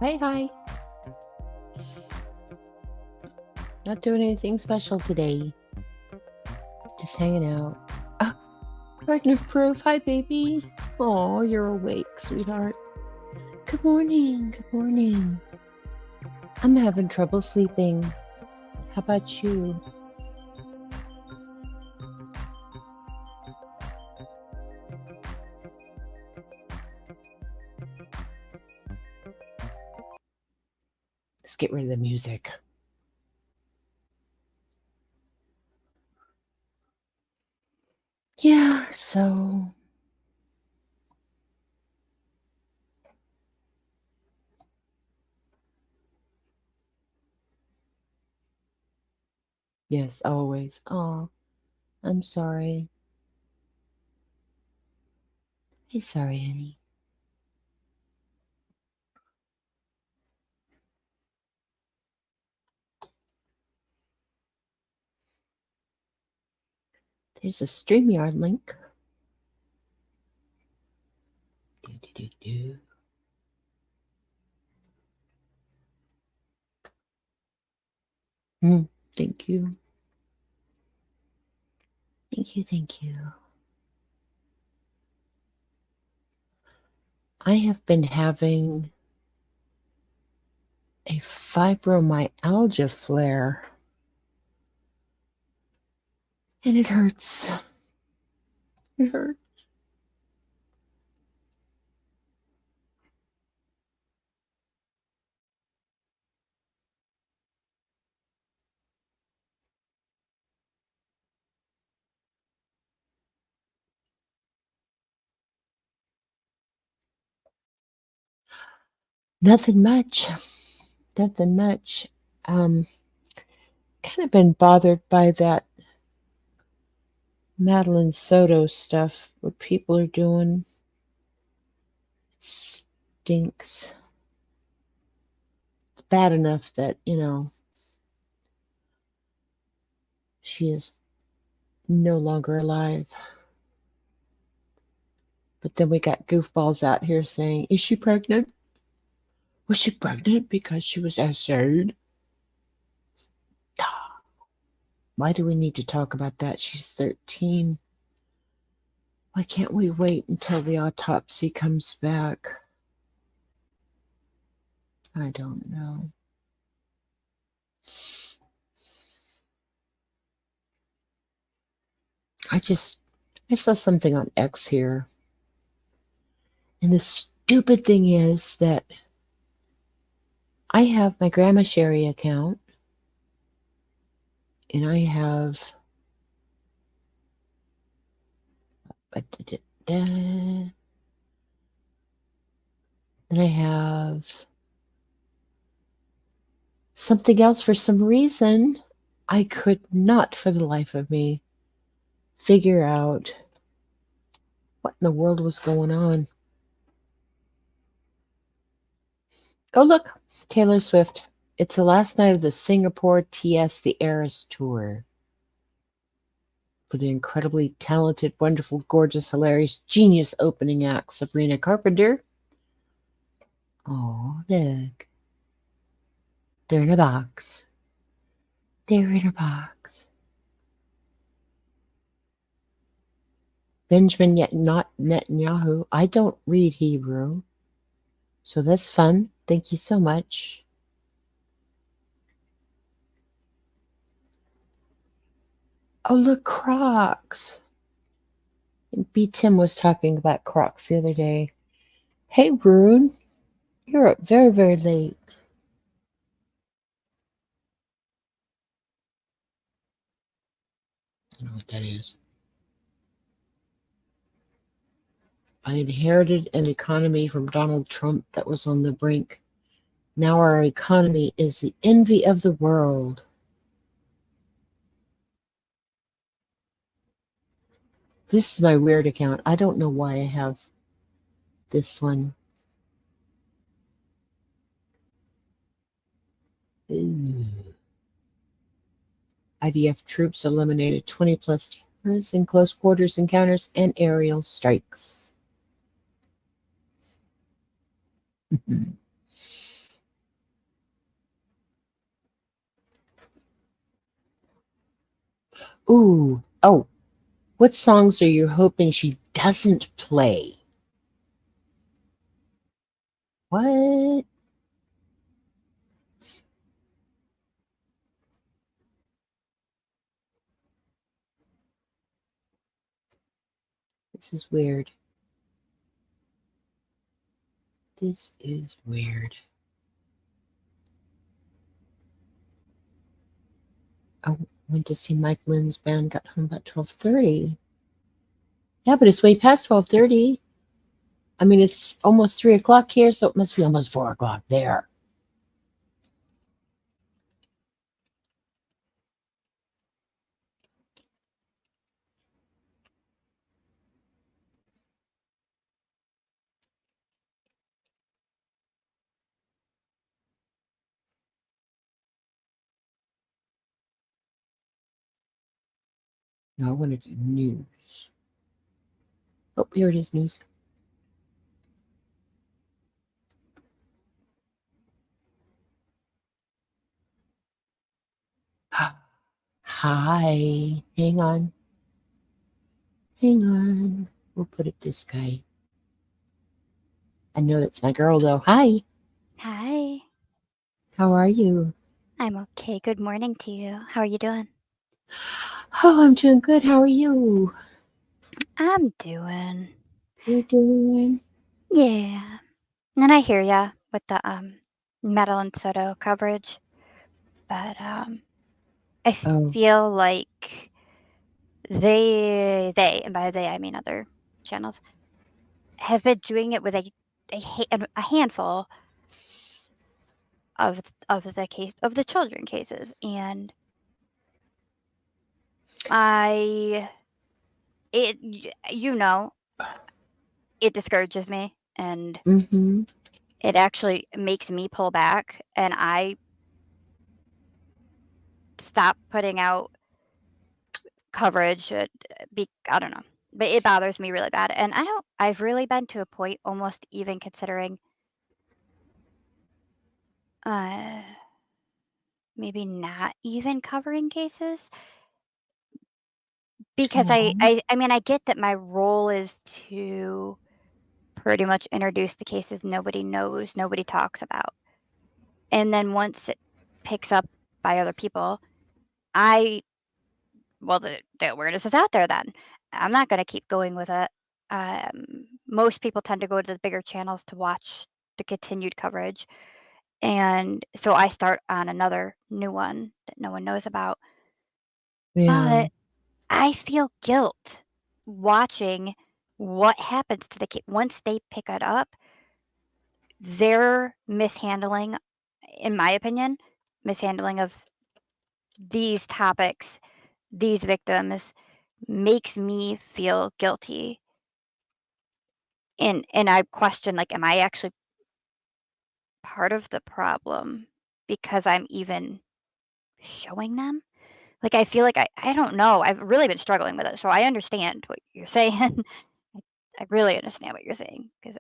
Hi, hi. Not doing anything special today. Just hanging out. Ah, partner proof. Hi, baby. Oh, you're awake, sweetheart. Good morning. Good morning. I'm having trouble sleeping. How about you? Let's get rid of the music. Yeah, so yes, always. Oh, I'm sorry. Hey, sorry, honey. There's a StreamYard link. Do. Thank you. Thank you, thank you. I have been having a fibromyalgia flare, and it hurts. It hurts. Nothing much. Nothing much. Um, Kind of been bothered by that Madeline Soto stuff, what people are doing. It stinks. It's bad enough that, she is no longer alive. But then we got goofballs out here saying, is she pregnant? Was she pregnant because she was essayed? Why do we need to talk about that? She's 13. Why can't we wait until the autopsy comes back? I don't know. I saw something on X here. And the stupid thing is that I have my Grandma Sherry account, and I have and I have something else. For some reason, I could not for the life of me figure out what in the world was going on. Oh, look, Taylor Swift. It's the last night of the Singapore TS The Eras Tour. For the incredibly talented, wonderful, gorgeous, hilarious, genius opening act, Sabrina Carpenter. Oh, look. They're in a box. They're in a box. Benjamin, yet not Netanyahu. I don't read Hebrew, so that's fun. Thank you so much. Oh, look, Crocs. B. Tim was talking about Crocs the other day. Hey, Rune, you're up very, very late. I don't know what that is. I inherited an economy from Donald Trump that was on the brink. Now our economy is the envy of the world. This is my weird account. I don't know why I have this one. Ooh. IDF troops eliminated 20 plus terrorists in close quarters encounters and aerial strikes. Ooh. Oh, what songs are you hoping she doesn't play? What? This is weird. This is weird. I went to see Mike Lynn's band, got home about 12:30. Yeah, but it's way past 12:30. I mean, it's almost 3 o'clock here, so it must be almost 4 o'clock there. No, I want to do news. Oh, here it is, news. Hi. Hang on. Hang on. We'll put it this guy. I know that's my girl, though. Hi. Hi. How are you? I'm okay. Good morning to you. How are you doing? Oh, I'm doing good. How are you? I'm doing. You doing? Yeah. And I hear ya with the Madeline Soto coverage, but I Oh. feel like they and by they I mean other channels have been doing it with a handful of the children cases, and I it you know it discourages me, and Mm-hmm. it actually makes me pull back, and I stop putting out coverage. I don't know, but it bothers me really bad. And I've really been to a point almost even considering uh, maybe not even covering cases because Oh. I mean, I get that my role is to pretty much introduce the cases nobody knows, nobody talks about. And then once it picks up by other people, I well, the awareness is out there then. I'm not going to keep going with it. Most people tend to go to the bigger channels to watch the continued coverage. And so I start on another new one that no one knows about. Yeah. But I feel guilt watching what happens to the kid once they pick it up. Their mishandling, in my opinion, mishandling of these topics, these victims, makes me feel guilty. And I question, like, am I actually part of the problem because I'm even showing them? Like, I feel like I don't know. I've really been struggling with it, so I understand what you're saying. I really understand what you're saying because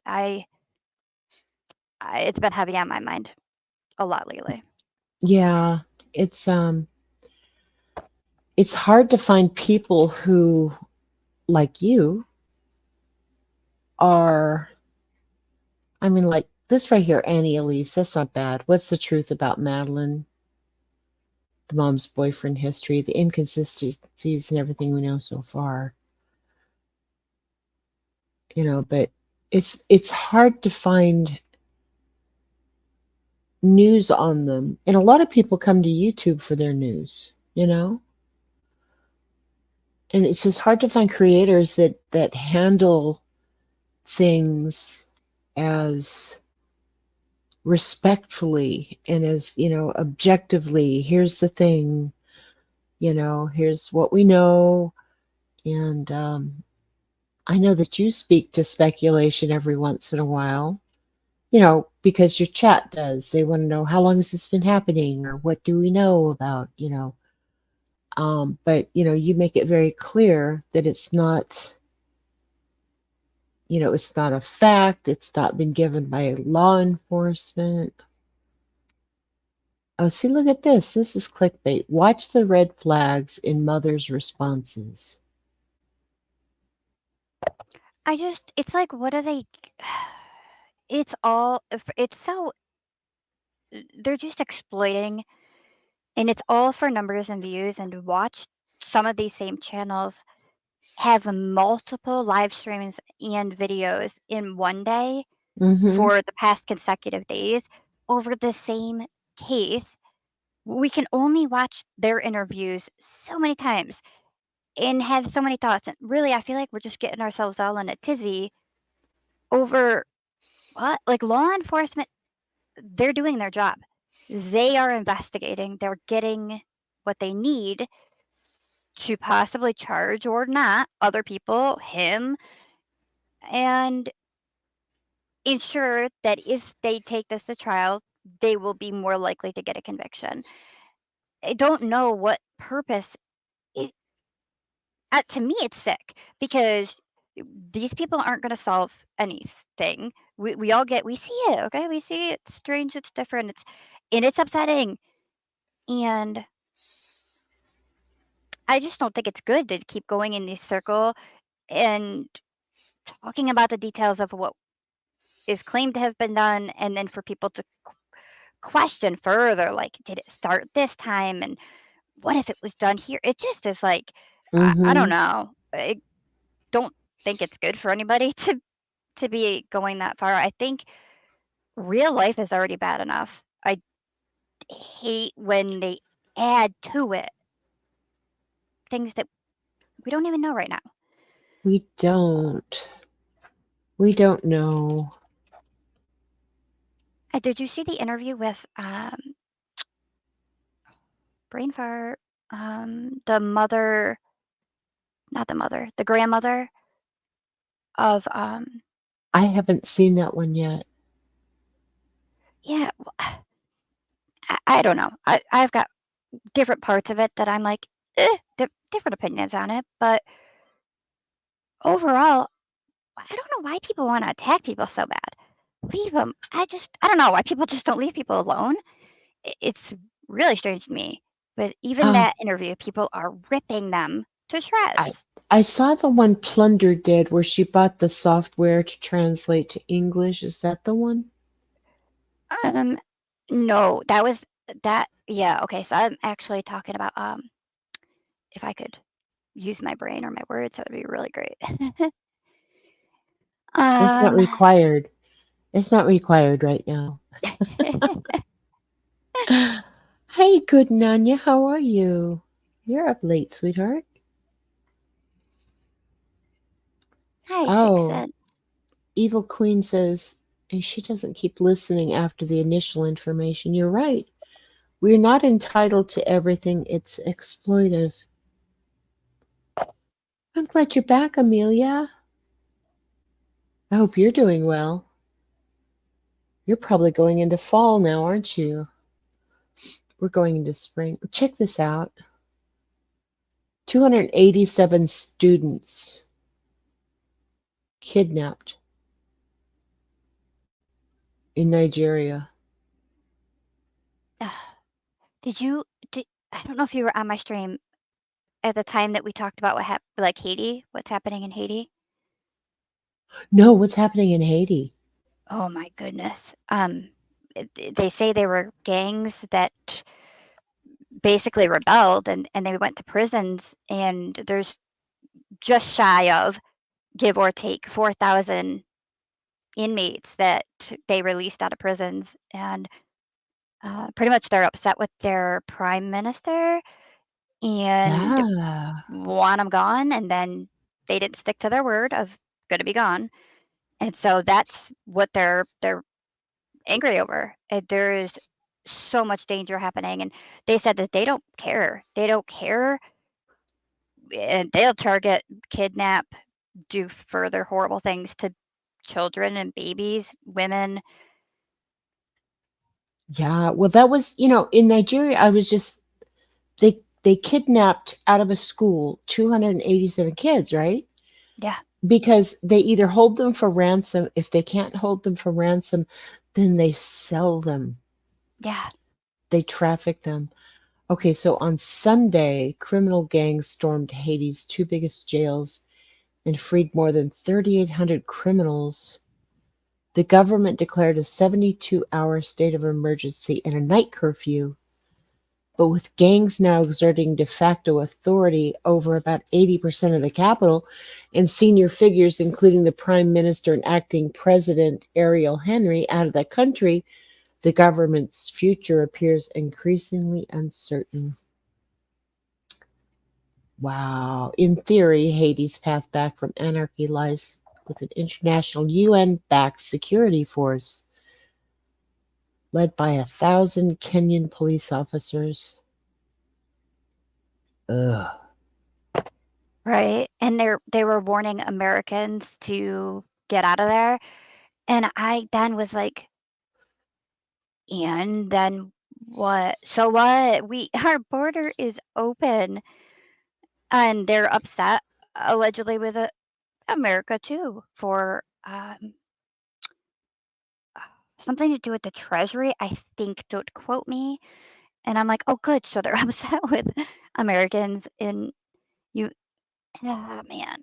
it's been heavy on my mind a lot lately. Yeah. It's um it's hard to find people who, like you, are, I mean, like this right here, Annie Elise, that's not bad. What's the truth about Madeline, the mom's boyfriend history, the inconsistencies and everything we know so far? But it's hard to find news on them. And a lot of people come to YouTube for their news. And it's just hard to find creators that handle things as respectfully and as objectively. Here's the thing, here's what we know. And I know that you speak to speculation every once in a while, because your chat does. They want to know, how long has this been happening, or what do we know about. But you make it very clear that it's not a fact. It's not been given by law enforcement. Oh, see, look at this. This is clickbait. Watch the red flags in mother's responses. It's like, what are they? It's all, it's so, they're just exploiting, and it's all for numbers and views. And to watch some of these same channels have multiple live streams and videos in one day Mm-hmm. for the past consecutive days over the same case. We can only watch their interviews so many times and have so many thoughts. And really, I feel like we're just getting ourselves all in a tizzy over what? Like, law enforcement, they're doing their job. They are investigating, they're getting what they need to possibly charge or not other people, him, and ensure that if they take this to trial, they will be more likely to get a conviction. I don't know what purpose it to me, it's sick because these people aren't going to solve anything. We see it, okay? We see it's strange, it's different, it's upsetting, and I just don't think it's good to keep going in this circle and talking about the details of what is claimed to have been done, and then for people to question further, like, did it start this time, and what if it was done here? It just is like, I don't Mm-hmm. know. I don't think it's good for anybody to be going that far. I think real life is already bad enough. I hate when they add to it things that we don't even know right now. We don't. We don't know. Did you see the interview with brain fart, the mother, not the mother, the grandmother of I haven't seen that one yet. yeah, I don't know. I've got different parts of it that I'm like, different opinions on it, but overall, I don't know why people want to attack people so bad. Leave them. I don't know why people just don't leave people alone. It's really strange to me. But even Uh, that interview, people are ripping them to I shreds. I saw the one Plunder did where she bought the software to translate to English. Is that the one? Um, no, that was that. Yeah, okay. So I'm actually talking about if I could use my brain or my words, that would be really great. It's not um, required. It's not required right now. Hey, good Nanya, how are you? You're up late, sweetheart. hi, Oh, Fixin. Evil Queen says she doesn't keep listening after the initial information. You're right. We're not entitled to everything. It's exploitive. I'm glad you're back, Amelia. I hope you're doing well. You're probably going into fall now, aren't you? We're going into spring. Check this out. 287 students kidnapped in Nigeria. Did you? I don't know if you were on my stream at the time that we talked about what happened, like Haiti, what's happening in Haiti. No, what's happening in Haiti? Oh my goodness. They say they were gangs that basically rebelled and they went to prisons, and there's just shy of, give or take, 4,000 inmates that they released out of prisons, and pretty much they're upset with their prime minister and Yeah. want them gone, and then they didn't stick to their word of going to be gone, and so that's what they're angry over. There is so much danger happening, and they said that they don't care. They don't care, and they'll target, kidnap, do further horrible things to children and babies, women. Yeah. Well, that was, in Nigeria, I was just they kidnapped out of a school 287 kids, right? Yeah, Because they either hold them for ransom. If they can't hold them for ransom, then they sell them. yeah, They traffic them. Okay, so on Sunday, criminal gangs stormed Haiti's two biggest jails and freed more than 3,800 criminals. The government declared a 72-hour state of emergency and a night curfew. But with gangs now exerting de facto authority over about 80% of the capital, and senior figures, including the Prime Minister and acting President Ariel Henry, out of the country, the government's future appears increasingly uncertain. Wow. In theory, Haiti's path back from anarchy lies with an international UN backed security force led by 1,000 Kenyan police officers. Ugh. right. And they were warning Americans to get out of there, and I then was like, and then what? So what? We our border is open, and they're upset allegedly with America too for something to do with the Treasury. I think, don't quote me. And I'm like, oh, good. So they're upset with Americans in you. Oh, man.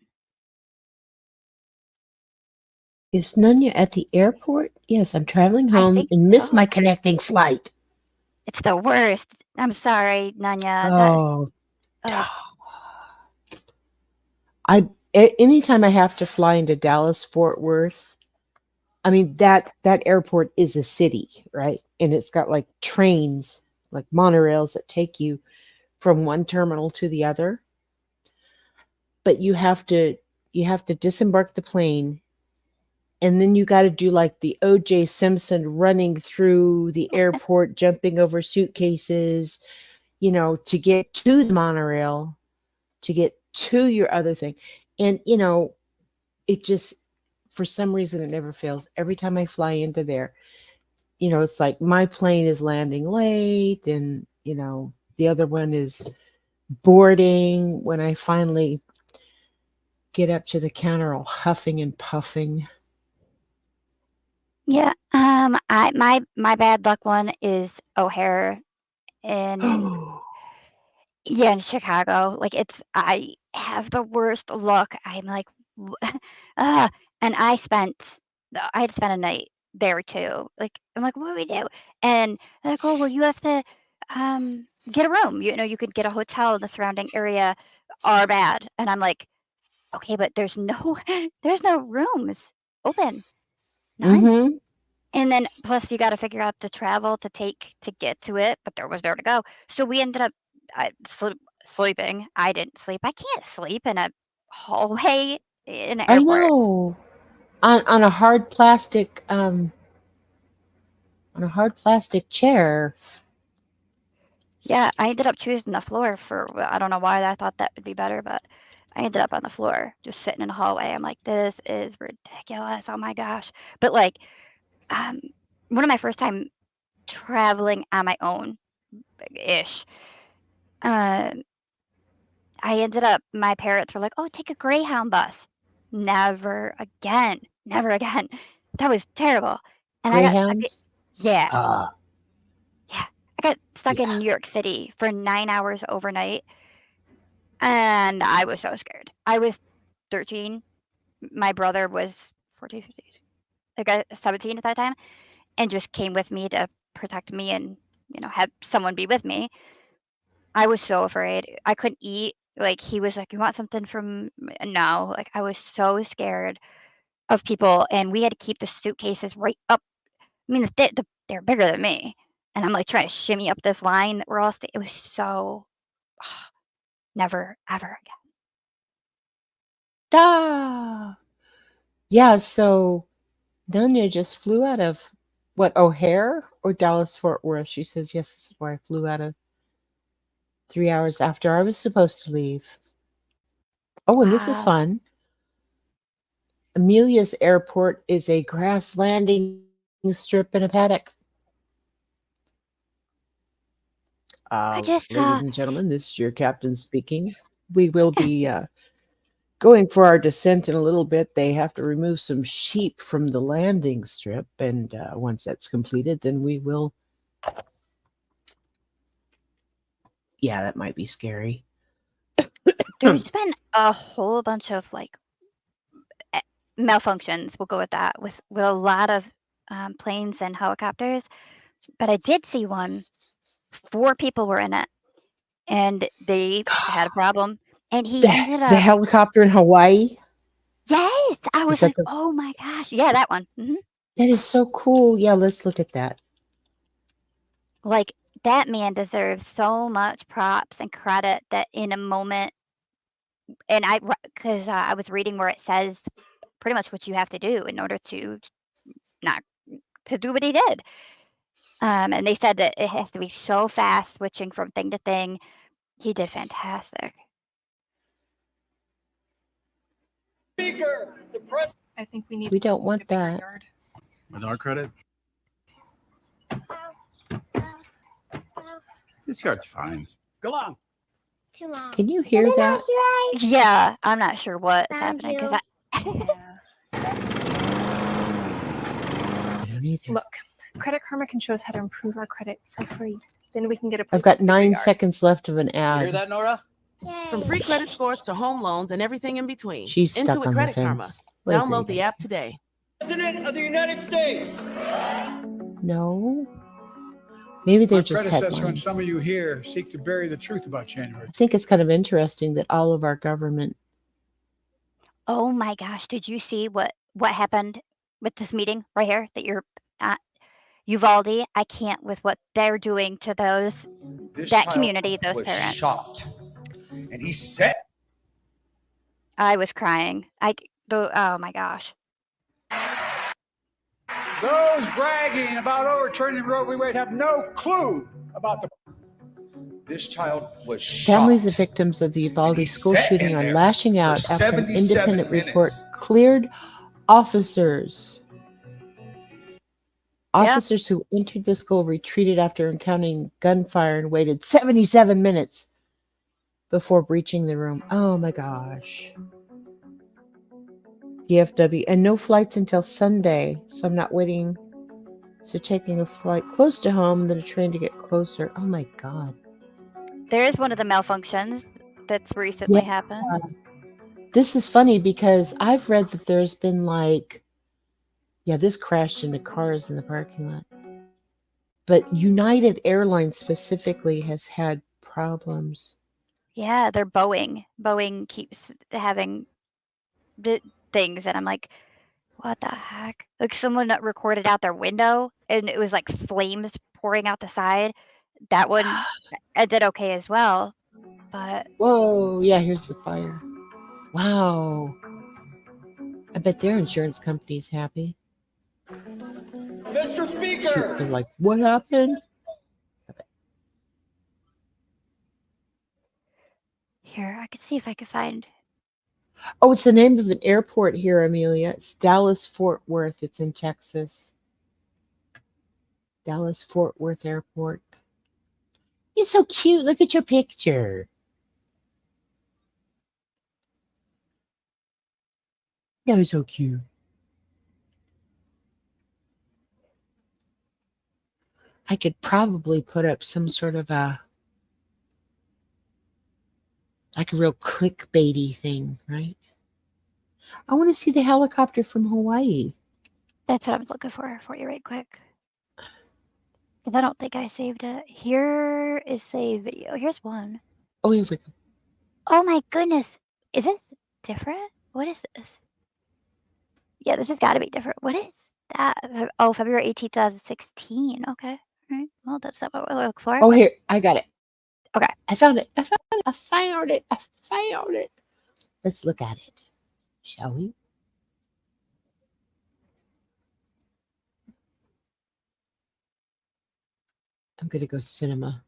Is Nunya at the airport? Yes, I'm traveling I home think and missed so. my connecting flight. It's the worst. I'm sorry, Nanya. That is, Oh, ugh. anytime I have to fly into Dallas Fort Worth, I mean that airport is a city, right? And it's got like trains, like monorails that take you from one terminal to the other. But you have to disembark the plane, and then you got to do like the OJ Simpson running through the airport, jumping over suitcases, to get to the monorail, to get to your other thing. And it just, for some reason, it never fails. Every time I fly into there, it's like my plane is landing late, and the other one is boarding when I finally get up to the counter, all huffing and puffing. Yeah. My bad luck one is O'Hare in Oh, yeah, in Chicago. Like I have the worst luck. I'm like, ah, and I had spent a night there too. Like I'm like, what do we do? And they're like, oh well, you have to get a room. You could get a hotel in the surrounding area are bad. And I'm like, okay, but there's no there's no rooms open. None. mm-hmm. And then plus you gotta figure out the travel to take to get to it, but there was nowhere to go. So we ended up sleeping. I didn't sleep. I can't sleep in a hallway in an I airport. know. On a hard plastic chair. Yeah, I ended up choosing the floor I don't know why I thought that would be better, but I ended up on the floor, just sitting in a hallway. I'm like, this is ridiculous. Oh my gosh. But like, um, one of my first time traveling on my own ish. Um, I ended up my parents were like, "Oh, take a Greyhound bus." Never again. Never again. That was terrible. And I got stuck I Greyhounds. yeah, Ah, yeah. I got stuck in yeah. New York City for 9 hours overnight, and I was so scared. I was 13. My brother was 14, 15, like, 17 at that time, and just came with me to protect me and, have someone be with me. I was so afraid. I couldn't eat. Like, he was like, "You want something from" no, like, I was so scared of people, and we had to keep the suitcases right up. I mean, they're bigger than me, and I'm, like, trying to shimmy up this line that we're all it was so never ever again. Ah. Yeah, so Nunya just flew out of what, O'Hare or Dallas Fort Worth? She says, yes, this is where I flew out of 3 hours after I was supposed to leave. Oh, and this is Wow. fun. Amelia's airport is a grass landing strip in a paddock. I just Ladies and gentlemen, this is your captain speaking. We will be going for our descent in a little bit. They have to remove some sheep from the landing strip, and once that's completed, then we will. Yeah, that might be scary. there's been a whole bunch of, like, eh, malfunctions, we'll go with that, with a lot of, planes and helicopters, but I did see one, 4 people were in it, and they had a problem, and he the ended the up helicopter in Hawaii. yes! I Is was that like, the? "Oh my gosh." Yeah, that one. Mhm. That is so cool. Yeah, let's look at that. Like, that man deserves so much props and credit that in a moment and 'cause, I was reading where it says pretty much what you have to do in order to not to do what he did. And they said that it has to be so fast switching from thing to thing. He did fantastic. I think we need We don't a want bigger that. yard. With our credit, this yard's fine. Go on. too long. Can you hear that? Yeah, I'm not sure what's happening because I. I don't either. Look, Credit Karma can show us how to improve our credit for free. Then we can get a place I've got to figure 9 it out. seconds left of an You hear ad. that, Nora? From free credit scores to home loans and everything in between. She's stuck Intuit on the Credit Karma. fence. What a Download great the app today. President of the United States. No. Maybe they're My just predecessor and headlines. some of you here seek to bury the truth about January. I think it's kind of interesting that all of our government. Oh my gosh! Did you see what happened with this meeting right here that you're at? Uvalde, I can't with what they're doing to that community, those was parents. Shot, and he said, I was crying. Oh my gosh. Those bragging about overturning Roe v. Wade have no clue about the. "This child was shot." Families of victims of the Uvalde he school sat shooting in are there lashing out for after an 77 independent report minutes. cleared officers. Officers who entered the school retreated after encountering gunfire and waited 77 minutes before breaching the room. Oh my gosh. DFW. And no flights until Sunday, so I'm not waiting. So taking a flight close to home, then a train to get closer. Oh my God. There is one of the malfunctions that's recently happened. This is funny because I've read that there's been this crashed into cars in the parking lot. But United Airlines specifically has had problems. Yeah, they're Boeing. Boeing keeps having things, and I'm like, what the heck? Like someone recorded out their window, and it was like flames pouring out the side. That one, I did okay as well, but Whoa, yeah, here's the fire. Wow. I bet their insurance company's happy. Mr. Speaker. They're like, what happened? here I could see if I could find. Oh, it's the name of an airport here, Amelia. It's Dallas Fort Worth. It's in Texas. Dallas Fort Worth Airport. You're so cute. Look at your picture. You're so cute. I could probably put up some sort of a real clickbaity thing, right? I want to see the helicopter from Hawaii. That's what I'm looking for you right quick. Because I don't think I saved it. Here is save video. Here's one. Oh, here we go. Oh my goodness. Is this different? What is this? Yeah, this has got to be different. What is that? Oh, February 18th, 2016. Okay. All right. Well, that's not what we're looking for. Oh, here. I got it. Okay. I found it. I found it. Let's look at it. Shall we? I'm going to go cinema.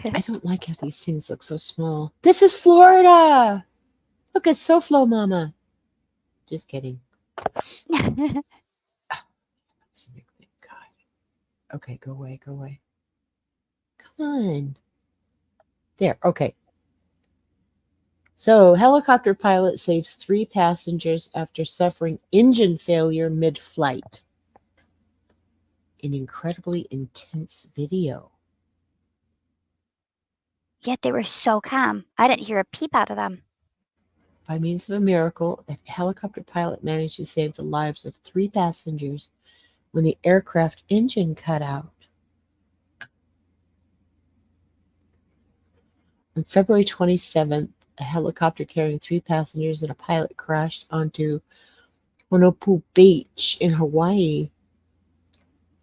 I don't like how these things look so small. This is Florida. Look, it's SoFlo, Mama. Just kidding. That's a big thing. God. Okay, go away. Come on. There. Okay. So, helicopter pilot saves 3 passengers after suffering engine failure mid-flight. An incredibly intense video. Yet they were so calm. I didn't hear a peep out of them. By means of a miracle, a helicopter pilot managed to save the lives of 3 passengers when the aircraft engine cut out. On February 27th, a helicopter carrying 3 passengers and a pilot crashed onto Honopu Beach in Hawaii.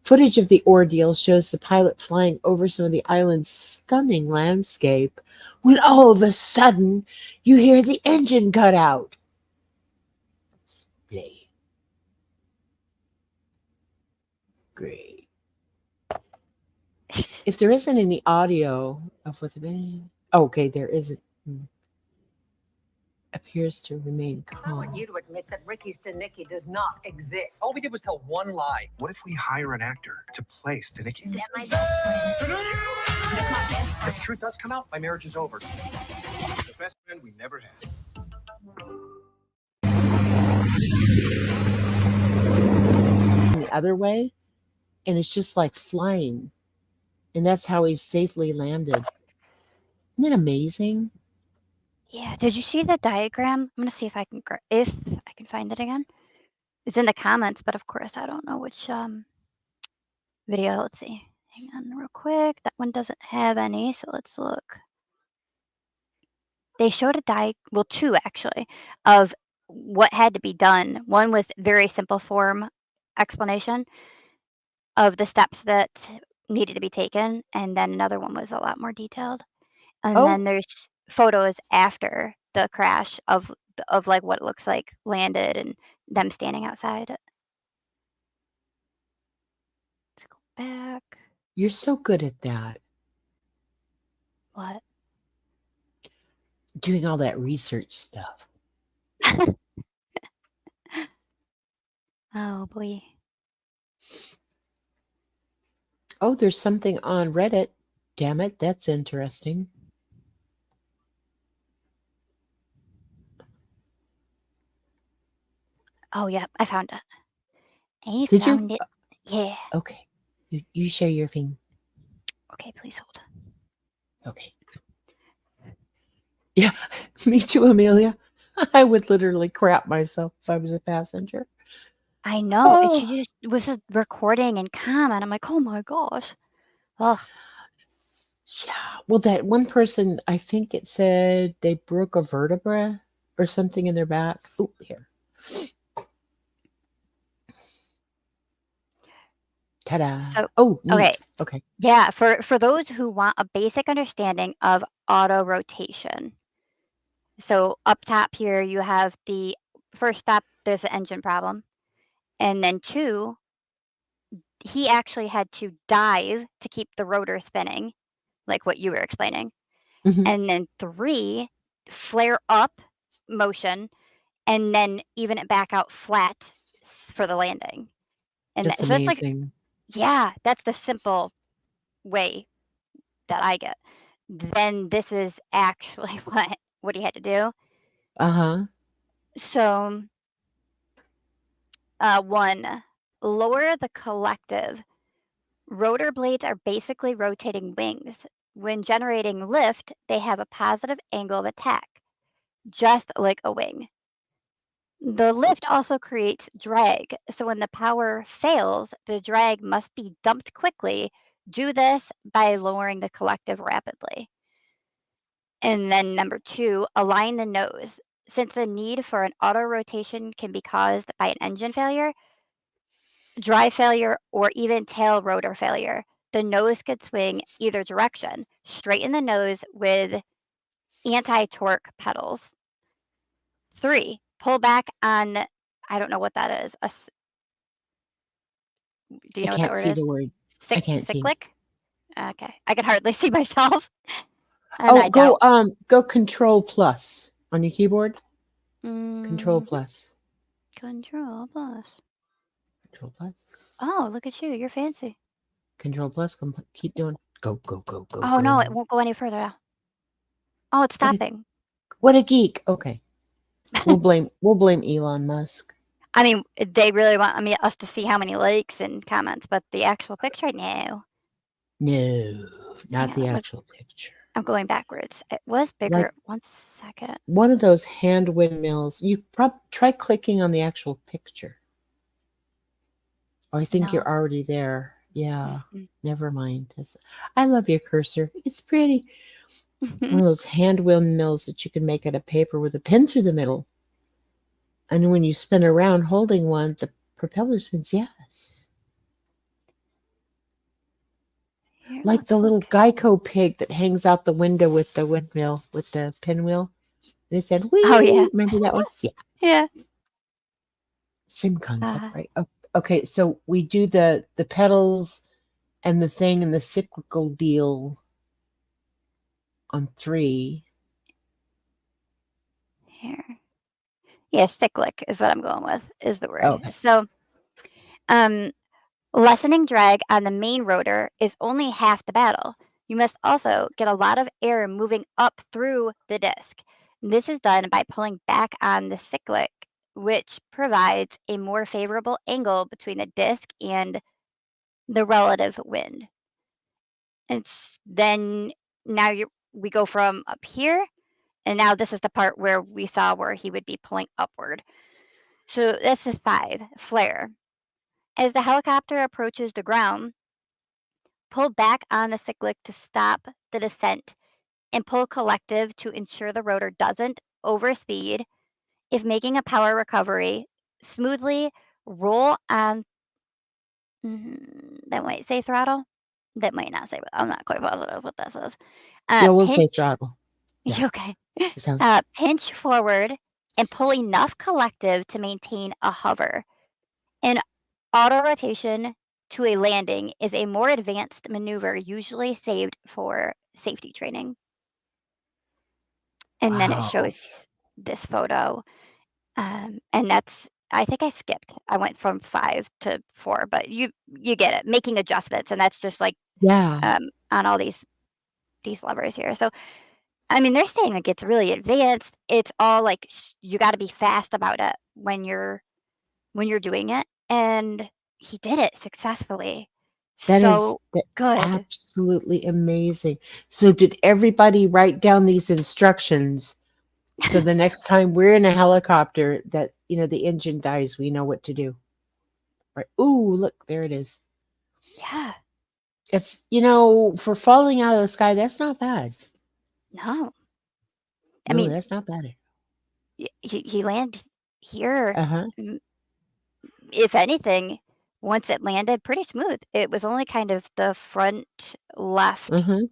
Footage of the ordeal shows the pilot flying over some of the island's stunning landscape when all of a sudden you hear the engine cut out. Let's play. Great. If there isn't any audio of what the okay, there isn't. appears to remain I want calm. you to admit that Ricky's Danicki does not exist. All we did was tell one lie. What if we hire an actor to play Stanicki? That my best friend. That's my best friend. If the truth does come out, my marriage is over. The best friend we never had. The other way, and it's just like flying. And that's how he safely landed. Isn't it amazing? Yeah. Did you see the diagram? I'm gonna see if I can find it again. It's in the comments, but of course I don't know which video. Let's see. Hang on real quick. That one doesn't have any, so let's look. They showed two actually, of what had to be done. One was very simple form explanation of the steps that needed to be taken, and then another one was a lot more detailed. And Oh. then there's photos after the crash of like what it looks like landed and them standing outside. Let's go back. You're so good at that. What? Doing all that research stuff. Oh boy. Oh, there's something on Reddit. Damn it, that's interesting. Oh yeah, I found it. I Did you? found it. Yeah. Okay. You share your thing. Okay, please hold. Okay. Yeah, me too, Amelia. I would literally crap myself if I was a passenger. I know. And Oh. she just was recording and comment. I'm like, oh my gosh. Ugh. Yeah. Well, that one person, I think it said they broke a vertebra or something in their back. Oh, here. Ta-da. So, oh, neat. okay. Okay. Yeah, for those who want a basic understanding of auto rotation. So up top here, you have the first step, there's an engine problem. And then 2, he actually had to dive to keep the rotor spinning, like what you were explaining. Mhm. And then 3, flare up motion, and then even it back out flat for the landing. And That's so that's like, amazing. yeah, that's the simple way that I get. Then this is actually what he had to do. Uh-huh. So 1, lower the collective. Rotor blades are basically rotating wings. When generating lift, they have a positive angle of attack, just like a wing. The lift also creates drag, so when the power fails, the drag must be dumped quickly. Do this by lowering the collective rapidly. And then number 2, align the nose. Since the need for an auto rotation can be caused by an engine failure, drive failure, or even tail rotor failure, the nose could swing either direction. Straighten the nose with anti-torque pedals. 3, pull back on, I don't know what that is. Do you I know what that can't word see is? the word. I can't see. Cyclic? Okay. I can hardly see myself. And I go don't. go Control Plus on your keyboard. Control Mhm. Plus. Control plus. Control Plus. Oh, look at you. You're fancy. Control Plus. Keep doing. Go. Oh, no, it won't go any further now. Oh, it's stopping. What a geek. Okay. We'll blame Elon Musk. I mean, they really want us to see how many likes and comments, but the actual picture, no. No, not the Yeah, actual picture. I'm going backwards. It was bigger. Like 1 second. one of those hand windmills. You try clicking on the actual picture. Oh, I think No. you're already there. Yeah. Mhm. Never mind. I love your cursor. It's pretty. One of those hand windmills that you can make out of paper with a pin through the middle. And when you spin around holding one, the propeller spins. Yes. Here, Like let's the little look. Geico pig that hangs out the window with the windmill, with the pinwheel. They said, "Wee!" Oh, yeah. Remember that one? Yeah. Yeah. Same concept, right? Oh, okay, so we do the pedals and the thing and the cyclical deal on 3. Here. Yeah, cyclic is what I'm going with, is the word. Okay. So, lessening drag on the main rotor is only half the battle. You must also get a lot of air moving up through the disc. This is done by pulling back on the cyclic, which provides a more favorable angle between the disc and the relative wind. And then now we go from up here, and now this is the part where we saw where he would be pulling upward. So this is 5, flare. As the helicopter approaches the ground, pull back on the cyclic to stop the descent and pull collective to ensure the rotor doesn't overspeed. If making a power recovery, smoothly roll on, that might say throttle. That might not say, but I'm not quite positive what that says. Yeah, we'll Pinch, say throttle. Yeah. okay. Sounds Pinch forward and pull enough collective to maintain a hover. An auto rotation to a landing is a more advanced maneuver usually saved for safety training. And then it wow. shows this photo. And that's, I think I skipped. I went from 5 to 4, but you get it. Making adjustments, and that's just like Yeah. on all these levers here. So I mean, they're saying like it's really advanced. It's all like you got to be fast about it when you're doing it, and he did it successfully. That So is good. absolutely amazing. So did everybody write down these instructions so the next time we're in a helicopter that, the engine dies, we know what to do? Right. Ooh, look, there it is. Yeah. It's, for falling out of the sky, that's not bad. No. I No, mean, that's not bad. he landed here. Uh-huh. If anything, once it landed, pretty smooth. It was only kind of the front left. Mm-hmm.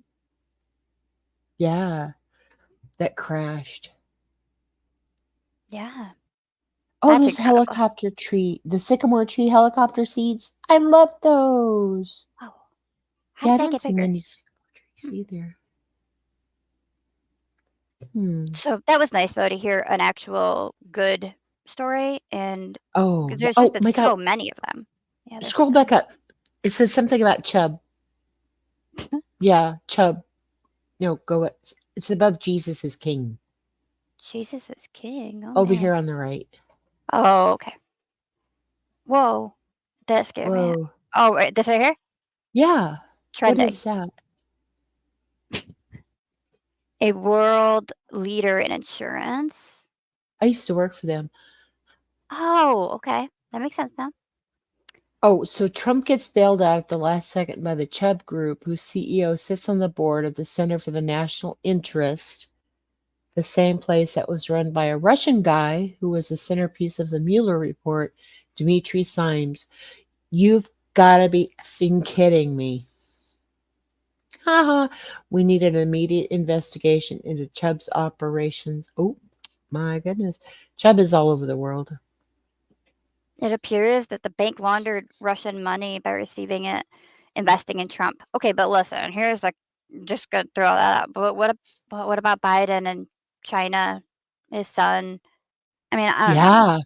Yeah. That crashed. Yeah. Oh, That's those incredible. the sycamore tree helicopter seeds. I love those. Oh, how Yeah, I did that don't get see bigger? many sycamore trees either. So that was nice though to hear an actual good story, and Oh, yeah. there's just Oh been my God. so many of them. Yeah, there's Scroll back up. It says something about Chubb. Yeah, Chubb. No, go. It's above Jesus is King. Jesus is King. Oh, Over man. here on the right. Oh, okay. Whoa, that scared me. Whoa. Oh, wait, this right here? Yeah. Trending. What is that? A world leader in insurance. I used to work for them. Oh, okay. That makes sense now. Oh, so Trump gets bailed out at the last second by the Chubb Group, whose CEO sits on the board of the Center for the National Interest, the same place that was run by a Russian guy who was the centerpiece of the Mueller report, Dmitry Simes. You've got to be effing kidding me. Haha. We need an immediate investigation into Chubb's operations. Oh, my goodness. Chubb is all over the world. It appears that the bank laundered Russian money by receiving it, investing in Trump. Okay, but listen, here's like, just gonna throw that out. But what about Biden and China, his son? I mean, I don't know. Yeah.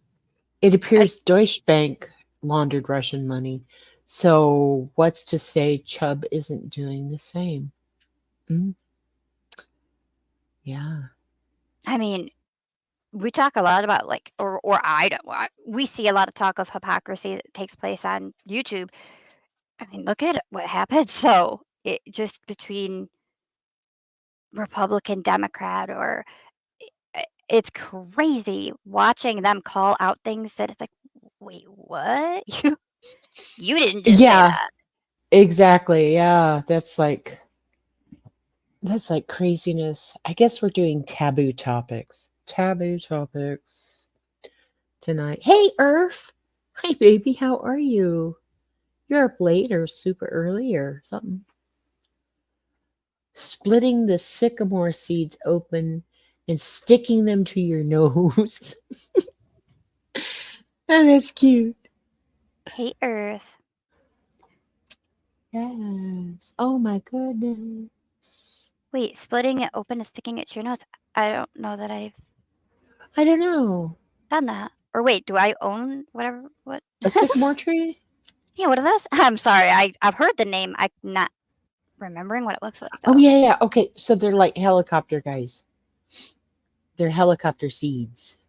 It appears Deutsche Bank laundered Russian money. So what's to say Chubb isn't doing the same? Mm. Yeah. I mean, we talk a lot about like, or I don't. We see a lot of talk of hypocrisy that takes place on YouTube. I mean, look at what happened. So it just between Republican, Democrat, or it's crazy watching them call out things that it's like, wait, what? You didn't just say Yeah, that. exactly. Yeah, that's like craziness. I guess we're doing taboo topics. Taboo topics tonight. Hey, Earth. Hi, baby. How are you? You're up late or super early or something. Splitting the sycamore seeds open and sticking them to your nose. And that's cute. Hey, Earth. Yes. Oh my goodness. Wait, splitting it open and sticking it to your nose. I don't know that I've. I don't know. done that. Or wait, do I own whatever? What? A sycamore tree? Yeah, what are those? I'm sorry. I've heard the name. I'm not remembering what it looks like though. Oh, yeah. Okay. So they're like helicopter guys. They're helicopter seeds.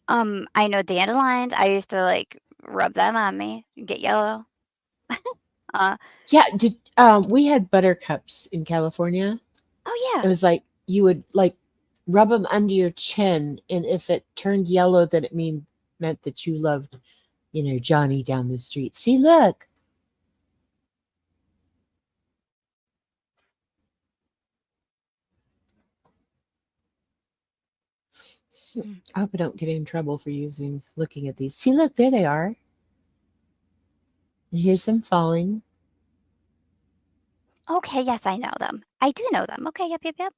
I know dandelions. I used to like rub them on me and get yellow. Yeah. We had buttercups in California? Oh It yeah. was like you would like rub them under your chin, and if it turned yellow, then it meant that you loved, Johnny down the street. See, look. I hope I don't get in trouble for looking at these. See, look, there they are. And here's them falling. Okay, yes, I know them. I do know them. Okay, yep.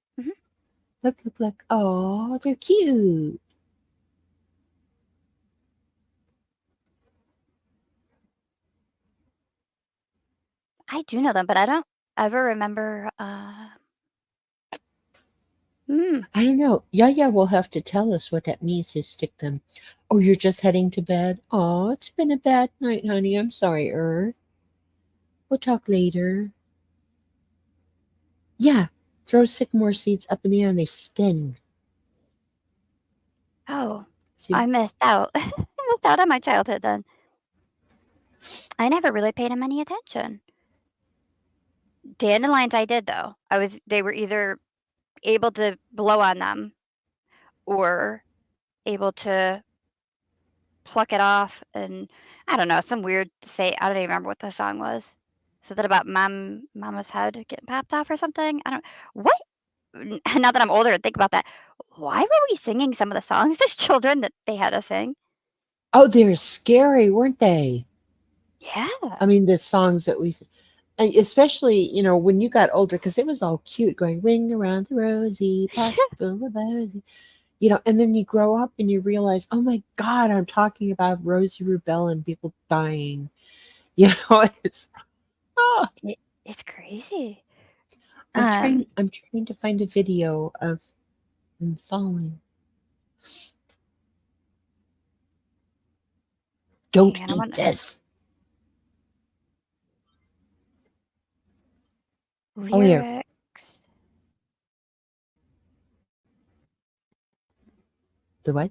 Look. Oh, they're cute. I do know them, but I don't ever remember. I don't know. Yaya will have to tell us what that means to stick them. Oh, you're just heading to bed? Oh, it's been a bad night, honey. I'm sorry, Earth. We'll talk later. Yeah, throw sycamore seeds up in the air and they spin. Oh, See? I missed out. I missed out on my childhood then. I never really paid him any attention. Dandelions I did though. They were either able to blow on them or able to pluck it off, and I don't know, some weird say I don't even remember what the song was. Something about mama's head getting popped off or something. I don't what now that I'm older and think about that, why were we singing some of the songs as children that they had us sing? Oh, they're scary, weren't they? Yeah. I mean, the songs that and especially, when you got older, because it was all cute, going ring around the rosy, pot full of rosy. And then you grow up and you realize, oh my God, I'm talking about Rosie Rubella and people dying. It's It's crazy. I'm trying to find a video of them falling. Don't hang on, I eat wanna- this. Oh, here. lyrics. The what?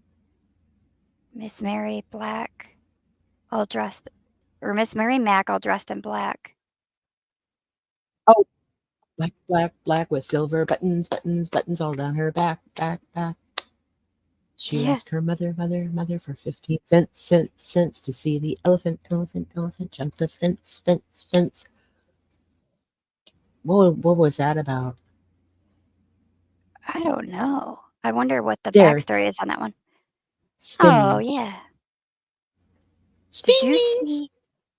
Miss Mary Black, all dressed, or Miss Mary Mack, all dressed in black. Oh, black with silver buttons all down her back. She Yeah. asked her mother for 15 cents to see the elephant jump the fence. What was that about? I don't know. I wonder what the There. backstory is on that one. Spinning. Oh yeah. Spinning.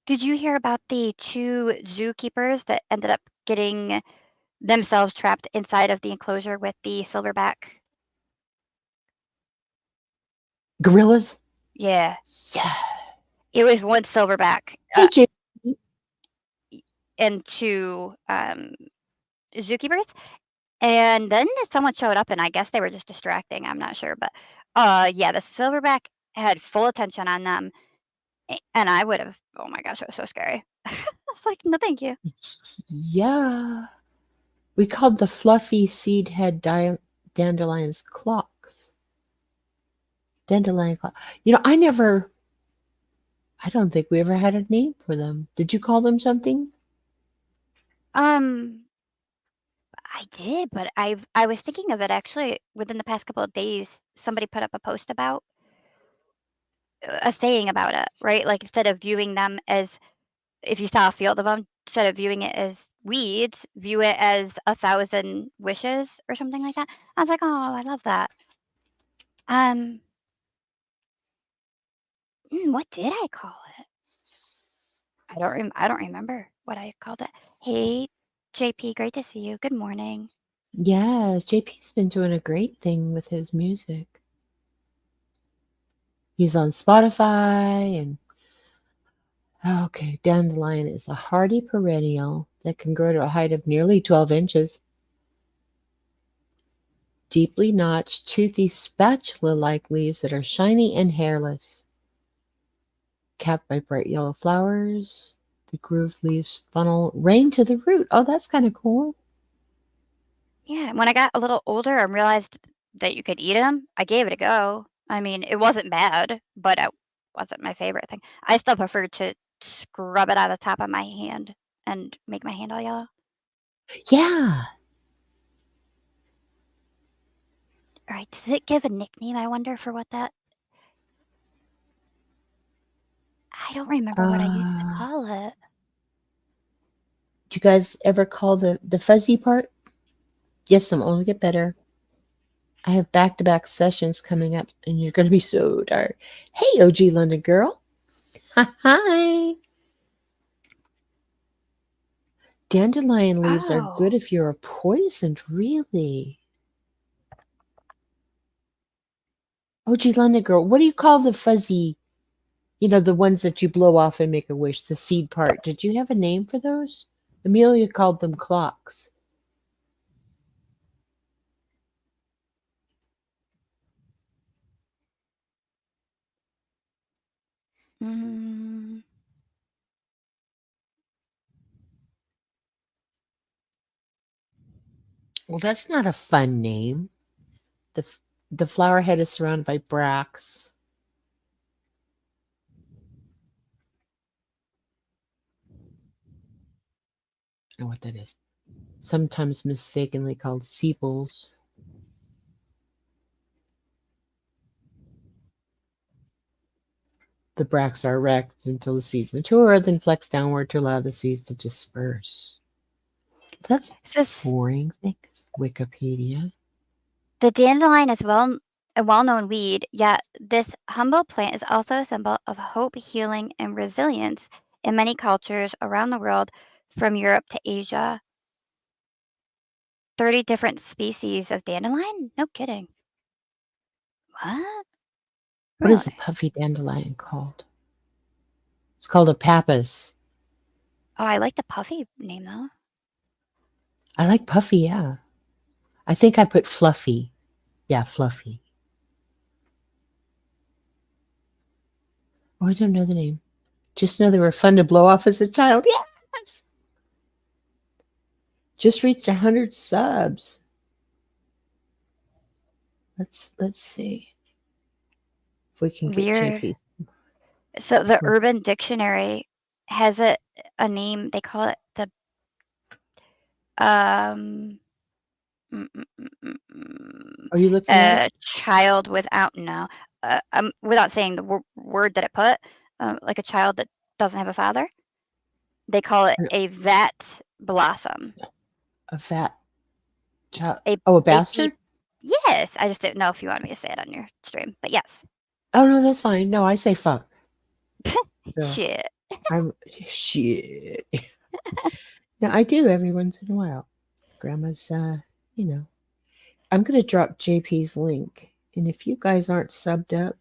Did you hear about the 2 zookeepers that ended up getting themselves trapped inside of the enclosure with the silverback? Gorillas? Yeah. Yeah. It was 1 silverback Hey, Jay. and 2 zookeepers. And then someone showed up and I guess they were just distracting. I'm not sure, but yeah, the silverback had full attention on them. And I would have, oh my gosh, it was so scary. I was like, no, thank you. Yeah. We called the fluffy seed head dandelions clocks. Dandelion clock. I don't think we ever had a name for them. Did you call them something? I did, but I was thinking of it actually within the past couple of days. Somebody put up a post about a saying about it, right? Like instead of viewing them as if you saw a field of them, instead of viewing it as weeds, view it as 1,000 wishes or something like that. I was like, oh, I love that. What did I call it? I don't remember what I called it. Hey, JP, great to see you. Good morning. Yes, JP's been doing a great thing with his music. He's on Spotify and okay, dandelion is a hardy perennial that can grow to a height of nearly 12 inches. deeply notched, toothy, spatula-like leaves that are shiny and hairless, capped by bright yellow flowers. The grooved leaves funnel rain to the root. Oh, that's kind of cool. Yeah, when I got a little older and realized that you could eat them, I gave it a go. I mean, it wasn't bad, but it wasn't my favorite thing. I still prefer to scrub it out of the top of my hand and make my hand all yellow. Yeah. All right, does it give a nickname, I wonder, for what that? I don't remember what I used to call it. Do you guys ever call the fuzzy part? Yes, I'm only get better. I have back-to-back sessions coming up, and you're going to be so tired. Hey, OG London girl. Hi. Dandelion leaves are good Oh. if you're poisoned, really. OG London girl, what do you call the fuzzy, the ones that you blow off and make a wish, the seed part? Did you have a name for those? Amelia called them clocks. Mm, Well, that's not a fun name. The flower head is surrounded by bracts. I don't know what that is. Sometimes mistakenly called sepals. The bracts are erect until the seeds mature, then flex downward to allow the seeds to disperse. That's says boring. Thanks, Wikipedia. the dandelion is a well-known weed, yet this humble plant is also a symbol of hope, healing, and resilience in many cultures around the world, from Europe to Asia. 30 different species of dandelion? No kidding. What? What is a Really? puffy dandelion called? It's called a pappus. Oh, I like the puffy name though. I like puffy, yeah. I think I put fluffy. Yeah, fluffy. Oh, I don't know the name. Just know they were fun to blow off as a child. Yes! Just reached 100 subs. Let's see if we can get Weird. JP. So the Urban Dictionary has a name. They call it the mm, mm, mm, mm, mm, Are you looking at it? child without saying the word that it put, like a child that doesn't have a father. They call it a vat blossom. A fat child. A Oh, a a bastard? deep. Yes, I just didn't know if you wanted me to say it on your stream, but yes. Oh, no, that's fine. No, I say fuck. So Shit. I'm shit. Now, I do every once in a while. Grandma's, I'm going to drop JP's link. And if you guys aren't subbed up,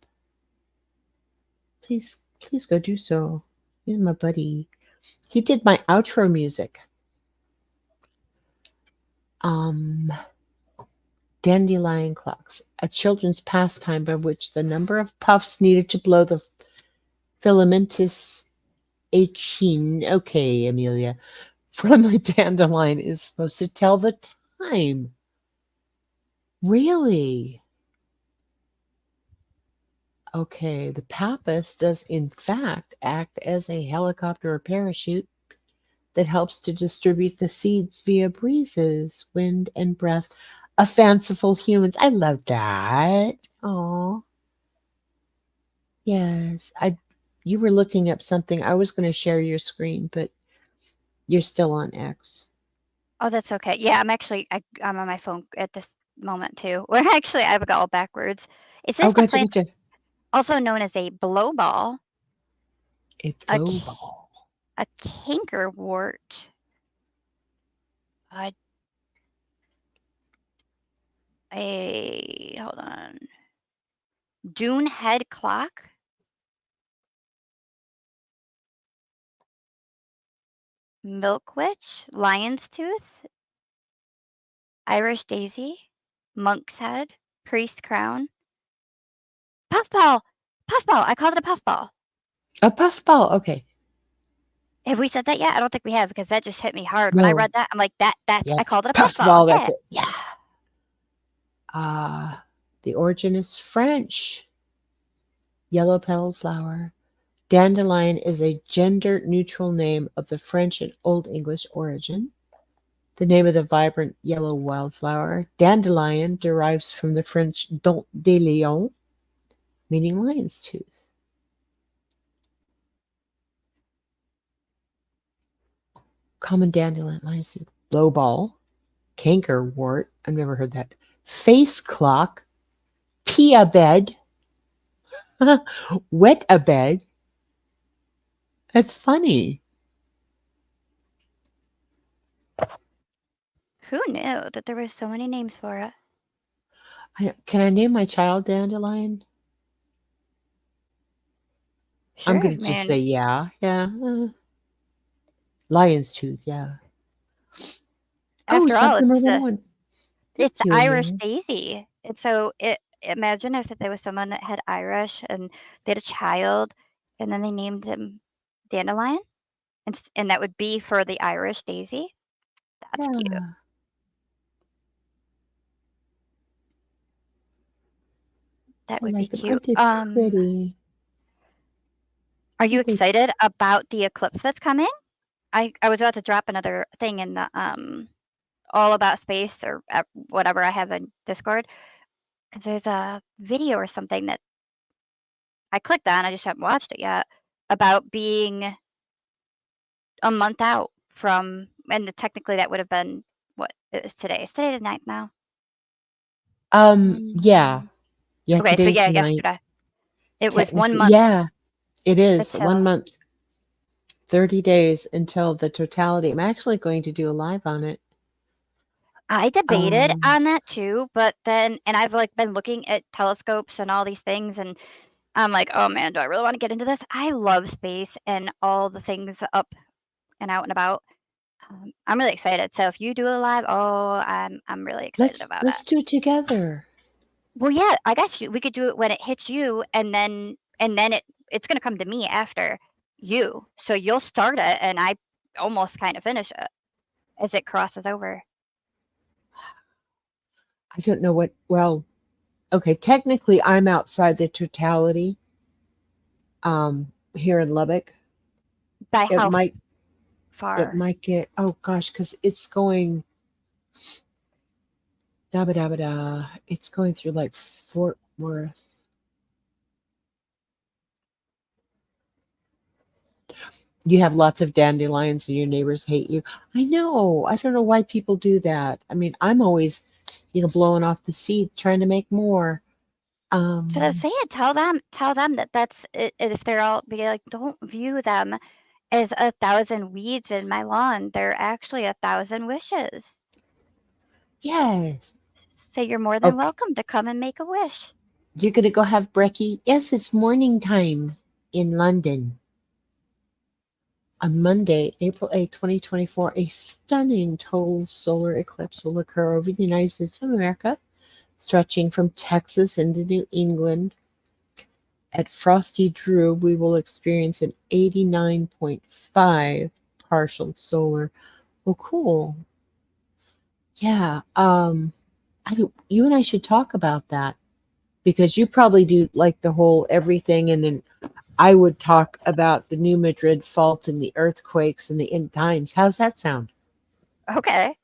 please go do so. He's my buddy. He did my outro music. Dandelion clocks, a children's pastime by which the number of puffs needed to blow the filamentous achene, okay, Amelia, from a dandelion is supposed to tell the time. Really? Okay, the pappus does in fact act as a helicopter or parachute that helps to distribute the seeds via breezes, wind, and breath of fanciful humans. I love that. Oh, yes. You were looking up something. I was going to share your screen, but you're still on X. Oh, that's okay. Yeah, I'm on my phone at this moment too. Well, actually, I've got all backwards. It Oh, says the gotcha, plant, gotcha. also known as a blowball, A a blow c- ball. a cankerwort, a hold on, dune head clock, milk witch, lion's tooth, Irish daisy. monk's head, priest crown, puffball. Puffball. I called it a puffball. A puffball. Okay. Have we said that yet? I don't think we have because that just hit me hard. When I No. read that, I'm like, that's Yeah. I called it a Puffball. puffball. That's Yeah. it. Yeah. The origin is French. Yellow petaled flower. Dandelion is a gender-neutral name of the French and Old English origin. The name of the vibrant yellow wildflower, dandelion, derives from the French dent de lion, meaning lion's tooth. Common dandelion, lion's tooth, blowball, cankerwort, I've never heard that, face clock, pee a bed, wet a bed. That's funny. Who knew that there were so many names for it? Can I name my child dandelion? Sure, I'm going to just say yeah. Yeah. Lion's tooth, yeah. After all, Sub number 101. Thank it's you, Irish Amelia. Daisy. And so imagine if there was someone that had Irish and they had a child and then they named him Dandelion and that would be for the Irish Daisy. That's cute. Yeah. That I would be like them. cute. Aren't they pretty? Are you Aren't they- excited about the eclipse that's coming? I was about to drop another thing in the all about space or whatever I have in Discord because there's a video or something that I clicked on. I just haven't watched it yet about being a month out from, and technically that would have been what it was today. Is today the 9th now? Yeah. Yeah, Okay, so today's yeah, the ninth. yesterday. It was 1 Technically. month. Yeah, it is. until- 1 month. 30 days until the totality. I'm actually going to do a live on it. I debated Um, on that too, but then, and I've like been looking at telescopes and all these things, and I'm like, oh man, do I really want to get into this? I love space and all the things up and out and about. I'm really excited. So if you do a live, I'm really excited about let's it. do it together. Well, yeah, I guess we could do it when it hits you, and then it's gonna come to me after you. So you'll start it, and I almost kind of finish it as it crosses over. I don't know what, well, okay, technically I'm outside the totality here in Lubbock. By It how might far? get, oh gosh, because it's going it's going through like Fort Worth. You have lots of dandelions and your neighbors hate you. I know. I don't know why people do that. I mean, I'm always, blowing off the seed, trying to make more. So I was saying, tell them that that's it, if they're all be like, don't view them as 1,000 weeds in my lawn. They're actually 1,000 wishes. Yes. So you're more than Okay. welcome to come and make a wish. You're going to go have brekkie? Yes, it's morning time in London. On Monday, April 8, 2024, a stunning total solar eclipse will occur over the United States of America, stretching from Texas into New England. At Frosty Drew, we will experience an 89.5 partial solar. Oh, cool. Yeah. You and I should talk about that because you probably do like the whole everything, and then I would talk about the New Madrid fault and the earthquakes and the end times. How's that sound? Okay.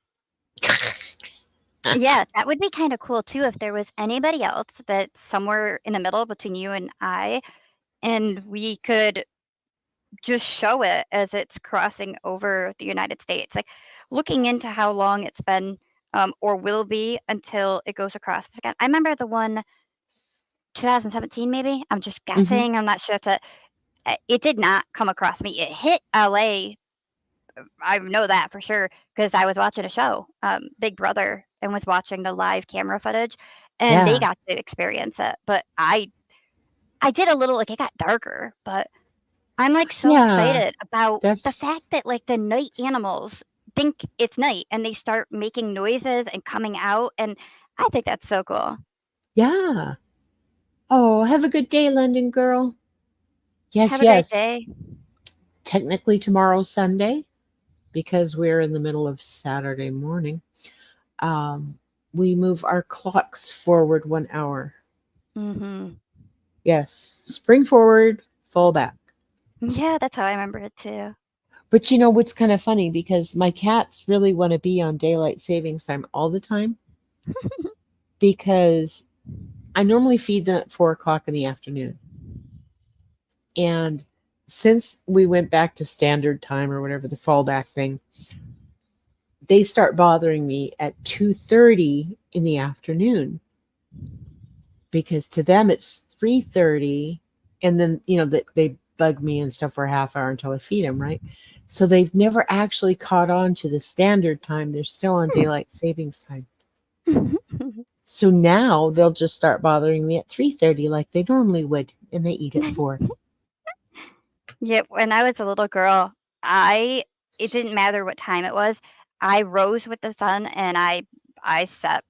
Yeah, that would be kind of cool too if there was anybody else that's somewhere in the middle between you and I, and we could just show it as it's crossing over the United States, like looking into how long it's been or will be until it goes across again. I remember the one 2017, maybe. I'm just guessing. I'm not sure if it did not come across me. It hit LA. I know that for sure because I was watching a show, Big Brother, and was watching the live camera footage, and they Yeah. got to experience it. But I did a little, like, it got darker, but I'm like so Yeah, excited about the that's- fact that like the night animals think it's night and they start making noises and coming out, and I think that's so cool. Yeah. Oh, have a good day, London girl. Yes, Have a great yes. day. Technically tomorrow's Sunday because we're in the middle of Saturday morning. We move our clocks forward 1 hour. Mm-hmm. Yes. Spring forward, fall back. Yeah, that's how I remember it too. But you know what's kind of funny because my cats really want to be on daylight savings time all the time because I normally feed them at 4 o'clock in the afternoon. And since we went back to standard time or whatever the fallback thing, they start bothering me at 2:30 in the afternoon because to them it's 3:30, and then that they bug me and stuff for a half hour until I feed them, right? So they've never actually caught on to the standard time. They're still on daylight savings time. So now they'll just start bothering me at 3:30 like they normally would, and they eat at 4. Yeah, when I was a little girl, it didn't matter what time it was. I rose with the sun and I set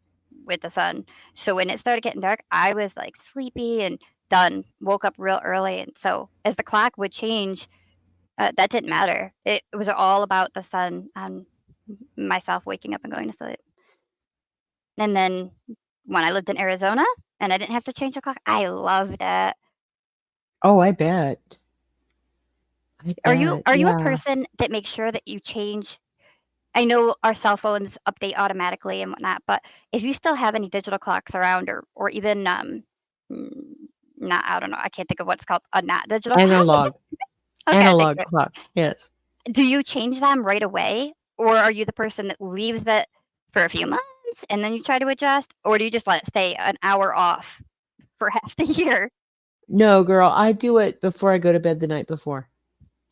with the sun. So when it started getting dark, I was like sleepy and done. Woke up real early, and so as the clock would change, that didn't matter. It was all about the sun and myself waking up and going to sleep. And then when I lived in Arizona and I didn't have to change the clock, I loved it. Oh, I bet. I Are you bet. a Yeah. person that makes sure that you change? I know our cell phones update automatically and whatnot, but if you still have any digital clocks around, or even mm, not, I don't know, I can't think of what it's called, a not digital clock. Analog. Okay, thank Analog you. clocks. Yes. Do you change them right away, or are you the person that leaves it for a few months and then you try to adjust, or do you just let it stay an hour off for half the year? No, girl, I do it before I go to bed the night before.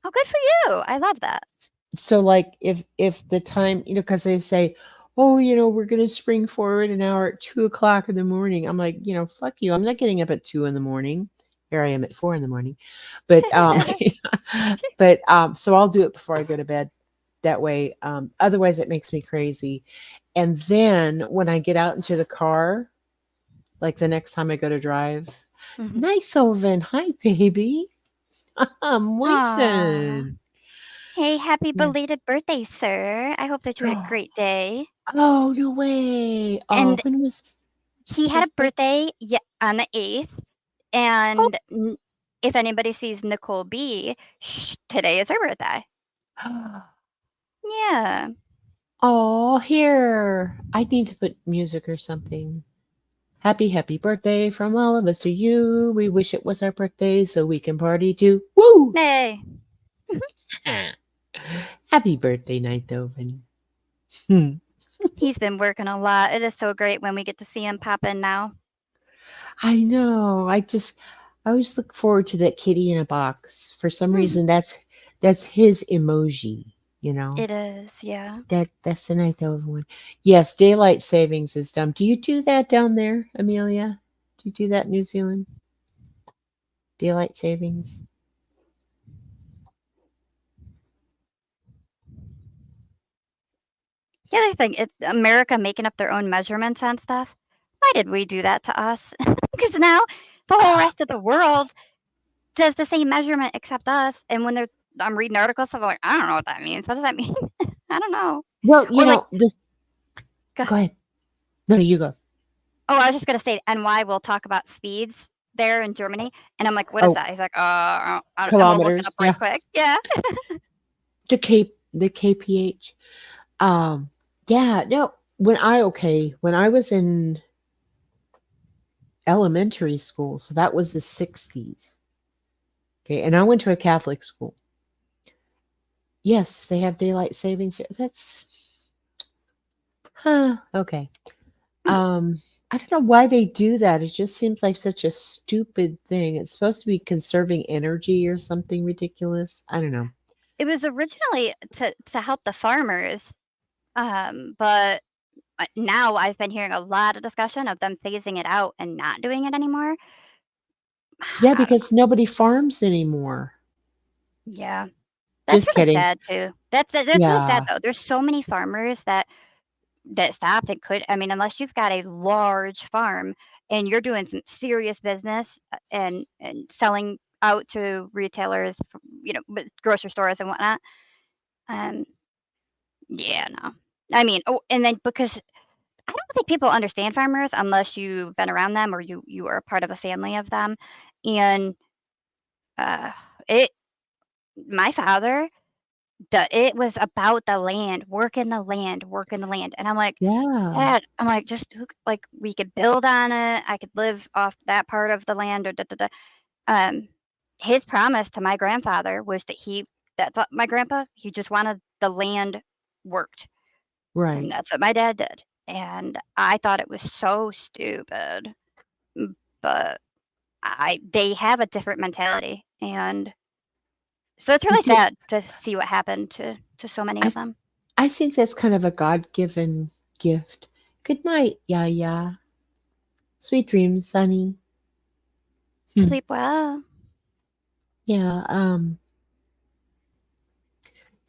Oh, good for you. I love that. So like if the time, because they say, oh, we're gonna spring forward an hour at 2 o'clock in the morning. I'm like, fuck you. I'm not getting up at 2 in the morning. Here I am at 4 in the morning. But so I'll do it before I go to bed. That way, otherwise it makes me crazy. And then when I get out into the car, like the next time I go to drive, Mhm. nice oven. Hi, baby. Aw. Moisen. Hey, happy Yeah. belated birthday, sir. I hope that you had a great day. Oh, no way. Oh, And when was he had his a birthday on the 8th. Oh. And if anybody sees Nicole B, today is her birthday. Yeah. Oh, here. I need to put music or something. Happy, happy birthday from all of us to you. We wish it was our birthday so we can party too. Woo! Hey. Happy birthday, Nighthoven. Hmm. He's been working a lot. It is so great when we get to see him pop in now. I know. I always look forward to that kitty in a box. For some reason, that's his emoji. It is, yeah. That's the Nighthoven one. Yes, daylight savings is dumb. Do you do that down there, Amelia? Do you do that in New Zealand? Daylight savings? The other thing, it's America making up their own measurements on stuff. Why did we do that to us? Because now the whole rest of the world does the same measurement except us. And when I'm reading articles, I'm like, I don't know what that means. What does that mean? I don't know. Well, Or like, go ahead. No, you go. oh, I was just gonna say, NY will talk about speeds there in Germany, and I'm like, what is that? He's like, I'm gonna look it Kilometers. up right quick. Yeah. The kph. Yeah, no. When I was in elementary school, so that was the 60s. Okay, and I went to a Catholic school. Yes, they have daylight savings here. That's okay. I don't know why they do that. It just seems like such a stupid thing. It's supposed to be conserving energy or something ridiculous. I don't know. It was originally to help the farmers, but now I've been hearing a lot of discussion of them phasing it out and not doing it anymore. Yeah, I don't because nobody farms anymore. Yeah. That's Just really kidding. sad too. That's really sad Yeah. though. There's so many farmers that that stopped. It could, I mean, unless you've got a large farm and you're doing some serious business and selling out to retailers, with grocery stores and whatnot. Um, yeah, no. I mean, and then because I don't think people understand farmers unless you've been around them or you are a part of a family of them. And uh, it, my father, it was about the land, working the land, working the land, and I'm like, Yeah. Dad, I'm like, just like we could build on it. I could live off that part of the land, or da da da. Um, his promise to my grandfather was that that's my grandpa. He just wanted the land worked, and Right. that's what my dad did. And I thought it was so stupid, but they have a different mentality, and so it's really Do- sad to see what happened to so many I of them. I think that's kind of a God-given gift. Good night, Yaya. Sweet dreams, Sonny. Hmm. Sleep well. Yeah.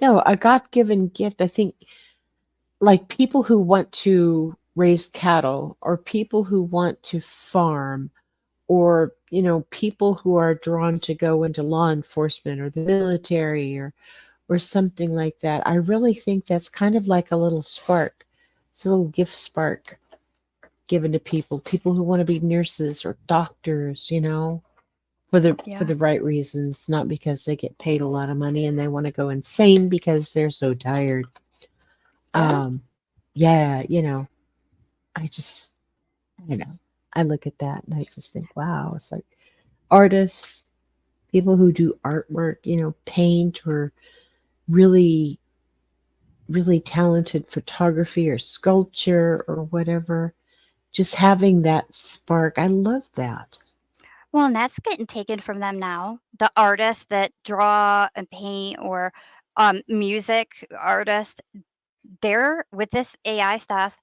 No, a God-given gift. I think, like people who want to raise cattle, or people who want to farm, or people who are drawn to go into law enforcement or the military, or something like that. I really think that's kind of like a little spark. It's a little gift spark given to people who want to be nurses or doctors, for Yeah. the right reasons, not because they get paid a lot of money and they want to go insane because they're so tired. Yeah. Yeah, I just, I don't know. I look at that and I just think, wow, it's like artists, people who do artwork, paint, or really, really talented photography or sculpture or whatever. Just having that spark. I love that. Well, and that's getting taken from them now. The artists that draw and paint, or music artists, they're with this AI stuff.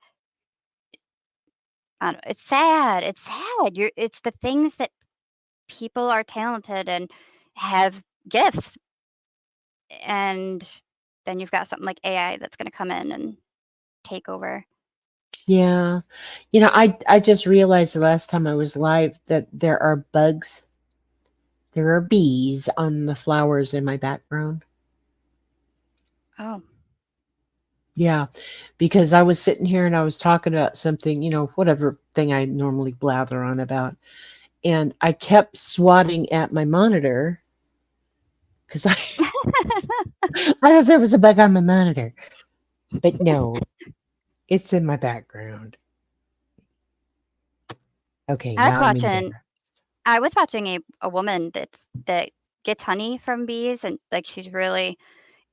I don't know, it's sad. It's sad. It's the things that people are talented and have gifts, and then you've got something like AI that's going to come in and take over. Yeah. I just realized the last time I was live that there are bugs, there are bees on the flowers in my background. Oh, Yeah, because I was sitting here and I was talking about something, whatever thing I normally blather on about. And I kept swatting at my monitor because I thought there was a bug on my monitor. But no, it's in my background. Okay, I was now I'm watching. embarrassed. I was watching a woman that gets honey from bees, and like she's really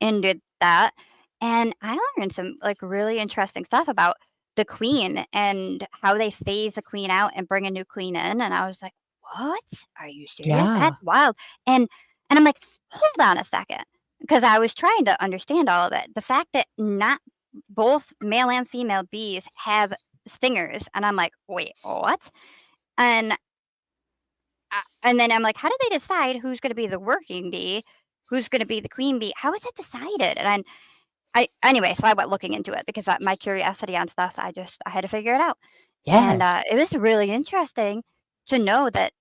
into that. And I learned some like really interesting stuff about the queen and how they phase a queen out and bring a new queen in. And I was like, "What? Are you serious? Yeah, That's wild." And I'm like, "Hold on a second," because I was trying to understand all of it. The fact that not both male and female bees have stingers, and I'm like, "Wait, what?" And and then I'm like, "How do they decide who's going to be the working bee? Who's going to be the queen bee? How is it decided?" And anyway, so I went looking into it because my curiosity on stuff, I had to figure it out. And yes. it was really interesting to know that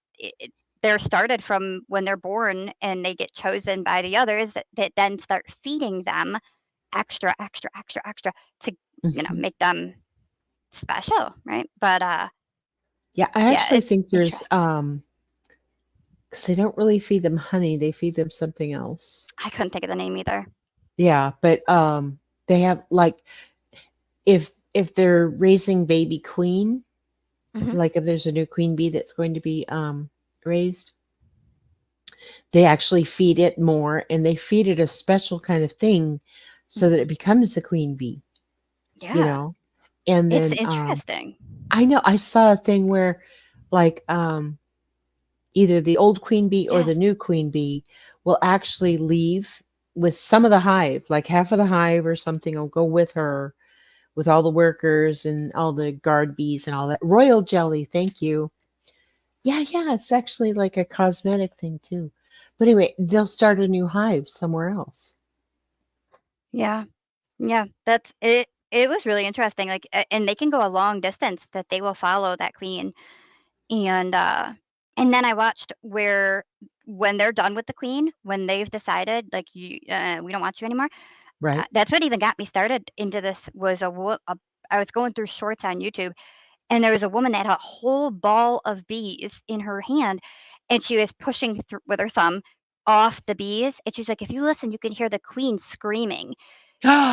they're started from when they're born and they get chosen by the others that then start feeding them extra, extra, extra, extra to Mhm. make them special, right? But Yeah, I yeah, actually it's think there's interesting. because they don't really feed them honey, they feed them something else. I couldn't think of the name either. Yeah, but they have like, if they're raising baby queen, Hmm. like if there's a new queen bee that's going to be raised, they actually feed it more, and they feed it a special kind of thing so that it becomes the queen bee, you Yeah, know. And it's then interesting. I know I saw a thing where, like, either the old queen bee or the Yes. new queen bee will actually leave with some of the hive, like half of the hive or something will go with her, with all the workers and all the guard bees and all that. Royal jelly, thank you. Yeah, yeah, it's actually like a cosmetic thing too. But anyway, they'll start a new hive somewhere else. Yeah. Yeah. That's it. it was really interesting. Like, and they can go a long distance that they will follow that queen. And then I watched where when they're done with the queen, when they've decided like we don't want you anymore. Right. That's what even got me started into this. Was I was going through shorts on YouTube, and there was a woman that had a whole ball of bees in her hand, and she was pushing with her thumb off the bees. And she's like, if you listen, you can hear the queen screaming.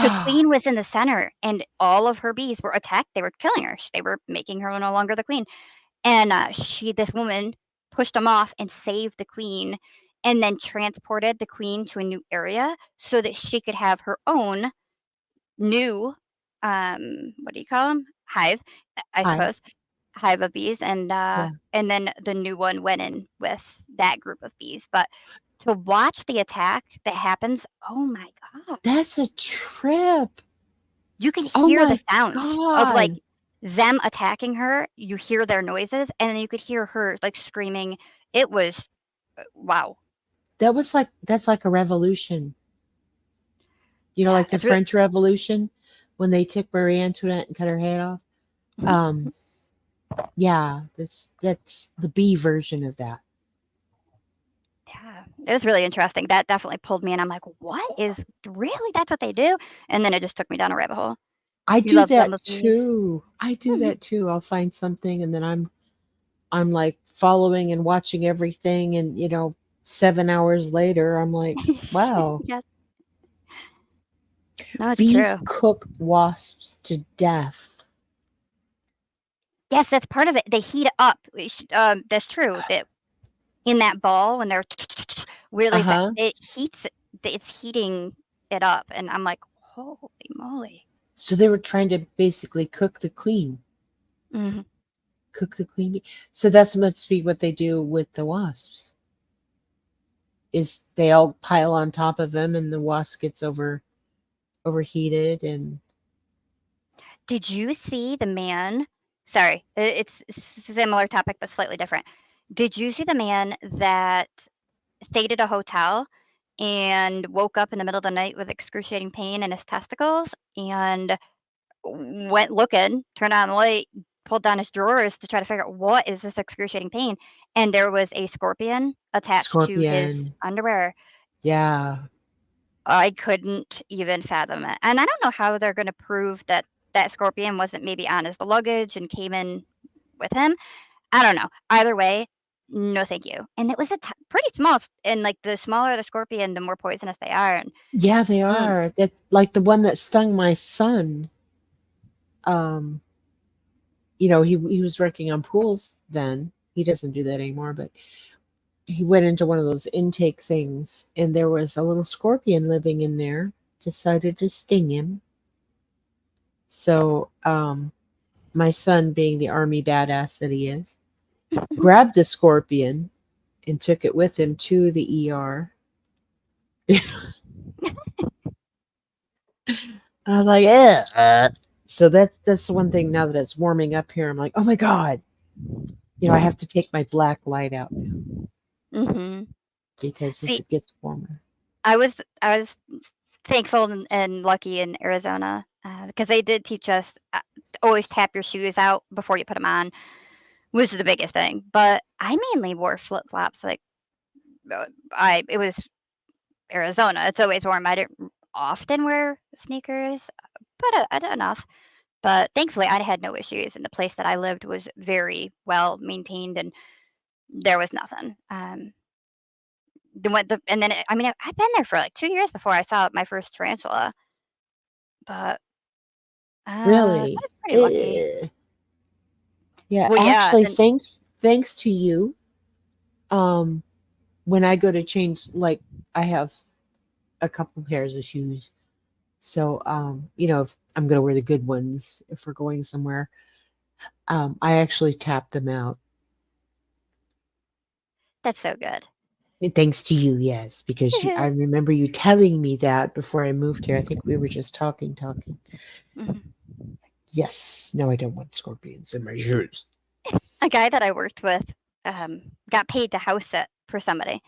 The queen was in the center, and all of her bees were attacked. They were killing her. They were making her no longer the queen. And this woman pushed them off and saved the queen, and then transported the queen to a new area so that she could have her own new, what do you call them? Hive, I Hi. suppose, hive of bees. And Yeah. and then the new one went in with that group of bees. But to watch the attack that happens, oh my god, That's a trip. you can Oh hear the my sound of like God. them attacking her. You hear their noises, and then you could hear her like screaming. It was wow. That's like a revolution. You know, Yeah, like the it's really French Revolution when they took Marie Antoinette and cut her head off. Um, yeah, that's the bee version of that. yeah. It was really interesting. That definitely pulled me, and I'm like, what is really? That's what they do? And then it just took me down a rabbit hole. I You do love that bumblebees. too. I do Mhm. that too. I'll find something and then I'm like following and watching everything and 7 hours later I'm like, wow, Yes. No, it's bees true. cook wasps to death. Yes, that's part of it. They heat it up. That's true. That in that ball when they're really Uh-huh. it heats it. It's heating it up, and I'm like, holy moly. So they were trying to basically cook the queen. Hmm. Cook the queen bee. So that's must be what they do with the wasps. Is they all pile on top of them and the wasp gets overheated and Did you see the man? Sorry, it's similar topic but slightly different. Did you see the man that stayed at a hotel and woke up in the middle of the night with excruciating pain in his testicles and went looking, turned on the light, pulled down his drawers to try to figure out what is this excruciating pain, and there was a scorpion attached to his scorpion. underwear. Yeah. I couldn't even fathom it, and I don't know how they're gonna prove that that scorpion wasn't maybe on his luggage and came in with him. I don't know. Either way, no thank you. And it was pretty small, and, like, the smaller the scorpion, the more poisonous they are, and Yeah, they mm, are. That like the one that stung my son. Um, he was working on pools then. He doesn't do that anymore, but he went into one of those intake things and there was a little scorpion living in there, decided to sting him. So, my son, being the army badass that he is, grabbed the scorpion and took it with him to the ER. I was like, eh. So that's the one thing now that it's warming up here. I'm like, oh my God. I have to take my black light out now mhm. because as See, it gets warmer. I was thankful and lucky in Arizona, because they did teach us, always tap your shoes out before you put them on, was the biggest thing, but I mainly wore flip-flops, like, it was Arizona, it's always warm. I didn't often wear sneakers, but, I did enough. But thankfully, I had no issues, and the place that I lived was very well maintained, and there was nothing. And then I mean, I've been there for like 2 years before I saw my first tarantula, but I Really? was pretty lucky. Yeah, Well, yeah, actually, then thanks to you. Um, when I go to change, like I have a couple pairs of shoes, so if I'm gonna wear the good ones if we're going somewhere, I actually tap them out. that's so good. Thanks to you, yes, because I remember you telling me that before I moved here. I think we were just talking. Mhm. Yes, no, I don't want scorpions in my shoes. A guy that I worked with got paid to house sit for somebody,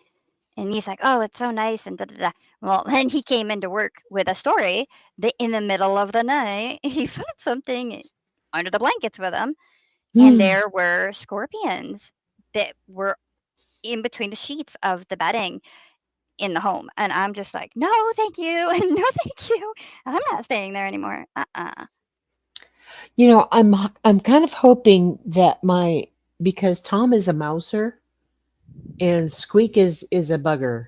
And he's like, "Oh, it's so nice," and da da da. Well, then he came into work with a story that in the middle of the night he found something under the blankets with him, and there were scorpions that were in between the sheets of the bedding in the home. And I'm just like, "No, thank you. No, thank you. I'm not staying there anymore." You know, I'm kind of hoping that because Tom is a mouser and Squeak is a bugger,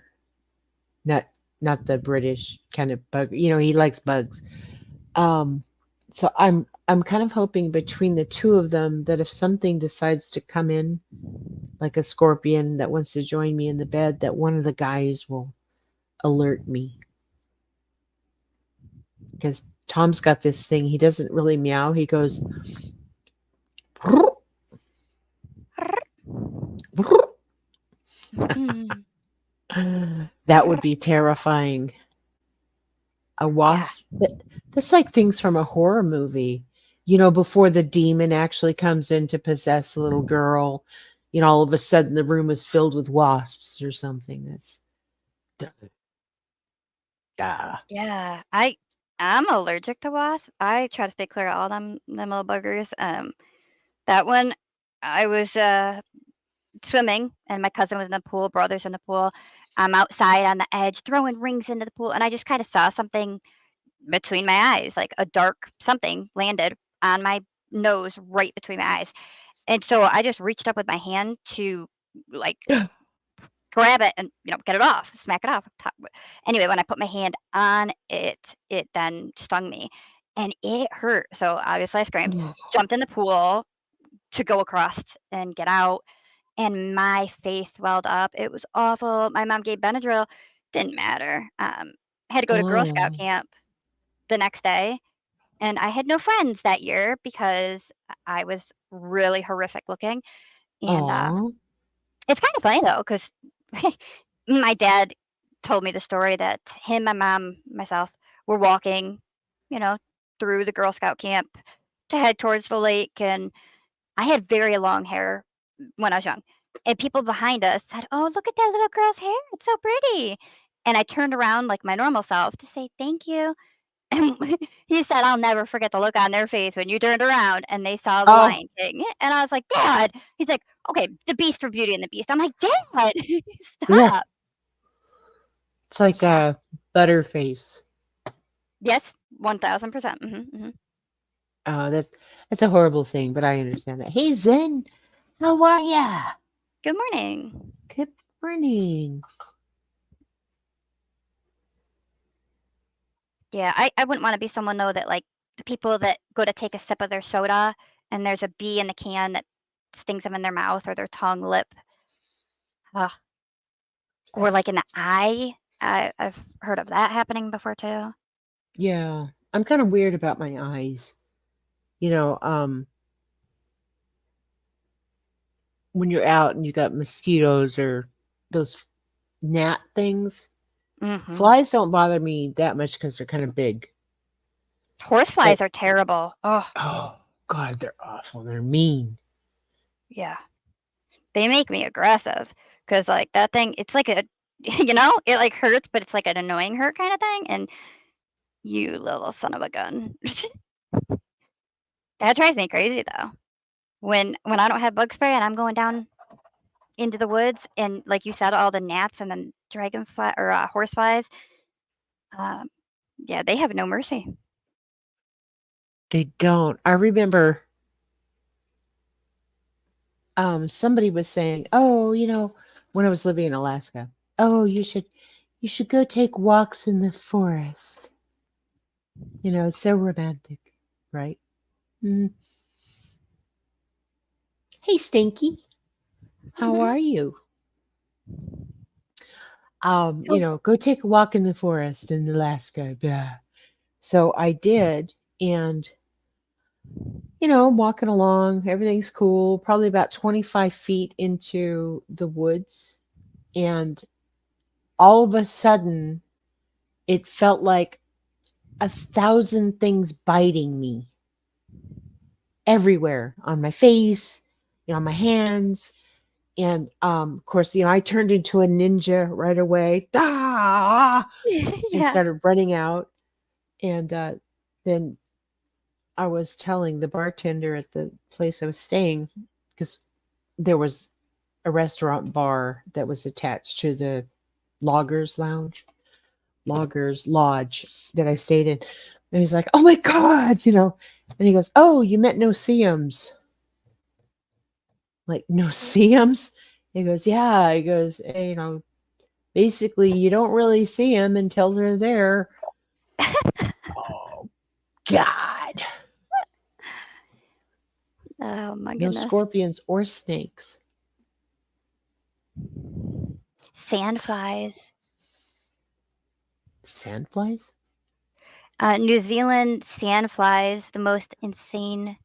not not the British kind of bug. You know, he likes bugs. Um, so I'm kind of hoping between the two of them that if something decides to come in, like a scorpion that wants to join me in the bed, that one of the guys will alert me. Because Tom's got this thing. He doesn't really meow. He goes, that would be terrifying. A wasp. That's like things from a horror movie. You know, before the demon actually comes in to possess the little girl, you know, all of a sudden the room is filled with wasps or something. That's Yeah, I'm allergic to wasps. I try to stay clear of all them little buggers. That one, I was swimming, and my cousin was in the pool, brother's in the pool. I'm outside on the edge throwing rings into the pool, and I just kind of saw something between my eyes, like a dark something landed on my nose right between my eyes. And so I just reached up with my hand to like grab it and get it off, smack it off. Anyway, when I put my hand on it, it then stung me, and it hurt. So obviously I screamed, jumped in the pool to go across and get out, and my face swelled up. It was awful. My mom gave Benadryl, didn't matter. I had to go to Girl Scout camp the next day, and I had no friends that year because I was really horrific looking. And it's kind of funny though, because my dad told me the story that him, my mom, myself were walking, you know, through the Girl Scout camp to head towards the lake, and I had very long hair when I was young, and people behind us said, "Oh, look at that little girl's hair. It's so pretty." And I turned around like my normal self to say thank you. And he said, "I'll never forget the look on their face when you turned around and they saw the Lion King." And I was like, "Dad." He's like, "Okay, the Beast for Beauty and the Beast." I'm like, "Dad, yeah. stop." It's like a butterface. Yes, 1000%. That's a horrible thing, but I understand that. Hey Zen, how are ya? Good morning. Good morning. Yeah, I wouldn't want to be someone though that like the people that go to take a sip of their soda and there's a bee in the can that stings them in their mouth or their tongue, lip. Ugh. Or like in the eye. I've heard of that happening before too. Yeah, I'm kind of weird about my eyes. You know, when you're out and you got mosquitoes or those gnat things, flies don't bother me that much because they're kind of big. Horseflies are terrible. Oh God, they're awful. They're mean. Yeah, they make me aggressive because like that thing, it's like a, it like hurts, but it's like an annoying hurt kind of thing. And you little son of a gun. That drives me crazy though. When I don't have bug spray and I'm going down into the woods and like you said, all the gnats and then dragonfly or horseflies, yeah, they have no mercy. They don't. I remember somebody was saying, "Oh, when I was living in Alaska, oh, you should go take walks in the forest. It's so romantic, right?" Hey, Stinky, how are you? Go take a walk in the forest in Alaska. Blah. So I did, and I'm walking along, everything's cool, probably about 25 feet into the woods, and all of a sudden it felt like 1,000 things biting me everywhere, on my face, on my hands. And of course, I turned into a ninja right away. Ah! And Yeah. started running out. And then I was telling the bartender at the place I was staying, because there was a restaurant bar that was attached to the Loggers Lodge that I stayed in. And he's like, "Oh my God," and he goes, "Oh, you met no-see-ums." Like, no-see-ums? He goes, "Yeah." He goes, basically, you don't really see them until they're there. Oh, God. Oh my No goodness. scorpions or snakes. Sandflies. Sandflies? New Zealand sandflies, the most insane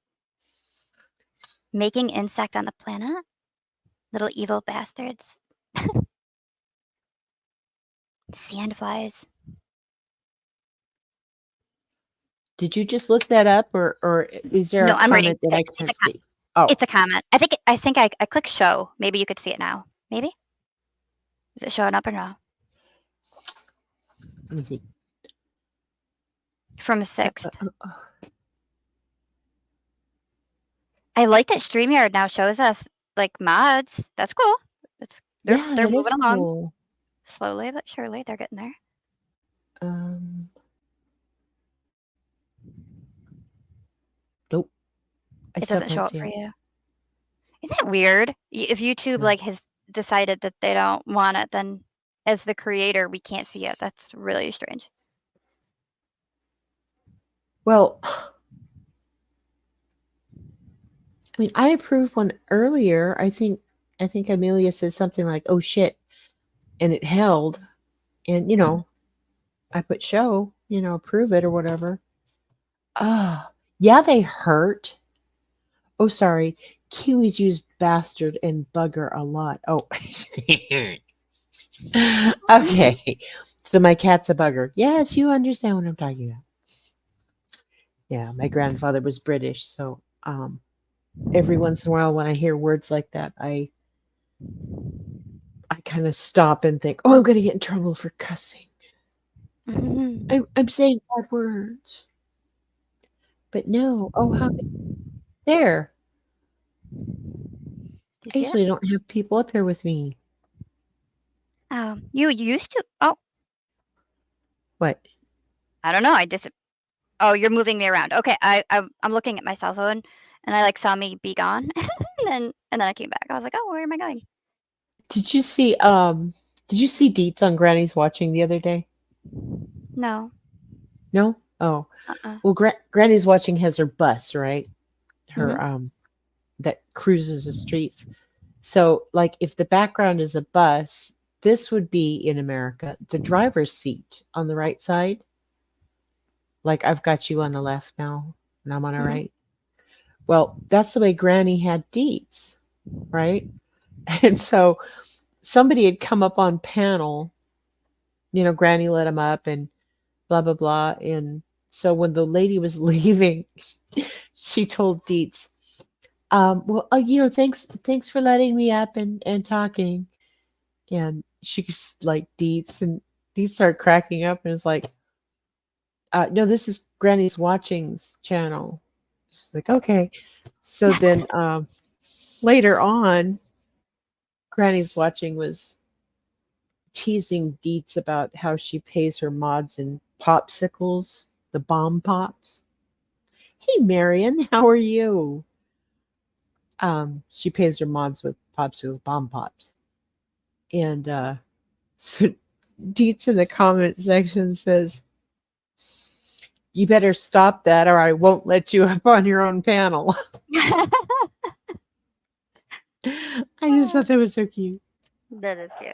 making insect on the planet. Little evil bastards. Sandflies. Did you just look that up, or is there No, a I'm reading. comment that I It's can't a see? Oh, It's a comment. I think I clicked show. Maybe you could see it now. Maybe? Is it showing up or no? let me see. From 6th. Uh, I like that StreamYard now shows us like mods. That's cool. They're yeah, they're that is moving along cool. slowly but surely. They're getting there. Nope. I It still doesn't show can't up see for it. you. Isn't that weird? If YouTube No. has decided that they don't want it, then as the creator, we can't see it. That's really strange. Well, I mean, I approved one earlier. I think Amelia said something like, "Oh shit," and it held. And I put show, approve it or whatever. Oh, yeah, they hurt. Oh, sorry. Kiwis use bastard and bugger a lot. Oh. Okay. So my cat's a bugger. Yes, you understand what I'm talking about. Yeah, my grandfather was British, so every once in a while when I hear words like that, I kind of stop and think, "Oh, I'm going to get in trouble for cussing. I'm saying bad words." But no. Oh, how there. You I see it? usually don't have people up here with me. You used to. Oh, What? I don't know. Oh, you're moving me around. Okay, I'm looking at my cell phone, and I saw me be gone, and then I came back. I was like, oh, where am I going? Did you see Deets on Granny's Watching the other day? No. No? Oh. Uh-uh. Well, Granny's Watching has her bus, right? Her Mhm. that cruises the streets. So, like, if the background is a bus, this would be in America the driver's seat on the right side. Like, I've got you on the left now, and I'm on the Mhm. right. Well, that's the way Granny had Deets, right? And so somebody had come up on panel, Granny let him up and blah, blah, blah. And so when the lady was leaving, she told Deets, well, thanks for letting me up and talking. And she's like, Deets, and Deets started cracking up and was like, no, this is Granny's Watching's channel. She's like, okay. So then later on, Granny's Watching was teasing Deets about how she pays her mods in popsicles, the bomb pops. Hey, Marion, how are you? She pays her mods with popsicles, bomb pops. And so Deets in the comment section says, "You better stop that or I won't let you up on your own panel." I just thought that was so cute. That is cute.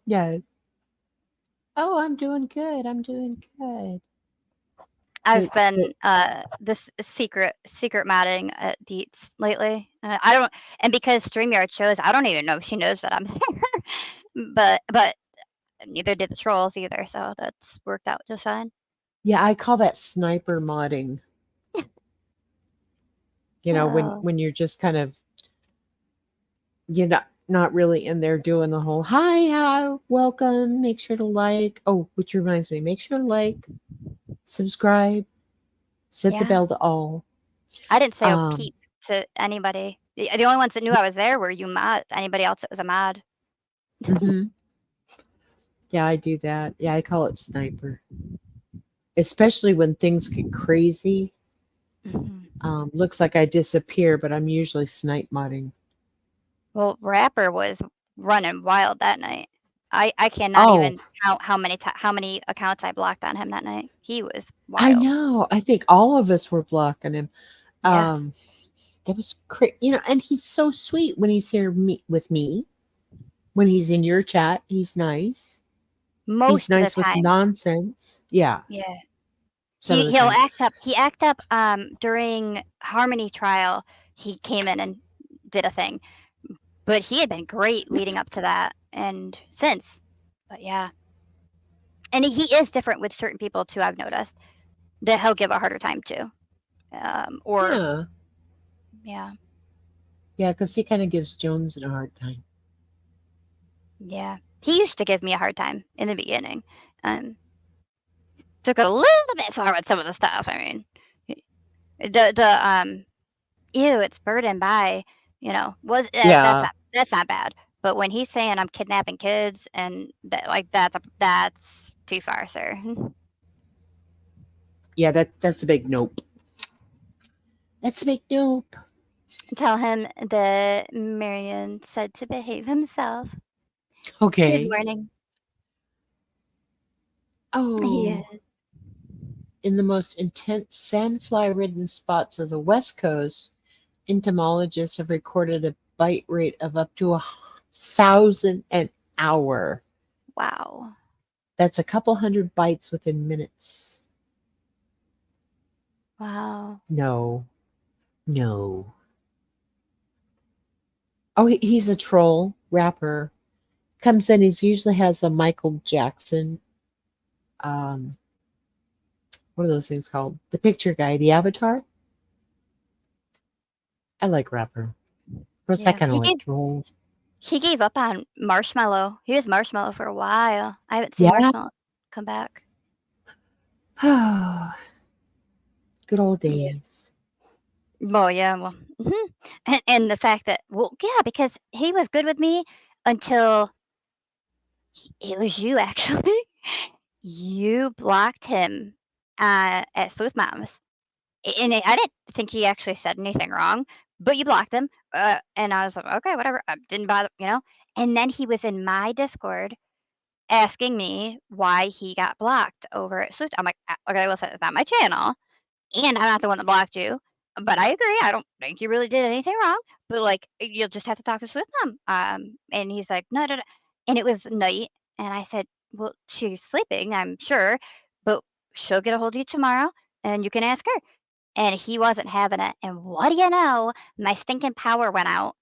Yes. Oh, I'm doing good. I'm doing good. I've But been this secret modding at Deets lately. I don't, and because StreamYard shows, I don't even know if she knows that I'm there. But neither did the trolls either, so that's worked out just fine. yeah, I call that sniper modding. Oh. When you're just kind of, you're not not really in there doing the whole hi, welcome, make sure to like. Oh, which reminds me, make sure to like, subscribe, set the Yeah. bell to all. I didn't say a Um, peep to anybody. The only ones that knew I was there were you mod. Anybody else that was a mod. mhm. Yeah, I do that. Yeah, I call it sniper. Especially when things get crazy. Mhm. Looks like I disappear, but I'm usually snipe modding. Well, Rapper was running wild that night. I cannot Oh, even count how many accounts I blocked on him that night. He was I wild. know. I think all of us were blocking him. Yeah. That was crazy. And he's so sweet when he's here with me. When he's in your chat, he's nice. He's Most of the nice with time. nonsense. Yeah, Yeah. some of the He'll time. act up. He act up during Harmony trial. He came in and did a thing. But he had been great leading up to that and since. But yeah. And he is different with certain people too, I've noticed. That he'll give a harder time to. Or Yeah, yeah. yeah, because he kind of gives Jones a hard time. Yeah. He used to give me a hard time in the beginning. Took it a little bit far with some of the stuff. I mean, the ew, it's burdened by, was Yeah, that's not bad. But when he's saying I'm kidnapping kids and that's too far, sir. yeah, that's a big nope. That's a big nope. Tell him that Marion said to behave himself. Good Okay. morning. Oh, Yeah. in the most intense sandfly-ridden spots of the West Coast, entomologists have recorded a bite rate of up to 1,000 an hour. Wow. That's a couple hundred bites within minutes. Wow. No, no. Oh, he's a troll rapper. Comes in, he usually has a Michael Jackson, um, what are those things called? The picture guy, the avatar. I like rapper. Of course, I Yeah. kind of like trolls. He gave up on Marshmallow. He was Marshmallow for a while. I haven't seen Yeah. Marshmallow come back. Good old Yeah. days. Well, yeah, well, and the fact that yeah, because he was good with me until it was you actually. You blocked him at Sleuth Moms, and I didn't think he actually said anything wrong, but you blocked him, and I was like, okay, whatever. Didn't bother. And then he was in my Discord asking me why he got blocked over at Sleuth. I'm like, okay, listen, it's not my channel. And I'm not the one that blocked you. But I agree. I don't think you really did anything wrong. But like, you'll just have to talk to Swift Mom. And he's like, no, no, no. And it was night. And I said, well, she's sleeping, I'm sure, but she'll get a hold of you tomorrow and you can ask her. And he wasn't having it. And what do you know? My stinking power went out.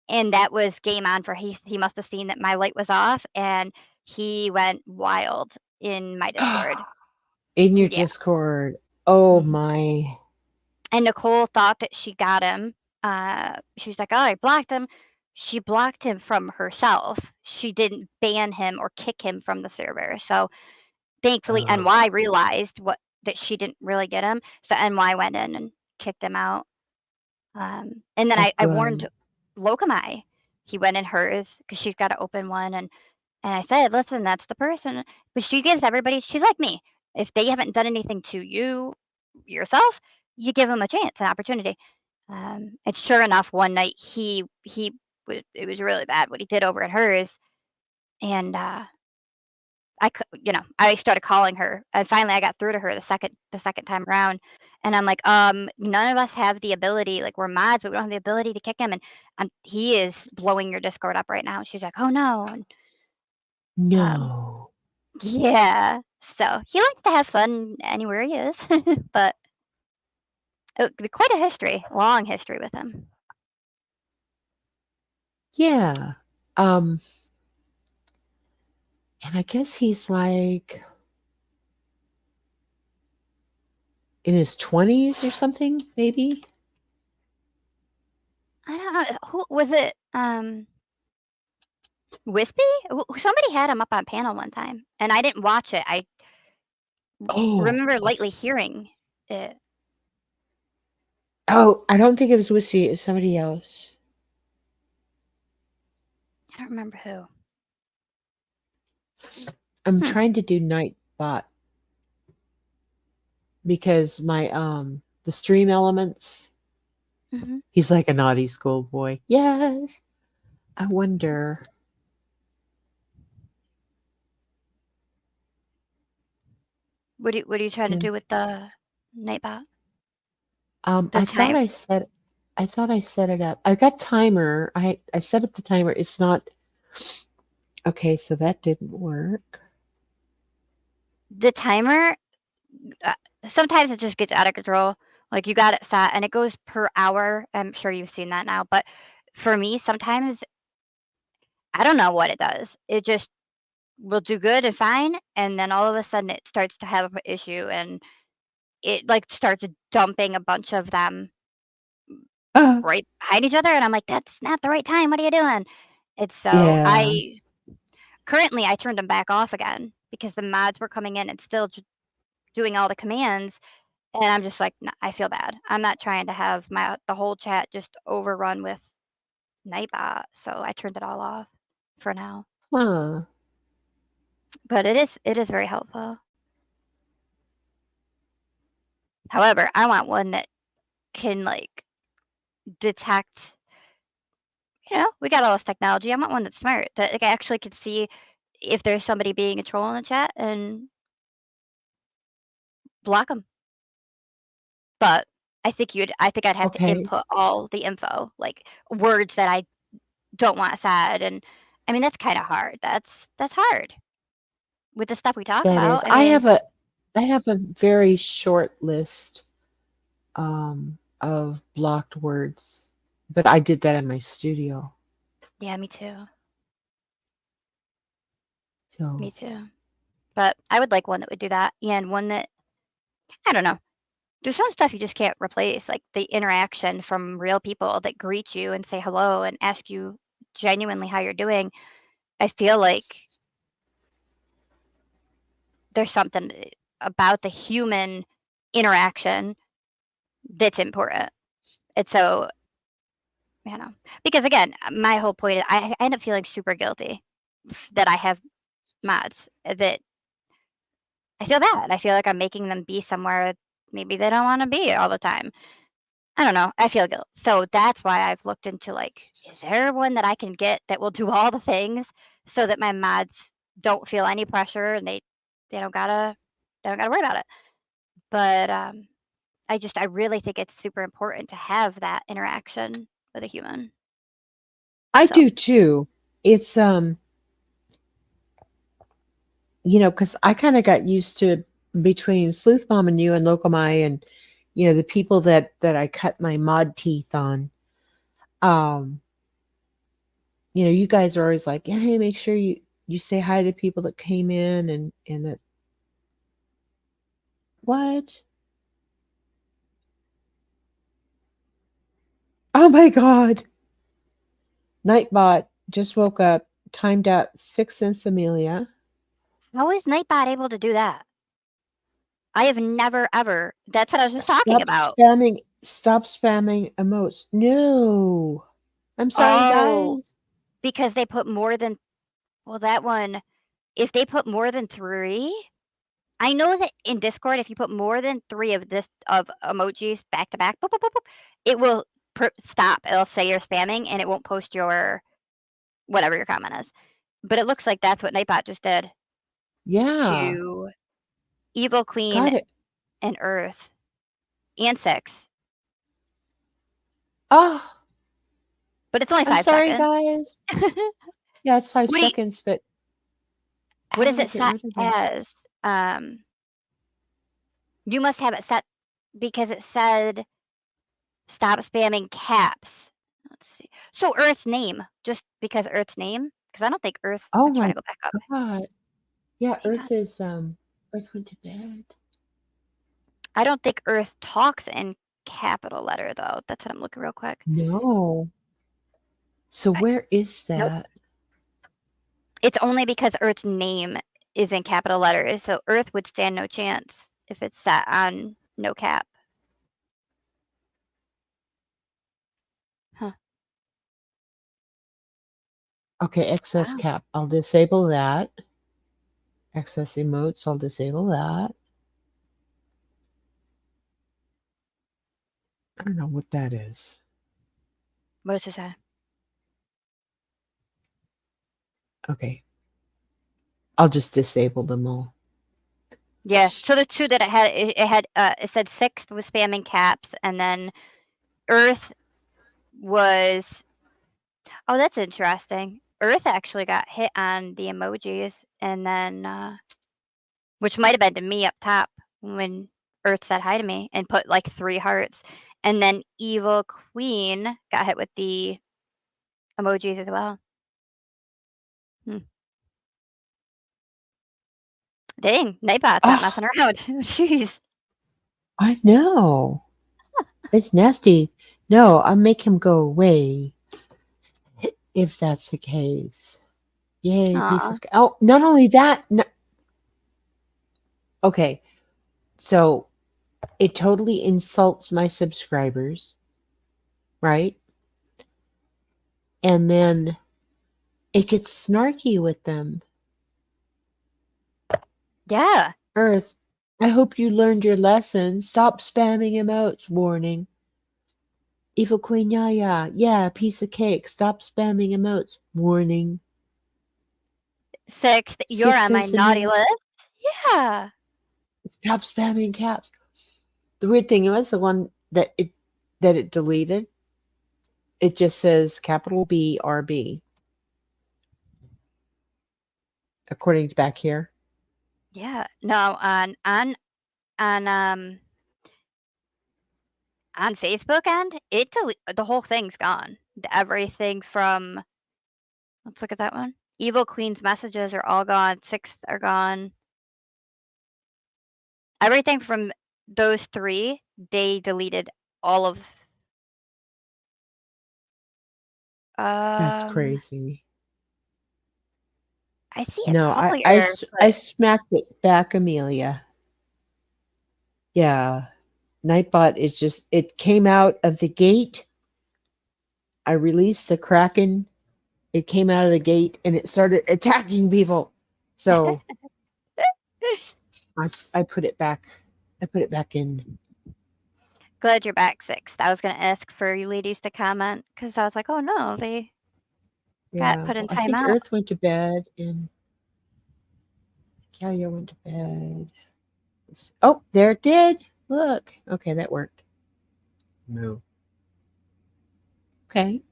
And that was game on for he must have seen that my light was off and he went wild in my Discord. In your Yeah. Discord. Oh Mhm. my. And Nicole thought that she got him. She was like, "Oh, I blocked him." She blocked him from herself. She didn't ban him or kick him from the server. So thankfully, Oh, NY realized that she didn't really get him. So NY went in and kicked him out. And then oh I warned good. Lokamai. He went in hers because she's got to open one, and I said, "Listen, that's the person." But she gives everybody. She's like me. If they haven't done anything to you yourself, you give them a chance, an opportunity. And sure enough, one night it was really bad what he did over at hers, and I started calling her, and finally I got through to her the second time around, and I'm like, none of us have the ability, like we're mods, but we don't have the ability to kick him, and he is blowing your Discord up right now. She's like, oh no, and um, No. yeah. So he likes to have fun anywhere he is, but quite a history, long history with him. Yeah. Um, and I guess he's like in his 20s or something, maybe. I don't know who was it. Wispy? Somebody had him up on panel one time, and I didn't watch it. I remember lightly hearing it. Oh, I don't think it was Wispy. It was somebody else. I don't remember who. I'm trying to do Nightbot because my the stream elements. Mhm. He's like a naughty schoolboy. Yes. I wonder. What are you trying to Hmm. do with the Nightbot? I The thought time? I set it up. I got timer. I set up the timer. It's not okay, so that didn't work. The timer, sometimes it just gets out of control. Like, you got it set, and it goes per hour. I'm sure you've seen that now, but for me, sometimes I don't know what it does. It just will do good and fine, and then all of a sudden it starts to have an issue, and it, like, starts dumping a bunch of them Uh, right behind each other, and I'm like, "That's not the right time. What are you doing?" And so yeah. currently, I turned them back off again because the mods were coming in and still doing all the commands, and I'm just like, "Nah, I feel bad. I'm not trying to have the whole chat just overrun with Nightbot," so I turned it all off for now. Huh. But it is very helpful. However, I want one that can, like, detect, we got all this technology. I want one that's smart, that, like, actually can see if there's somebody being a troll in the chat and block them. But I think I'd have to Okay. input all the info, like words that I don't want said, and I mean, that's kinda hard. That's hard with the stuff we talk That is. about. I mean, I have a very short list of blocked words. But I did that in my studio. yeah, me too. So Me too. But I would like one that would do that, and one that, I don't know. There's some stuff you just can't replace, like the interaction from real people that greet you and say hello and ask you genuinely how you're doing. I feel like there's something about the human interaction that's important. And so, because again, my whole point is I end up feeling super guilty that I have mods that I feel bad. I feel like I'm making them be somewhere maybe they don't want to be all the time. I don't know. I feel guilt. So that's why I've looked into, like, is there one that I can get that will do all the things so that my mods don't feel any pressure and they don't gotta worry about it. But I really think it's super important to have that interaction with a human. I So do too. It's because I kind of got used to between Sleuth Mom and you and Locomai and the people that I cut my mod teeth on. Um, you guys are always like, yeah, hey, make sure you say hi to people that came in and that what? Oh my God. Nightbot just woke up, timed out 6 Amelia. how is Nightbot able to do that? I have never ever. That's what I was just talking Stop about. spamming. Stop spamming emotes. No. I'm sorry, Oh, guys. because they put more than, well, that one. If they put more than 3, I know that in Discord, if you put more than 3 of emojis back to back, boop, boop, boop, boop, it will stop. It'll say you're spamming, and it won't post your whatever your comment is. But it looks like that's what Nightbot just did Yeah. to Evil Queen Got it. and Earth and 6. Oh, But it's only I'm 5 sorry, seconds. guys. Yeah, it's 5 What do you, seconds, but what how is do I it get set rid of that? as? You must have it set because it said stop spamming caps. Let's see. So Earth's name, just because Earth's name, because I don't think Earth. Oh I'm trying my to go back up. God. Yeah, Hang on. Earth went to bed. I don't think Earth talks in capital letter though. That's what I'm looking real quick. No. So where is Nope. that? It's only because Earth's name is in capital letters, so Earth would stand no chance if it's set on no cap. Huh. Okay, excess Wow. cap. I'll disable that. Excess emotes. I'll disable that. I don't know what that is. What does it say? Okay. I'll just disable them all. Yeah. So the two that it said sixth was spamming caps, and then Earth was. Oh, that's interesting. Earth actually got hit on the emojis, and then which might have been to me up top when Earth said hi to me and put like 3 hearts, and then Evil Queen got hit with the emojis as well. Dang, Nightbot's not messing around. Jeez. I know. It's nasty. No, I'll make him go away. If that's the case. Yay, piece Aw. of. Oh, not only that. Okay. So it totally insults my subscribers. Right? And then it gets snarky with them. Yeah. Earth, I hope you learned your lesson. Stop spamming emotes. Warning. Evil Queen Yaya. Yeah, piece of cake. Stop spamming emotes. Warning. Sixth, you're Six on my cents a naughty minute. list. Yeah. Stop spamming caps. The weird thing was the one that it deleted. It just says capital B RB. According to back here. Yeah. No, on Facebook end, the whole thing's gone. Everything from let's look at that one. Evil Queen's messages are all gone. Sixth are gone. Everything from those 3, they deleted all of. That's crazy. I see a No, couple I here, I but smacked it back, Amelia. Yeah. Nightbot is just, it came out of the gate. I released the Kraken. It came out of the gate and it started attacking people. So I put it back. I put it back in. glad you're back, Sixth. I was gonna ask for you ladies to comment because I was like, oh no, they got Yeah. put in Well, I think timeout. Earth went to bed and Kalia went to bed. Oh, there it did. Look. Okay, that worked. No. Okay.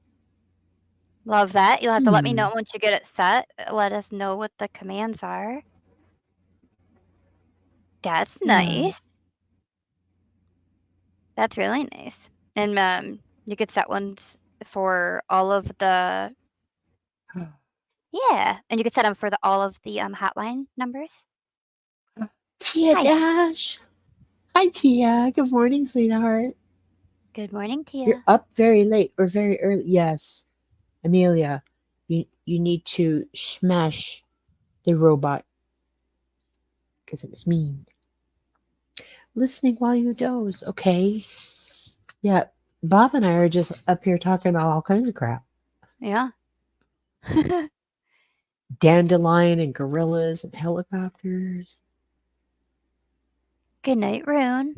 Love that. You'll have to let me know Hmm. once you get it set. Let us know what the commands are. That's Yeah. nice. That's really nice. And you could set ones for all of the yeah, and you could set them for all of the hotline numbers. Tia Hi. Dash. Hi, Tia. Good morning, sweetheart. Good morning, Tia. You're up very late or very early. Yes. Amelia, you need to smash the robot because it was mean. Listening while you doze. Okay. Yeah. Bob and I are just up here talking about all kinds of crap. Yeah. Dandelion and gorillas and helicopters. Good night, Rune.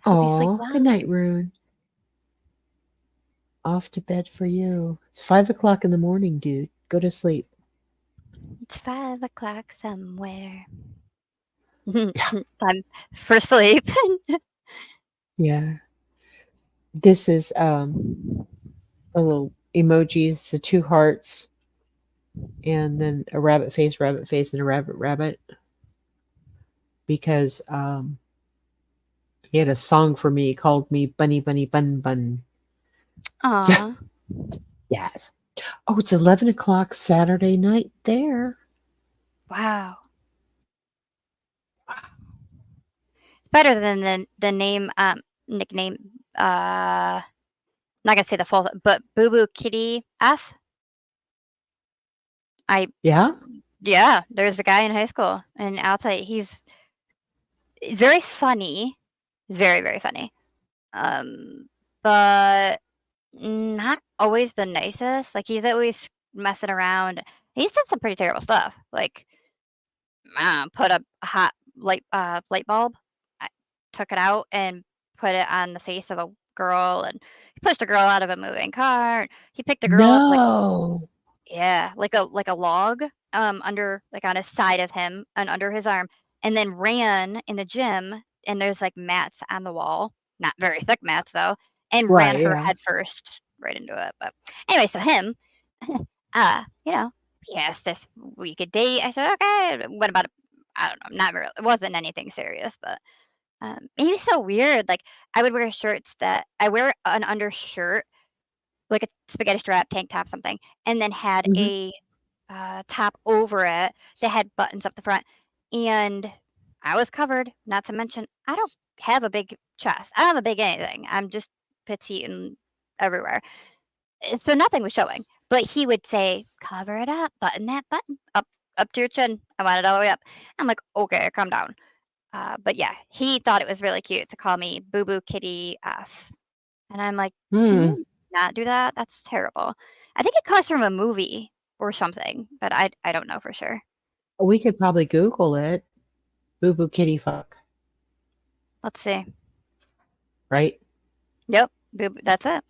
Hope you sleep Oh, well. good night, Rune. Off to bed for you. It's 5 o'clock in the morning, dude. Go to sleep. It's 5 o'clock somewhere. Time for sleep. Yeah. This is the little emojis, the 2 hearts, and then a rabbit face, and a rabbit. Because he had a song for me. He called me Bunny Bunny Bun Bun. So, Aw. yes. Oh, it's 11 o'clock Saturday night there. Wow. It's better than the name nickname not gonna say the full, but Boo Boo Kitty F. Yeah. There's a guy in high school, and I'll tell you, he's very funny, very, very funny. But not always the nicest. Like, he's always messing around. He's done some pretty terrible stuff. Like, put a hot light bulb, took it out and put it on the face of a girl, and he pushed a girl out of a moving car. He picked a girl up like No. like a log under, like, on his side of him and under his arm, and then ran in the gym, and there's like mats on the wall, not very thick mats though, and ran Right. her Yeah. head first right into it. But anyway, so him, you know, he asked if we could date. I said, okay. What about I don't know, not really. It wasn't anything serious, but he was so weird. Like, I would wear shirts that I wear an undershirt, like a spaghetti strap tank top, something, and then had Mhm. a top over it that had buttons up the front, and I was covered. Not to mention, I don't have a big chest. I don't have a big anything. I'm just petite and everywhere, so nothing was showing. But he would say, "Cover it up, button that button up to your chin. I want it all the way up." I'm like, "Okay, calm down." But yeah, he thought it was really cute to call me Boo Boo Kitty F, and I'm like, "Can Hmm. you not do that? That's terrible." I think it comes from a movie or something, but I don't know for sure. We could probably Google it. Boo boo kitty fuck. Let's see. Right. Yep, that's it.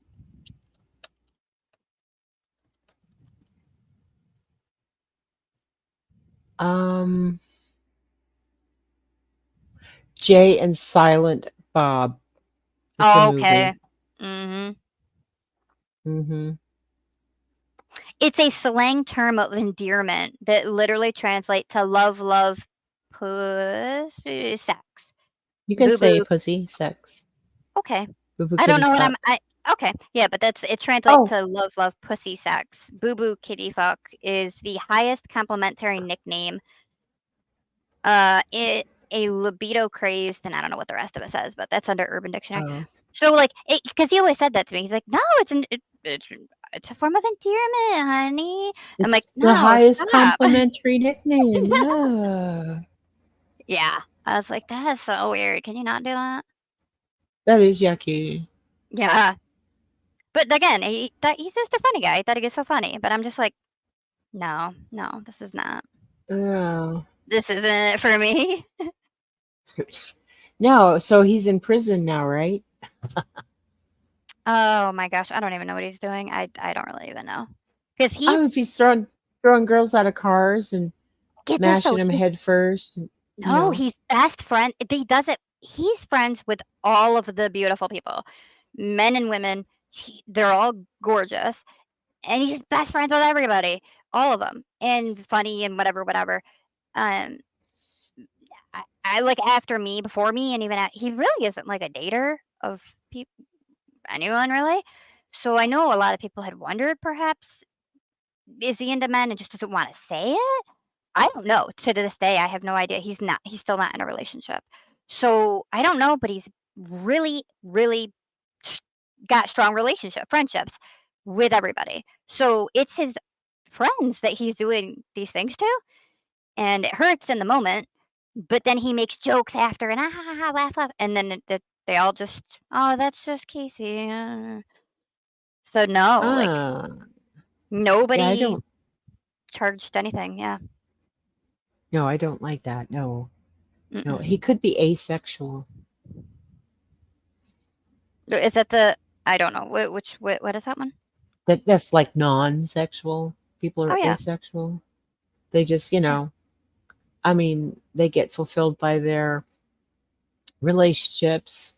Jay and Silent Bob. It's a Okay. movie. It's a slang term of endearment that literally translates to love, pussy, sex. You can Boo say boo. pussy, sex. Okay. Boo boo I don't kitty know what fuck. okay. Yeah, but it translates Oh, to love, pussy, sex. Boo boo kitty fuck is the highest complimentary nickname. A libido crazed, and I don't know what the rest of it says, but that's under Urban Dictionary. oh. So, like, because he always said that to me. He's like, "No, it's a form of endearment, honey." I'm like, It's the "No, highest stop." complimentary nickname. Yeah. Yeah, I was like, "That is so weird. Can you not do that?" That is yucky. Yeah, but again, he's just a funny guy. He thought he was so funny, but I'm just like, no, this is not. Yeah. This isn't it for me. No, so he's in prison now, right? Oh my gosh, I don't even know what he's doing. I don't really even know, because Oh, if he's throwing girls out of cars and get this though. mashing them head first. And, No, he's best friend. He does it. He's friends with all of the beautiful people, men and women. They're all gorgeous, and he's best friends with everybody, all of them, and funny and whatever. Um, I like after me, before me, and even he really isn't like a dater of people, anyone really. So I know a lot of people had wondered, perhaps, is he into men and just doesn't want to say it? I don't know. To this day, I have no idea. He's not. He's still not in a relationship. So I don't know, but he's really, really got strong friendships with everybody. So it's his friends that he's doing these things to, and it hurts in the moment. But then he makes jokes after, and laugh, and then they all just, oh, that's just Casey. So no, like yeah, I nobody don't. charged anything. Yeah. No, I don't like that. No, Mm-mm. he could be asexual. Is that I don't know. What is that one? That's like non-sexual. People Oh are yeah. asexual. They just, Yeah. I mean, they get fulfilled by their relationships,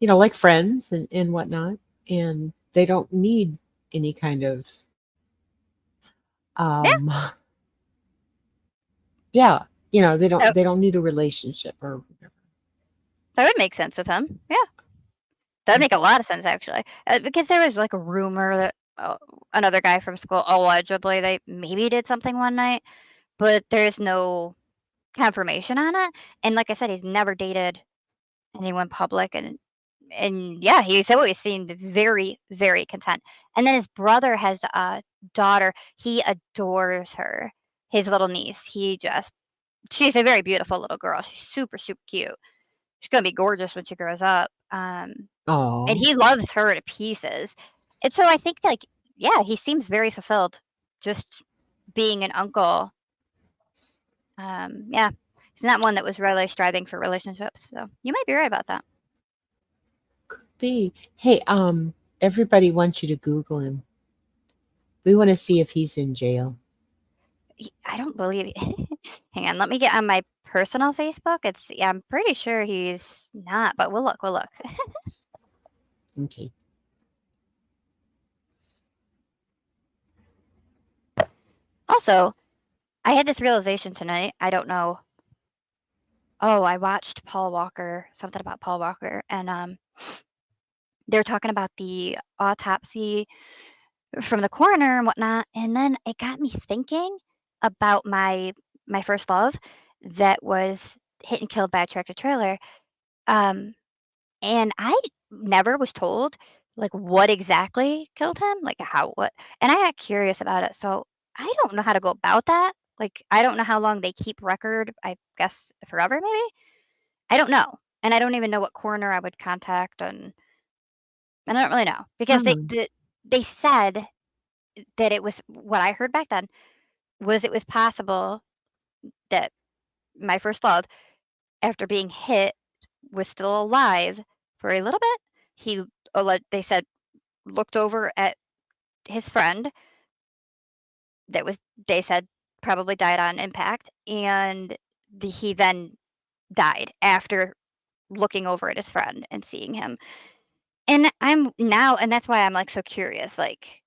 like friends and whatnot, and they don't need any kind of Yeah. um yeah, they Oh, don't need a relationship or whatever. that would make sense with him. Yeah. That would make a lot of sense actually, because there was like a rumor that another guy from school allegedly they maybe did something one night, but there's no confirmation on it. And like I said, he's never dated anyone public, and yeah, he's always seemed very, very content. And then his brother has a daughter. He adores her. his little niece. She's a very beautiful little girl. She's super, super cute. She's gonna be gorgeous when she grows up. And Oh, he loves her to pieces. And so I think, like, yeah, he seems very fulfilled just being an uncle. Yeah, he's not one that was really striving for relationships. So you might be right about that. be. Hey, everybody wants you to Google him. We want to see if he's in jail. I don't believe hang on, let me get on my personal Facebook. Yeah, I'm pretty sure he's not, but we'll look. Okay. Also, I had this realization tonight. I don't know. Oh, I watched something about Paul Walker, and they're talking about the autopsy from the coroner and whatnot, and then it got me thinking about my first love that was hit and killed by a tractor trailer. And I never was told like what exactly killed him, like what, and I got curious about it. So I don't know how to go about that. Like I don't know how long they keep record. I guess forever, maybe. I don't know, and I don't even know what coroner I would contact, and I don't really know because they said that it was what I heard back then was it was possible that my first love, after being hit, was still alive for a little bit. They said, looked over at his friend that was, they said, probably died on impact, and he then died after looking over at his friend and seeing him. And that's why I'm like so curious, like,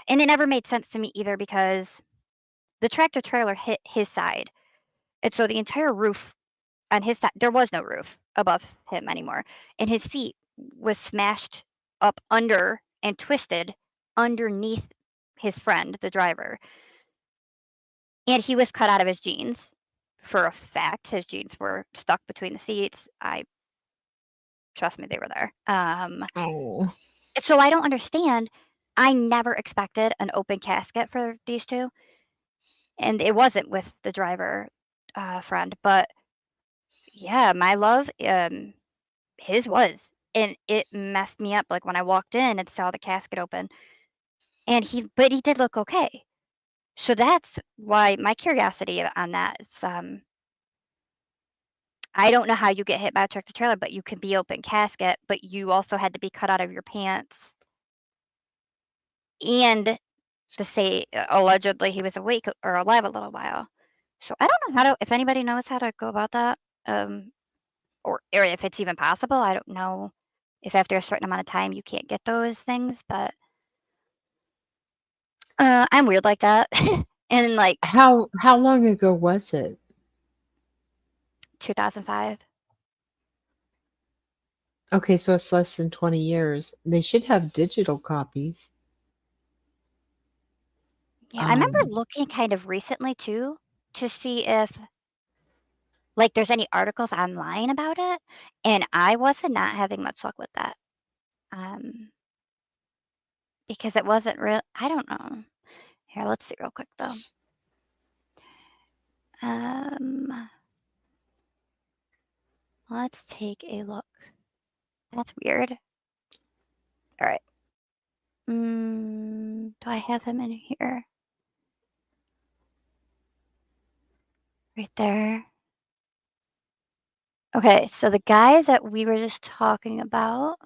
and it never made sense to me either because the tractor trailer hit his side. And so the entire roof on his side, there was no roof above him anymore. And his seat was smashed up under and twisted underneath his friend, the driver. And he was cut out of his jeans for a fact. His jeans were stuck between the seats. Trust me, they were there. Oh. So I don't understand. I never expected an open casket for these two. And it wasn't with the driver friend, but yeah, my love, his was, and it messed me up. Like when I walked in and saw the casket open, but he did look okay. So that's why my curiosity on that is, I don't know how you get hit by a tractor trailer, but you can be open casket, but you also had to be cut out of your pants, and to say allegedly he was awake or alive a little while. So I don't know if anybody knows how to go about that, or if it's even possible. I don't know if after a certain amount of time you can't get those things, but I'm weird like that. And like How long ago was it? 2005. Okay, so it's less than 20 years. They should have digital copies. Yeah, I remember Um, looking kind of recently too to see if like there's any articles online about it, and I wasn't not having much luck with that. Because it wasn't real. I don't know. Here, let's see real quick though. Let's take a look. That's weird. All right. Do I have him in here? Right there. Okay, so the guy that we were just talking about,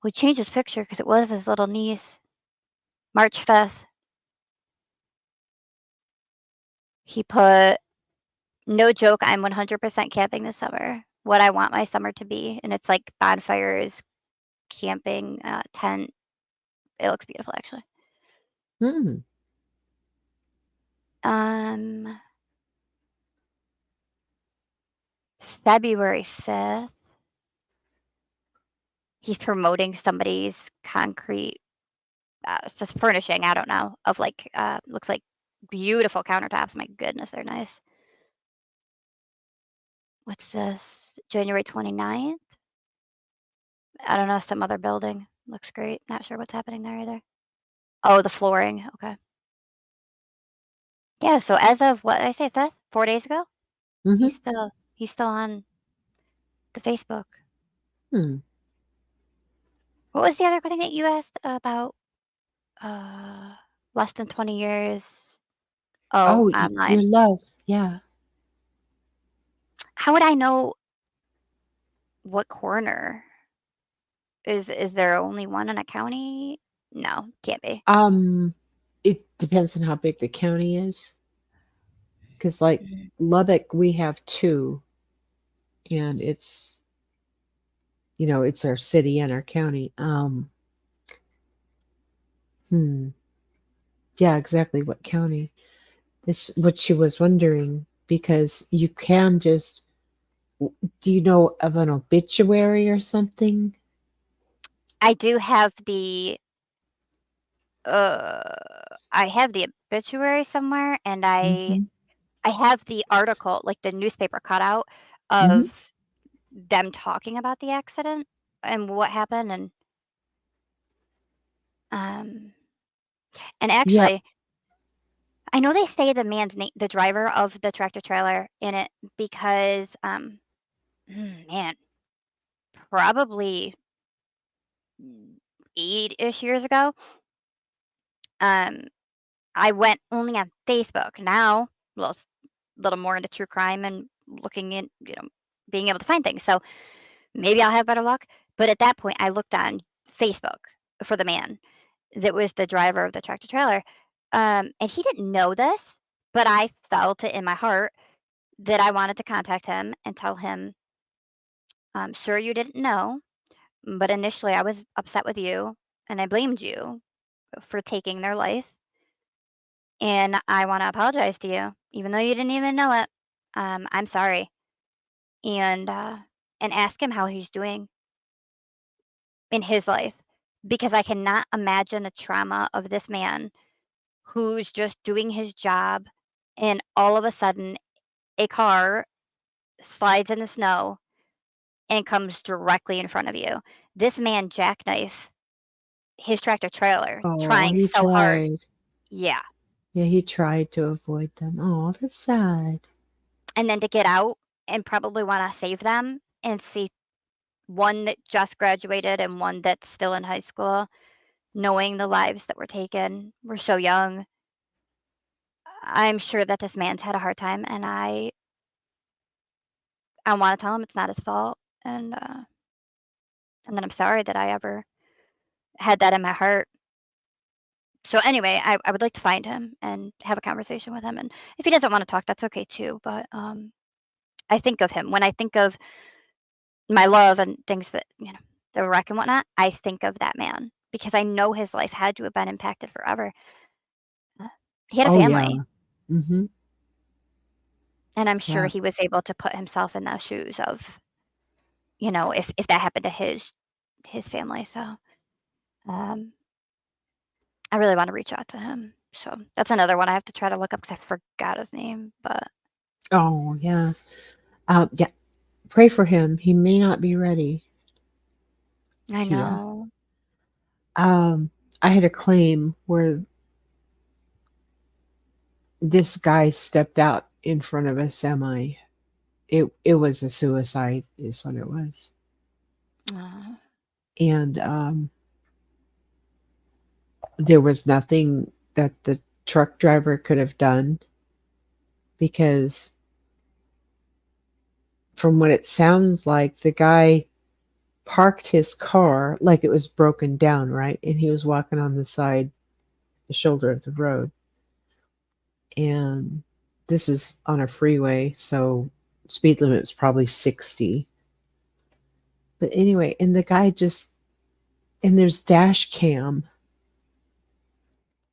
we changed his picture because it was his little niece. March 5th. He put, no joke, I'm 100% camping this summer. What I want my summer to be. And it's like bonfires, camping, tent. It looks beautiful, actually. February 5th. He's promoting somebody's concrete it's just furnishing, I don't know, of like looks like beautiful countertops. My goodness, they're nice. What's this? January 29th? I don't know, some other building. Looks great. Not sure what's happening there either. Oh, the flooring. Okay. Yeah, so as of what did I say, 5th? 4 days ago? Hmm. He's still on the Facebook. Hmm. What was the other thing that you asked about? Less than 20 years. Oh, Oh, your online. love. Yeah. How would I know what corner? Is there only one in a county? No, can't be. It depends on how big the county is. Because, like, Mhm. Lubbock, we have two, and it's our city and our county. Hmm. Yeah, exactly. What county? This what she was wondering because you can just. Do you know of an obituary or something? I do have the uh I have the obituary somewhere, and Mm-hmm. I have the article, like the newspaper cutout Mm-hmm. of them talking about the accident and what happened, um and Yeah. actually I know they say the man's name, the driver of the tractor trailer in it, because man, probably 8-ish years ago, um I went only on Facebook. Now, well, little more into true crime and looking in, being able to find things. So maybe I'll have better luck. But at that point, I looked on Facebook for the man that was the driver of the tractor trailer. And he didn't know this, but I felt it in my heart that I wanted to contact him and tell him, sure, you didn't know, but initially I was upset with you and I blamed you for taking their life. And I want to apologize to you, even though you didn't even know it. I'm sorry, and ask him how he's doing in his life, because I cannot imagine the trauma of this man who's just doing his job, and all of a sudden a car slides in the snow and comes directly in front of you. This man jackknife his tractor trailer, Oh, trying he so hard. tried. Yeah, Yeah, he tried to avoid them. Oh, that's sad. and then to get out and probably want to save them and see one that just graduated and one that's still in high school, knowing the lives that were taken. We're so young. I'm sure that this man's had a hard time, and I want to tell him it's not his fault, and then I'm sorry that I ever had that in my heart. So anyway, I would like to find him and have a conversation with him, and if he doesn't want to talk, that's okay too. But I think of him when I think of my love and things that the wreck and whatnot. I think of that man because I know his life had to have been impacted forever. Uh, He had a Oh, yeah. family, Mm-hmm. and I'm sure Yeah. he was able to put himself in those shoes of, if that happened to his family. So, um, I really want to reach out to him. So that's another one I have to try to look up because I forgot his name. But Oh, yeah. Yeah. Pray for him. He may not be ready I to. know. Um, I had a claim where this guy stepped out in front of a semi. It was a suicide, is what it was, Uh, and there was nothing that the truck driver could have done because, from what it sounds like, the guy parked his car like it was broken down, right? And he was walking on the shoulder of the road. And this is on a freeway, so speed limit was probably 60. But anyway, and the guy and there's dash cam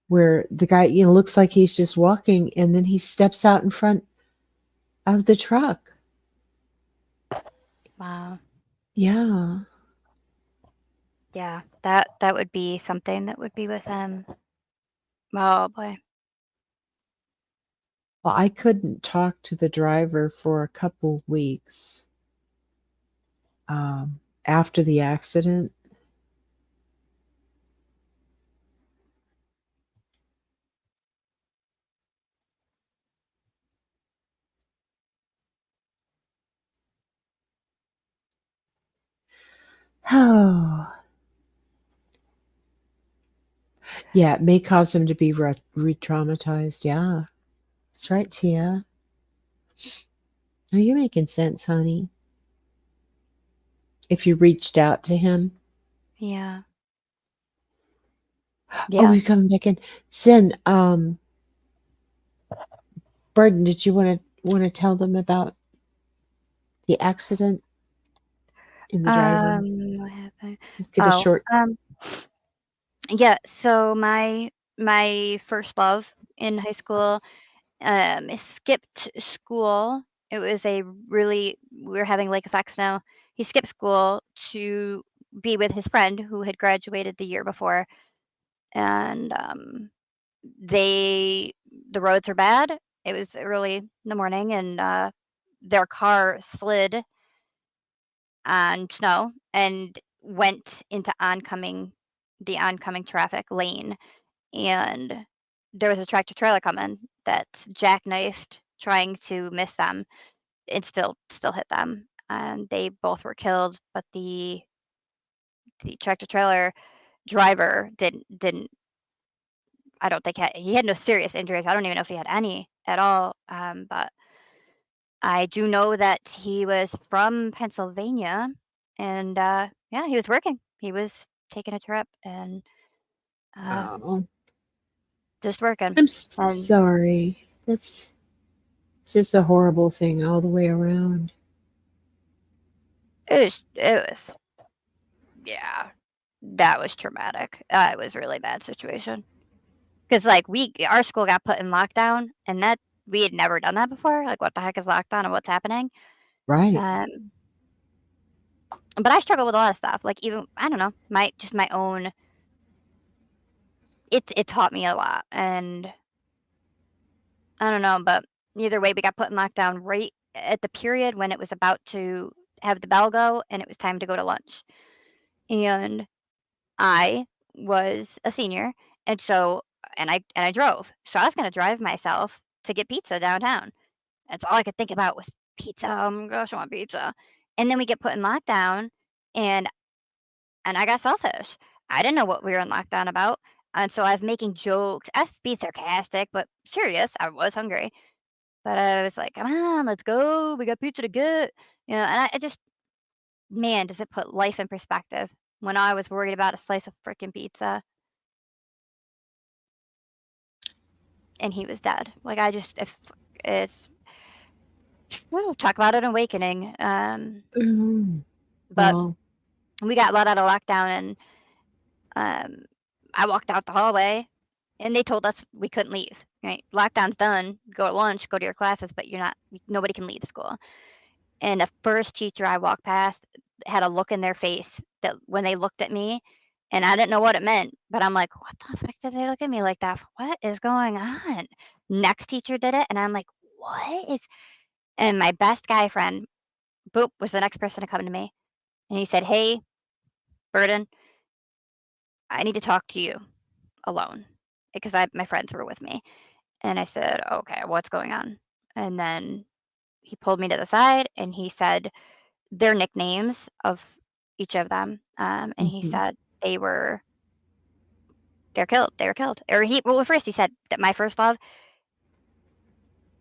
where the guy, looks like he's just walking and then he steps out in front of the truck. wow. Yeah. Yeah, that would be something that would be with him. Oh boy. Well, I couldn't talk to the driver for a couple weeks after the accident. Oh, yeah, it may cause them to be re-traumatized. Yeah, that's right, Tia. No, you're making sense, honey. If you reached out to him. Yeah. Oh, Yeah. you coming back in? Sin, Burden, did you want to tell them about the accident in the driveway? What happened? Just give a Oh, short. yeah. So my first love in high school skipped school. It was we were having lake effects now. He skipped school to be with his friend who had graduated the year before, and the roads are bad. It was early in the morning, and their car slid on snow and went into the oncoming traffic lane, and there was a tractor trailer coming that jackknifed trying to miss them and still hit them, and they both were killed, but the tractor trailer driver didn't I don't think he had no serious injuries. I don't even know if he had any at all, but I do know that he was from Pennsylvania, and, yeah, he was working. He was taking a trip and, uh, Oh, just working, I'm and sorry. That's it's just a horrible thing all the way around. it was yeah, that was traumatic. It was a really bad situation. 'Cause, like, our school got put in lockdown, and that we had never done that before, like, what the heck is lockdown and what's happening? Right. Um, but I struggle with a lot of stuff, like, even I don't know, my own it taught me a lot, and I don't know, but either way, we got put in lockdown right at the period when it was about to have the bell go, and it was time to go to lunch, and I was a senior, and so and I drove, so I was gonna drive myself to get pizza downtown. That's all I could think about was pizza. Oh my gosh, I want pizza. And then we get put in lockdown, and I got selfish. I didn't know what we were in lockdown about, and so I was making jokes. I was being sarcastic, but serious. I was hungry, but I was like, "Come on, let's go. We got pizza to get." And I just, man, does it put life in perspective when I was worried about a slice of freaking pizza and he was dead. Like I just, if it's, whew, talk about an awakening. Mm. But Well, we got let out of lockdown, and I walked out the hallway, and they told us we couldn't leave. Right, lockdown's done. Go to lunch, go to your classes, but nobody can leave school. And the first teacher I walked past had a look in their face that when they looked at me, and I didn't know what it meant, but I'm like, what the fuck did they look at me like that? What is going on? Next teacher did it, and I'm like, what is? And my best guy friend, boop, was the next person to come to me, and he said, "Hey, Burden, I need to talk to you alone," because my friends were with me. And I said, "Okay, what's going on?" And then he pulled me to the side and he said their nicknames of each of them. And he mhm. said they're killed. They were killed. Well, first he said that my first love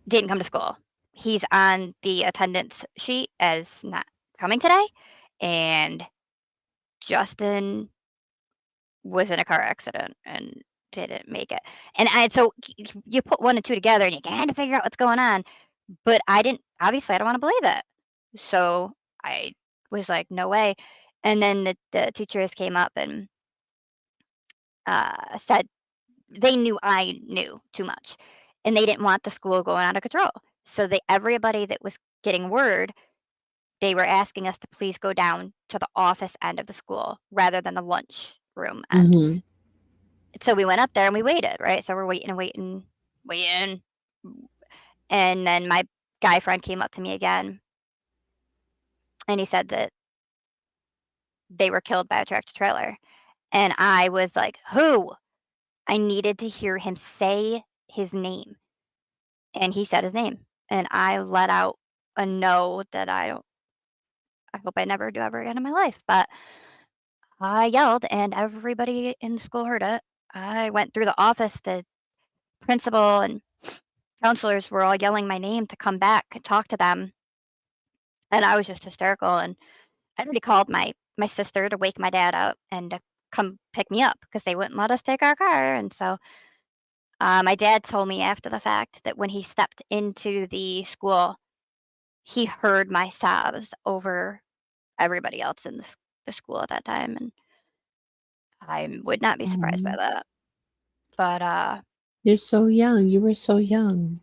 didn't come to school. He's on the attendance sheet as not coming today. And Justin was in a car accident and didn't make it. And so you put one and two together and you kind of figure out what's going on. But obviously, I don't want to believe it. So I was like, no way. And then the teachers came up and said they knew I knew too much and they didn't want the school going out of control. So everybody that was getting word, they were asking us to please go down to the office end of the school rather than the lunch room end. Mhm. So we went up there and we waited, right? So we're waiting and waiting. And then my guy friend came up to me again and he said that they were killed by a tractor trailer. And I was like, who? I needed to hear him say his name. And he said his name. And I let out a no that I hope I never do ever again in my life. But I yelled, and everybody in the school heard it. I went through the office. The principal and counselors were all yelling my name to come back and talk to them, and I was just hysterical. And I already called my sister to wake my dad up and to come pick me up because they wouldn't let us take our car. And so my dad told me after the fact that when he stepped into the school, he heard my sobs over everybody else in the school at that time, and I would not be surprised by Aw. that. But You're so young. You were so young.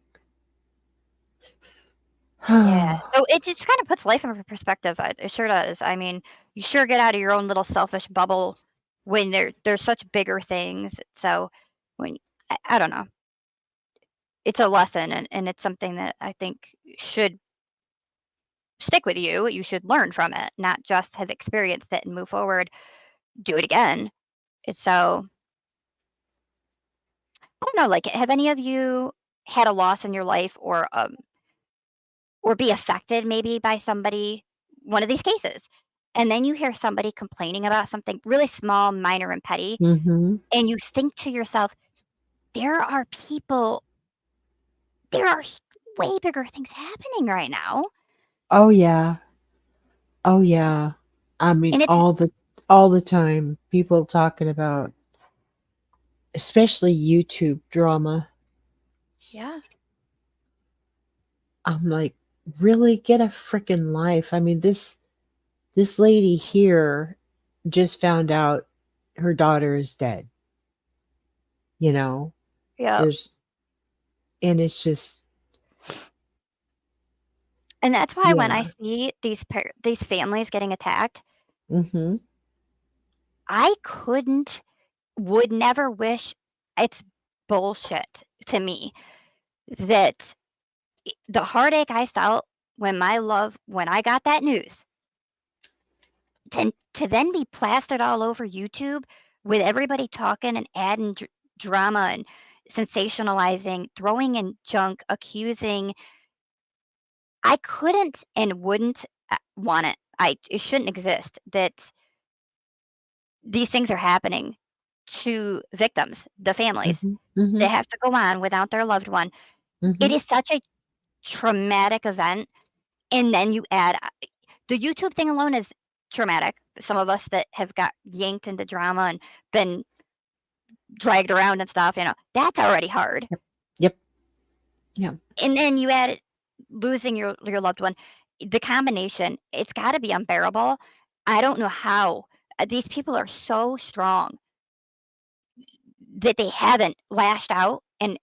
yeah, so it just kind of puts life in perspective. It sure does. I mean, you sure get out of your own little selfish bubble when there's such bigger things. So when I don't know, it's a lesson, and it's something that I think should stick with you. You should learn from it, not just have experienced it and move forward, do it again. It's so I don't know, like, have any of you had a loss in your life or be affected maybe by somebody, one of these cases, and then you hear somebody complaining about something really small, minor, and petty, Mm-hmm. and you think to yourself, there are people, there are way bigger things happening right now, Oh yeah. Oh yeah. I mean, and it's all the time, people talking about, especially YouTube drama. yeah, I'm like, really, get a freaking life. I mean, this lady here just found out her daughter is dead. You know, yeah, there's, and it's just, and that's why when I yeah. see these families getting attacked, Mm-hmm. I would never wish. It's bullshit to me that the heartache I felt when I got that news, to then be plastered all over YouTube with everybody talking and adding drama and sensationalizing, throwing in junk, accusing. I couldn't and wouldn't want it. It shouldn't exist that these things are happening to victims, the families. Mm-hmm. Mm-hmm. They have to go on without their loved one. It Mm-hmm. is such a traumatic event, and then you add the YouTube thing alone is traumatic. Some of us that have got yanked into drama and been dragged around and stuff, that's already hard. Yep. Yeah. And then you add losing your loved one. The combination, it's got to be unbearable. I don't know how. These people are so strong that they haven't lashed out and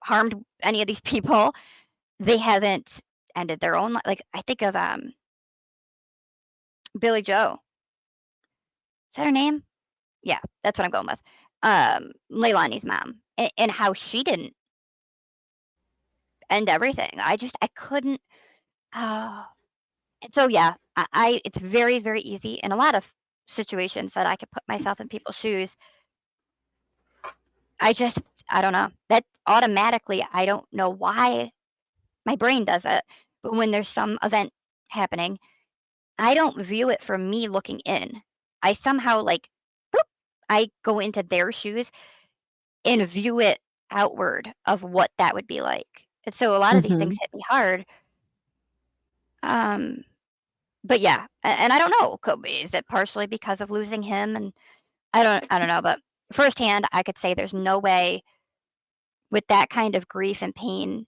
harmed any of these people. They haven't ended their own like I think of Billy Joe. Is that her name? Yeah, that's what I'm going with. Leilani's mom, and how she didn't end everything. I couldn't. Oh, and so yeah, it's very very easy in a lot of situations that I could put myself in people's shoes. I just I don't know that automatically. I don't know why my brain does it, but when there's some event happening, I don't view it from me looking in. I somehow like boop, I go into their shoes and view it outward of what that would be like. And so a lot of these Mm-hmm. things hit me hard. Um, but yeah, and I don't know. Is it partially because of losing him? And I don't know. But firsthand, I could say there's no way with that kind of grief and pain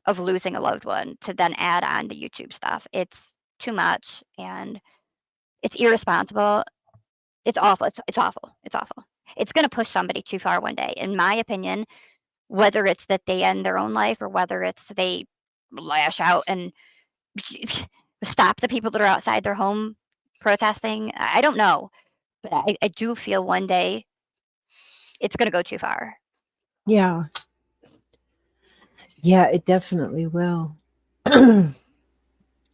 of losing a loved one to then add on the YouTube stuff. It's too much and it's irresponsible. It's awful. It's awful. It's awful. It's going to push somebody too far one day, in my opinion. Whether it's that they end their own life or whether it's they lash out and stop the people that are outside their home protesting. I don't know, but I do feel one day it's going to go too far. Yeah. Yeah, it definitely will. I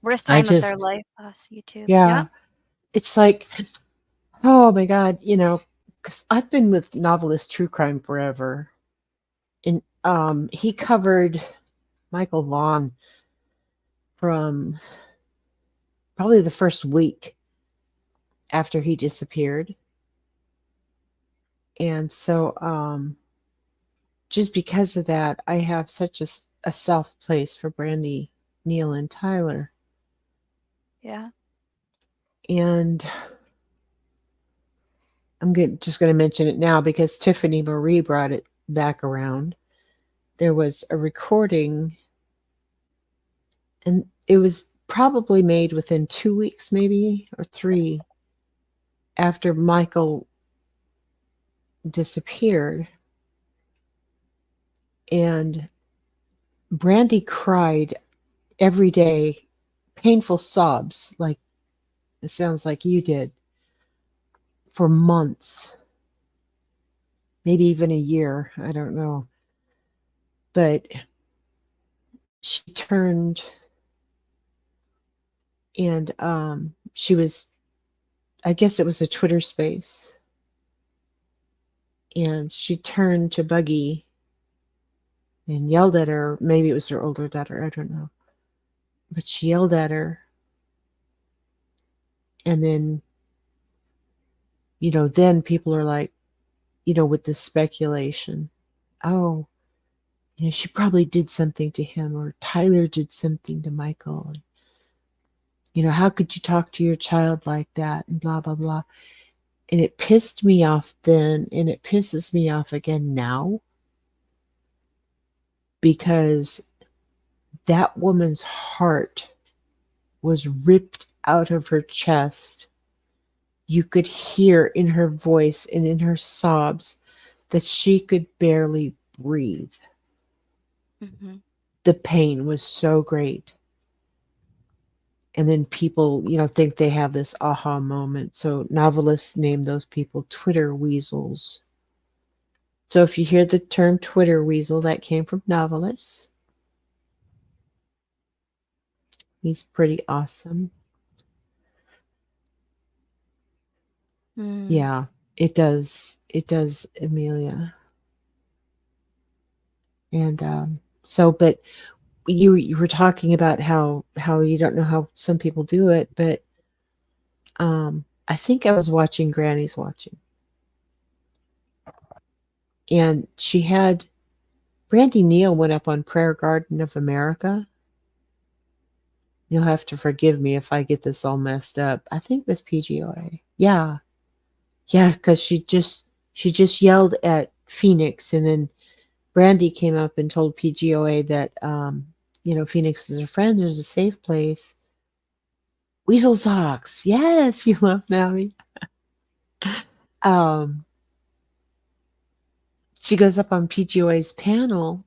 Worst time of their just, life, YouTube. yeah, Yeah. it's like, oh my God, because I've been with novelist true crime forever. And he covered Michael Vaughn from probably the first week. after he disappeared. And so just because of that, I have such a soft place for Brandy, Neil, and Tyler. Yeah. And I'm just going to mention it now because Tiffany Marie brought it back around. There was a recording, and it was probably made within 2 weeks, maybe, or 3, after Michael disappeared. And Brandy cried every day, painful sobs, like it sounds like you did, for months, maybe even a year. I don't know. But she turned, and she was, I guess it was a Twitter space, and she turned to Buggy and yelled at her. Maybe it was her older daughter, I don't know. But she yelled at her. And then, then people are like, with the speculation, oh, she probably did something to him, or Tyler did something to Michael. And, how could you talk to your child like that? And blah, blah, blah. And it pissed me off then, and it pisses me off again now, because that woman's heart was ripped out of her chest. You could hear in her voice and in her sobs that she could barely breathe. Mm-hmm. The pain was so great. And then people, think they have this aha moment. So novelists name those people Twitter weasels. So if you hear the term Twitter weasel, that came from novelists. He's pretty awesome. Mm. Yeah, it does. It does, Amelia. And but you were talking about how you don't know how some people do it, but I think I was watching Granny's Watching, and she had Brandy Neal went up on Prayer Garden of America. You'll have to forgive me if I get this all messed up. I think it was PGOA. Yeah, because she just yelled at Phoenix, and then Brandy came up and told PGOA that Phoenix is a friend. There's a safe place. Weasel socks. Yes, you love Maui. She goes up on PGOA's panel,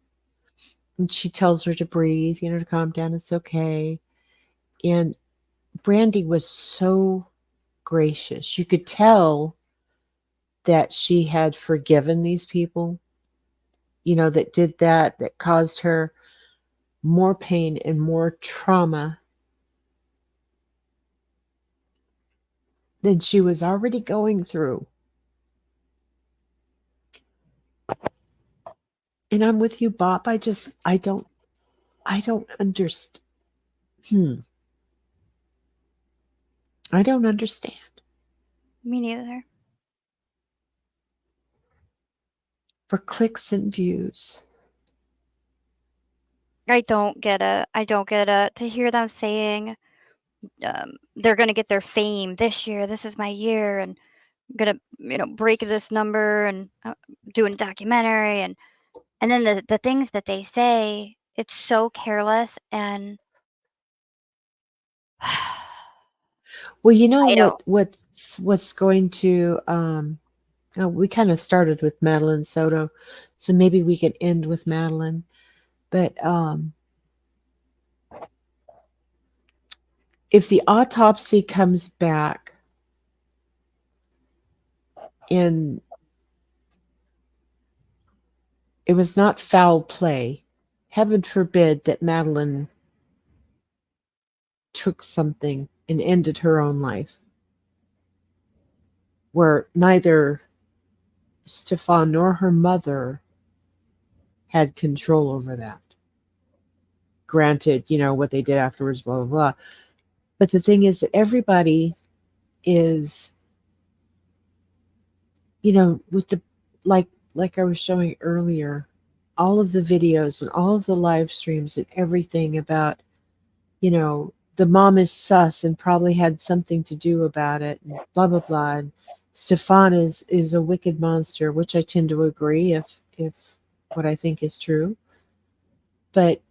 and she tells her to breathe, to calm down. It's okay. And Brandy was so gracious. You could tell that she had forgiven these people, that did that caused her more pain and more trauma than she was already going through. And I'm with you, Bob. I don't understand. I don't understand. Me neither. For clicks and views. I don't get it. To hear them saying they're going to get their fame this year. This is my year, and I'm going to, break this number and doing a documentary, and then the things that they say, it's so careless. And Well, what's going to we kind of started with Madeline Soto, so maybe we could end with Madeline. But if the autopsy comes back and it was not foul play, heaven forbid that Madeline took something and ended her own life, where neither Stefan nor her mother had control over that. Granted, what they did afterwards, blah, blah, blah. But the thing is that everybody is, you know, with the like I was showing earlier, all of the videos and all of the live streams and everything about, you know, the mom is sus and probably had something to do about it, and blah blah blah. And Stefan is a wicked monster, which I tend to agree if what I think is true. But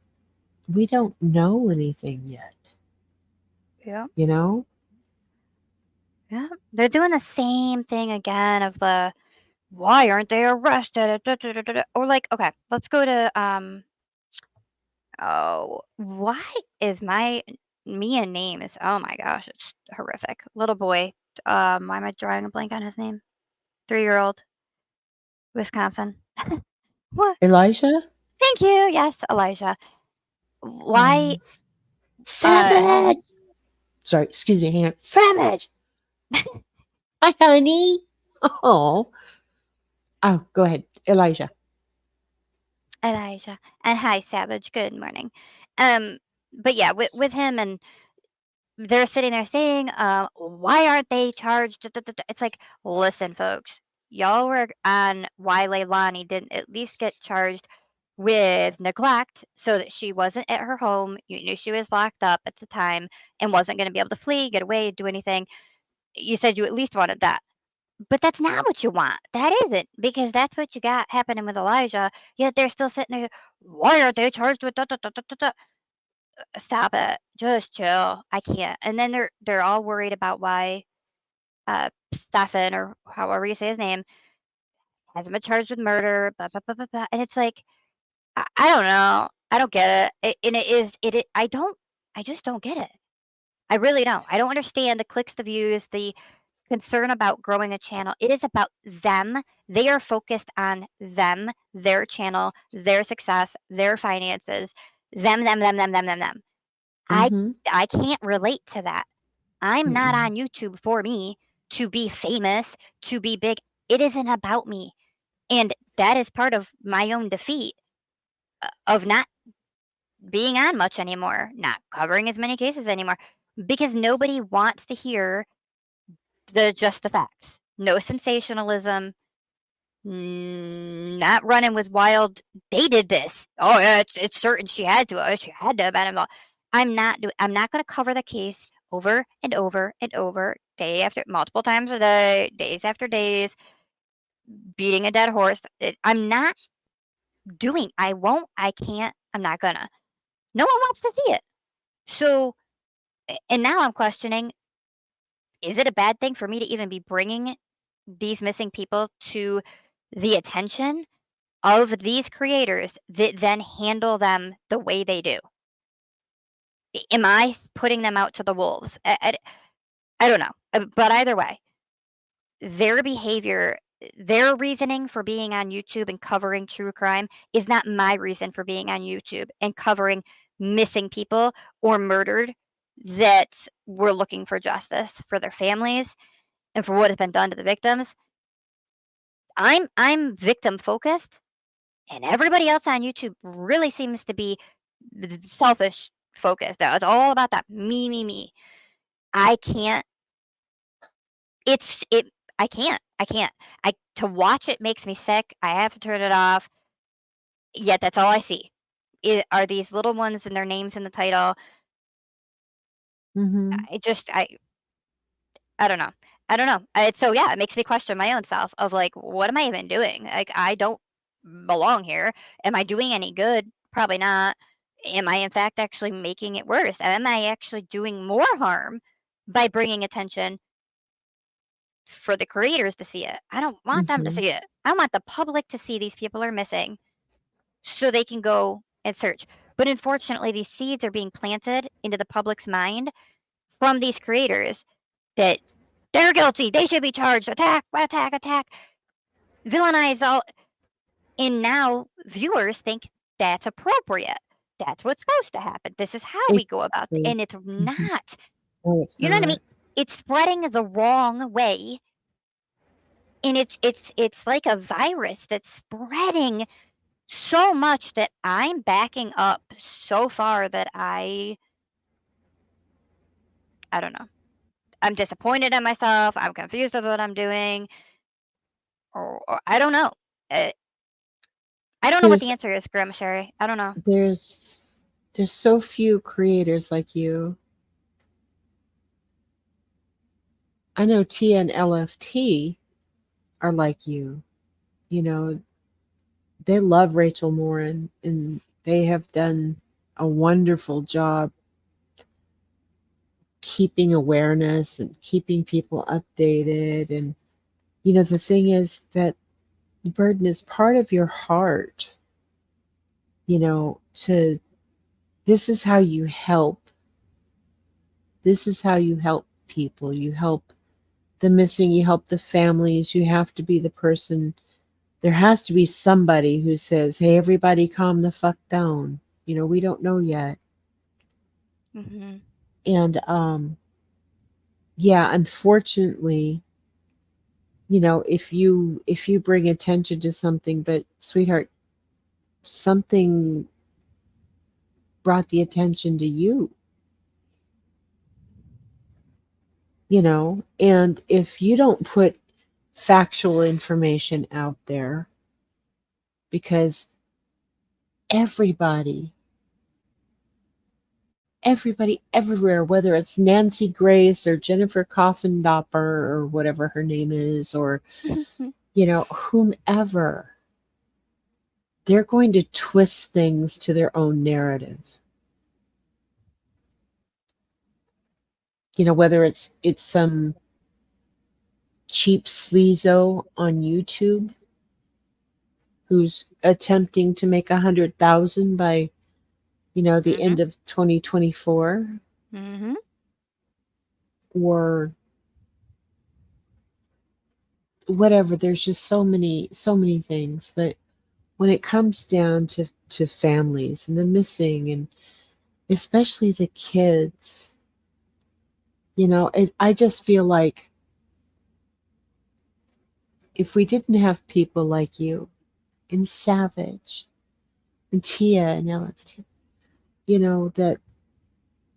we don't know anything yet, Yeah. you know? Yeah. They're doing the same thing again of the why aren't they arrested? Or like, okay, let's go to oh, why is my Mia name is oh my gosh, it's horrific. Little boy. Why am I drawing a blank on his name? 3-year-old, Wisconsin. What? Elijah? Thank you. Yes, Elijah. Why Savage! Sorry, excuse me, hang on. Savage! Hi, honey. Oh. Oh, go ahead, Elijah. Elijah. And hi, Savage. Good morning. But yeah, with him and they're sitting there saying, why aren't they charged? It's like, listen, folks, y'all were on why Leilani didn't at least get charged with neglect so that she wasn't at her home. You knew she was locked up at the time and wasn't going to be able to flee, get away, do anything. You said you at least wanted that. But that's not what you want. That isn't, because that's what you got happening with Elijah. Yet they're still sitting there. Why aren't they charged with Stop it. Just chill. I can't. And then they're all worried about why Stefan, or however you say his name, hasn't been charged with murder. Blah, blah, blah, blah, blah. And it's like, I don't know. I don't get it. And I just don't get it. I really don't. I don't understand the clicks, the views, the concern about growing a channel. It is about them. They are focused on them, their channel, their success, their finances, them. Mm-hmm. I can't relate to that. I'm not Mm-mm. on YouTube for me to be famous, to be big. It isn't about me. And that is part of my own defeat of not being on much anymore, not covering as many cases anymore, because nobody wants to hear just the facts. No sensationalism, not running with wild. They did this. Oh yeah, it's certain she had to. She had to have been involved. I'm not going to cover the case over and over and over, day after multiple times a day, days after days, beating a dead horse. I'm not doing. I won't. I can't. I'm not gonna. No one wants to see it. So, and now I'm questioning: is it a bad thing for me to even be bringing these missing people to the attention of these creators that then handle them the way they do? Am I putting them out to the wolves? I don't know. But either way, their behavior, their reasoning for being on YouTube and covering true crime is not my reason for being on YouTube and covering missing people or murdered that were looking for justice for their families and for what has been done to the victims. I'm victim focused, and everybody else on YouTube really seems to be selfish focused. It's all about that me. I can't. It's it. I can't. I can't. I To watch it makes me sick. I have to turn it off. Yet that's all I see. Are these little ones and their names in the title? Mm-hmm. I don't know. I don't know. So yeah, it makes me question my own self of like, what am I even doing? Like, I don't belong here. Am I doing any good? Probably not. Am I in fact actually making it worse? Am I actually doing more harm by bringing attention for the creators to see it? I don't want them to Mm-hmm. see it. I want the public to see these people are missing so they can go and search. But unfortunately, these seeds are being planted into the public's mind from these creators that they're guilty. They should be charged. Attack, villainize all. And now viewers think that's appropriate. That's what's supposed to happen. This is how we go about it. Exactly. And it's not. No, it's You know what I mean? not. It's spreading the wrong way. And it's like a virus that's spreading so much that I'm backing up so far that I don't know. I'm disappointed in myself. I'm confused with what I'm doing, or I don't know. I don't know what the There's answer is, Grim Sherry. I don't know. there's so few creators like you. I know Tia and LFT are like you. You know, they love Rachel Morin and they have done a wonderful job keeping awareness and keeping people updated. And the thing is that burden is part of your heart, to this is how you help. This is how you help people. You help the missing, you help the families. You have to be the person. There has to be somebody who says, hey, everybody calm the fuck down. We don't know yet. Mm-hmm. And yeah, unfortunately, if you bring attention to something, but sweetheart, something brought the attention to you, and if you don't put factual information out there, because everybody everywhere, whether it's Nancy Grace or Jennifer Coffindopper or whatever her name is, or whomever, they're going to twist things to their own narrative. Whether it's some cheap sleazo on YouTube who's attempting to make 100,000 by the end of 2024, Mm-hmm. or whatever. There's just so many things. But when it comes down to families and the missing, and especially the kids, I just feel like if we didn't have people like you and Savage and Tia and LFT, that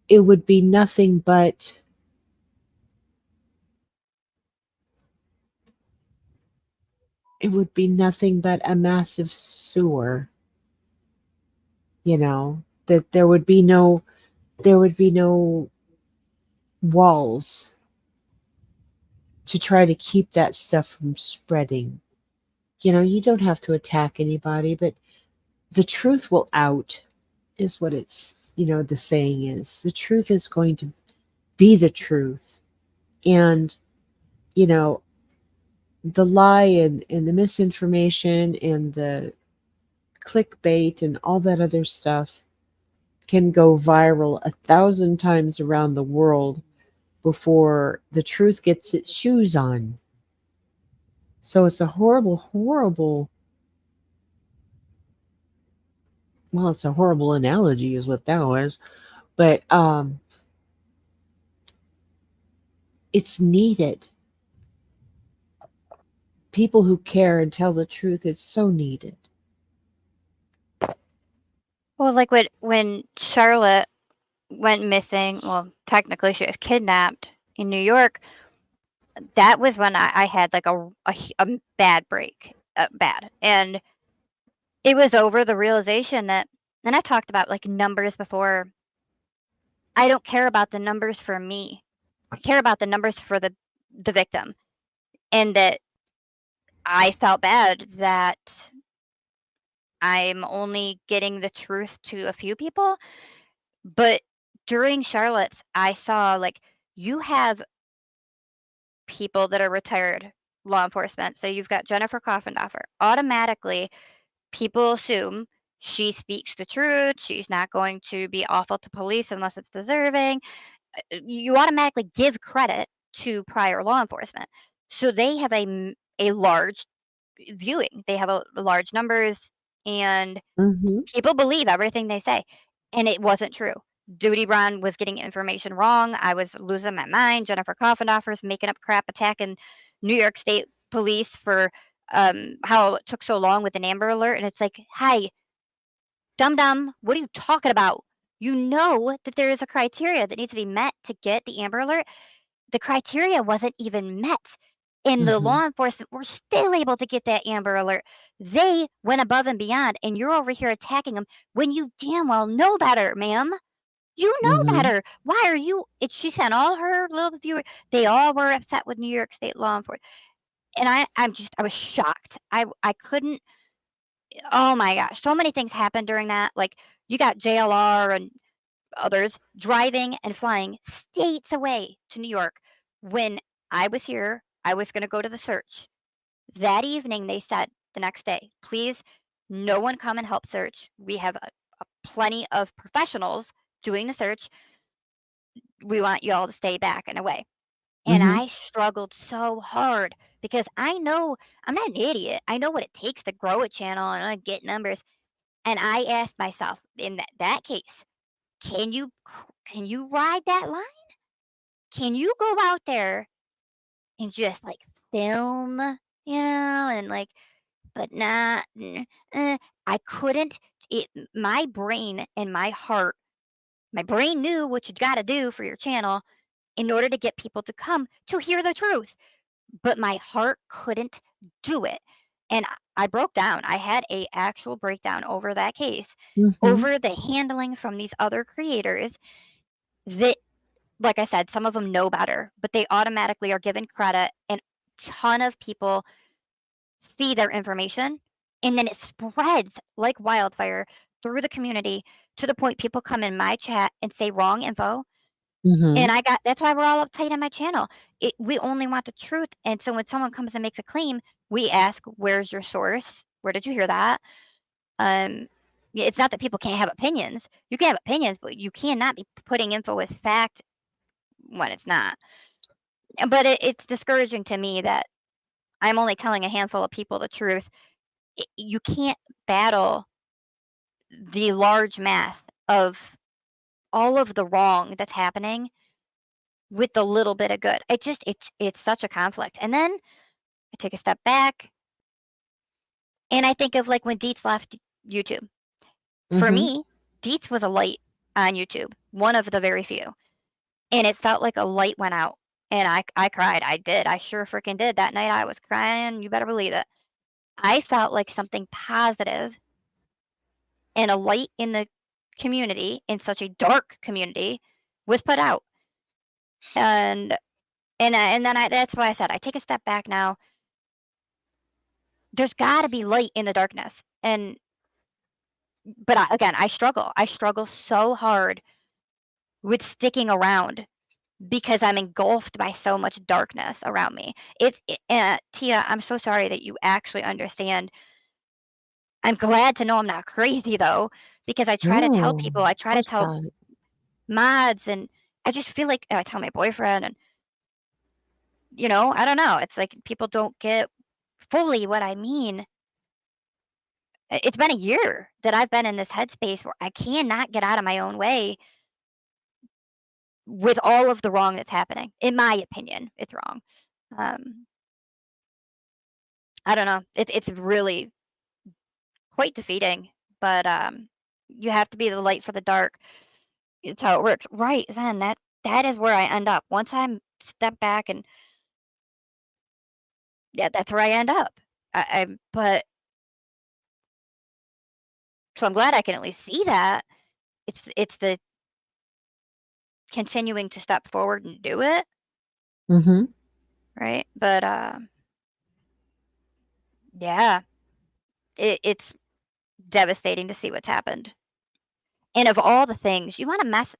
it would be nothing but a massive sewer, that there would be no walls to try to keep that stuff from spreading. You don't have to attack anybody, but the truth will out, is what it's, the saying is. The truth is going to be the truth. And, the lie and the misinformation and the clickbait and all that other stuff can go viral 1,000 times around the world before the truth gets its shoes on. So it's a horrible, well, it's a horrible analogy is what that was, but it's needed. People who care and tell the truth, it's so needed. Well, like when Charlotte went missing, well, technically she was kidnapped in New York. That was when I had like a bad break, bad, and it was over the realization that, and I've talked about like numbers before. I don't care about the numbers for me. I care about the numbers for the victim, and that I felt bad that I'm only getting the truth to a few people. But during Charlotte's, I saw like you have people that are retired law enforcement. So you've got Jennifer Coffindoffer. Automatically, people assume she speaks the truth. She's not going to be awful to police unless it's deserving. You automatically give credit to prior law enforcement. So they have a large viewing. They have a large numbers, and people believe everything they say. And it wasn't true. Duty Ron was getting information wrong. I was losing my mind. Jennifer Coffindoffer's making up crap, attacking New York State police for how it took so long with an Amber Alert. And it's like, hey, dum-dum, what are you talking about? You know that there is a criteria that needs to be met to get the Amber Alert. the criteria wasn't even met. And the Mhm. law enforcement were still able to get that Amber Alert. They went above and beyond, and you're over here attacking them when you damn well know better, ma'am. You know Mhm. better. Why are you? She sent all her little viewers. They all were upset with New York State law enforcement, and I was shocked. I couldn't. Oh my gosh, so many things happened during that. Like you got JLR and others driving and flying states away to New York. When I was here, I was going to go to the search. That evening, they said the next day, please, no one come and help search. We have plenty of professionals doing the search. We want you all to stay back and away. And Mhm. I struggled so hard because I know I'm not an idiot. I know what it takes to grow a channel and get numbers. And I asked myself in that case, can you ride that line? Can you go out there and just like film, and like, but not, I couldn't, my brain and my brain knew what you got to do for your channel in order to get people to come to hear the truth, but my heart couldn't do it. And I broke down. I had a actual breakdown over that case, Mhm. over the handling from these other creators that, like I said, some of them know better, but they automatically are given credit, and a ton of people see their information, and then it spreads like wildfire through the community to the point people come in my chat and say wrong info. And Mhm. that's why we're all uptight on my channel. We only want the truth. And so when someone comes and makes a claim, we ask, where's your source? Where did you hear that? It's not that people can't have opinions. You can have opinions, but you cannot be putting info as fact when it's not. But it's discouraging to me that I'm only telling a handful of people the truth. You can't battle the large mass of all of the wrong that's happening with the little bit of good. It's such a conflict. And then I take a step back and I think of like when Dietz left YouTube. For Mhm. me, Dietz was a light on YouTube, one of the very few. And it felt like a light went out. And I cried. I did. I sure freaking did. That night I was crying. You better believe it. I felt like something positive and a light in the community, in such a dark community, was put out. And then that's why I said I take a step back now. There's got to be light in the darkness. But again, I struggle. I struggle so hard with sticking around because I'm engulfed by so much darkness around me. Tia, I'm so sorry that you actually understand. I'm glad to know I'm not crazy though, because I try to tell No, people, I of try to course tell not. mods, and I just feel like I tell my boyfriend, and I don't know. It's like people don't get fully what I mean. It's been a year that I've been in this headspace where I cannot get out of my own way with all of the wrong that's happening. In my opinion, it's wrong. Um, I don't know. It's really quite defeating, but you have to be the light for the dark. It's how it works, right? Zen. That is where I end up once I step back, and yeah, that's where I end up. But so I'm glad I can at least see that. It's the continuing to step forward and do it, Mhm. right? But yeah, it's devastating to see what's happened. And of all the things you want to mess,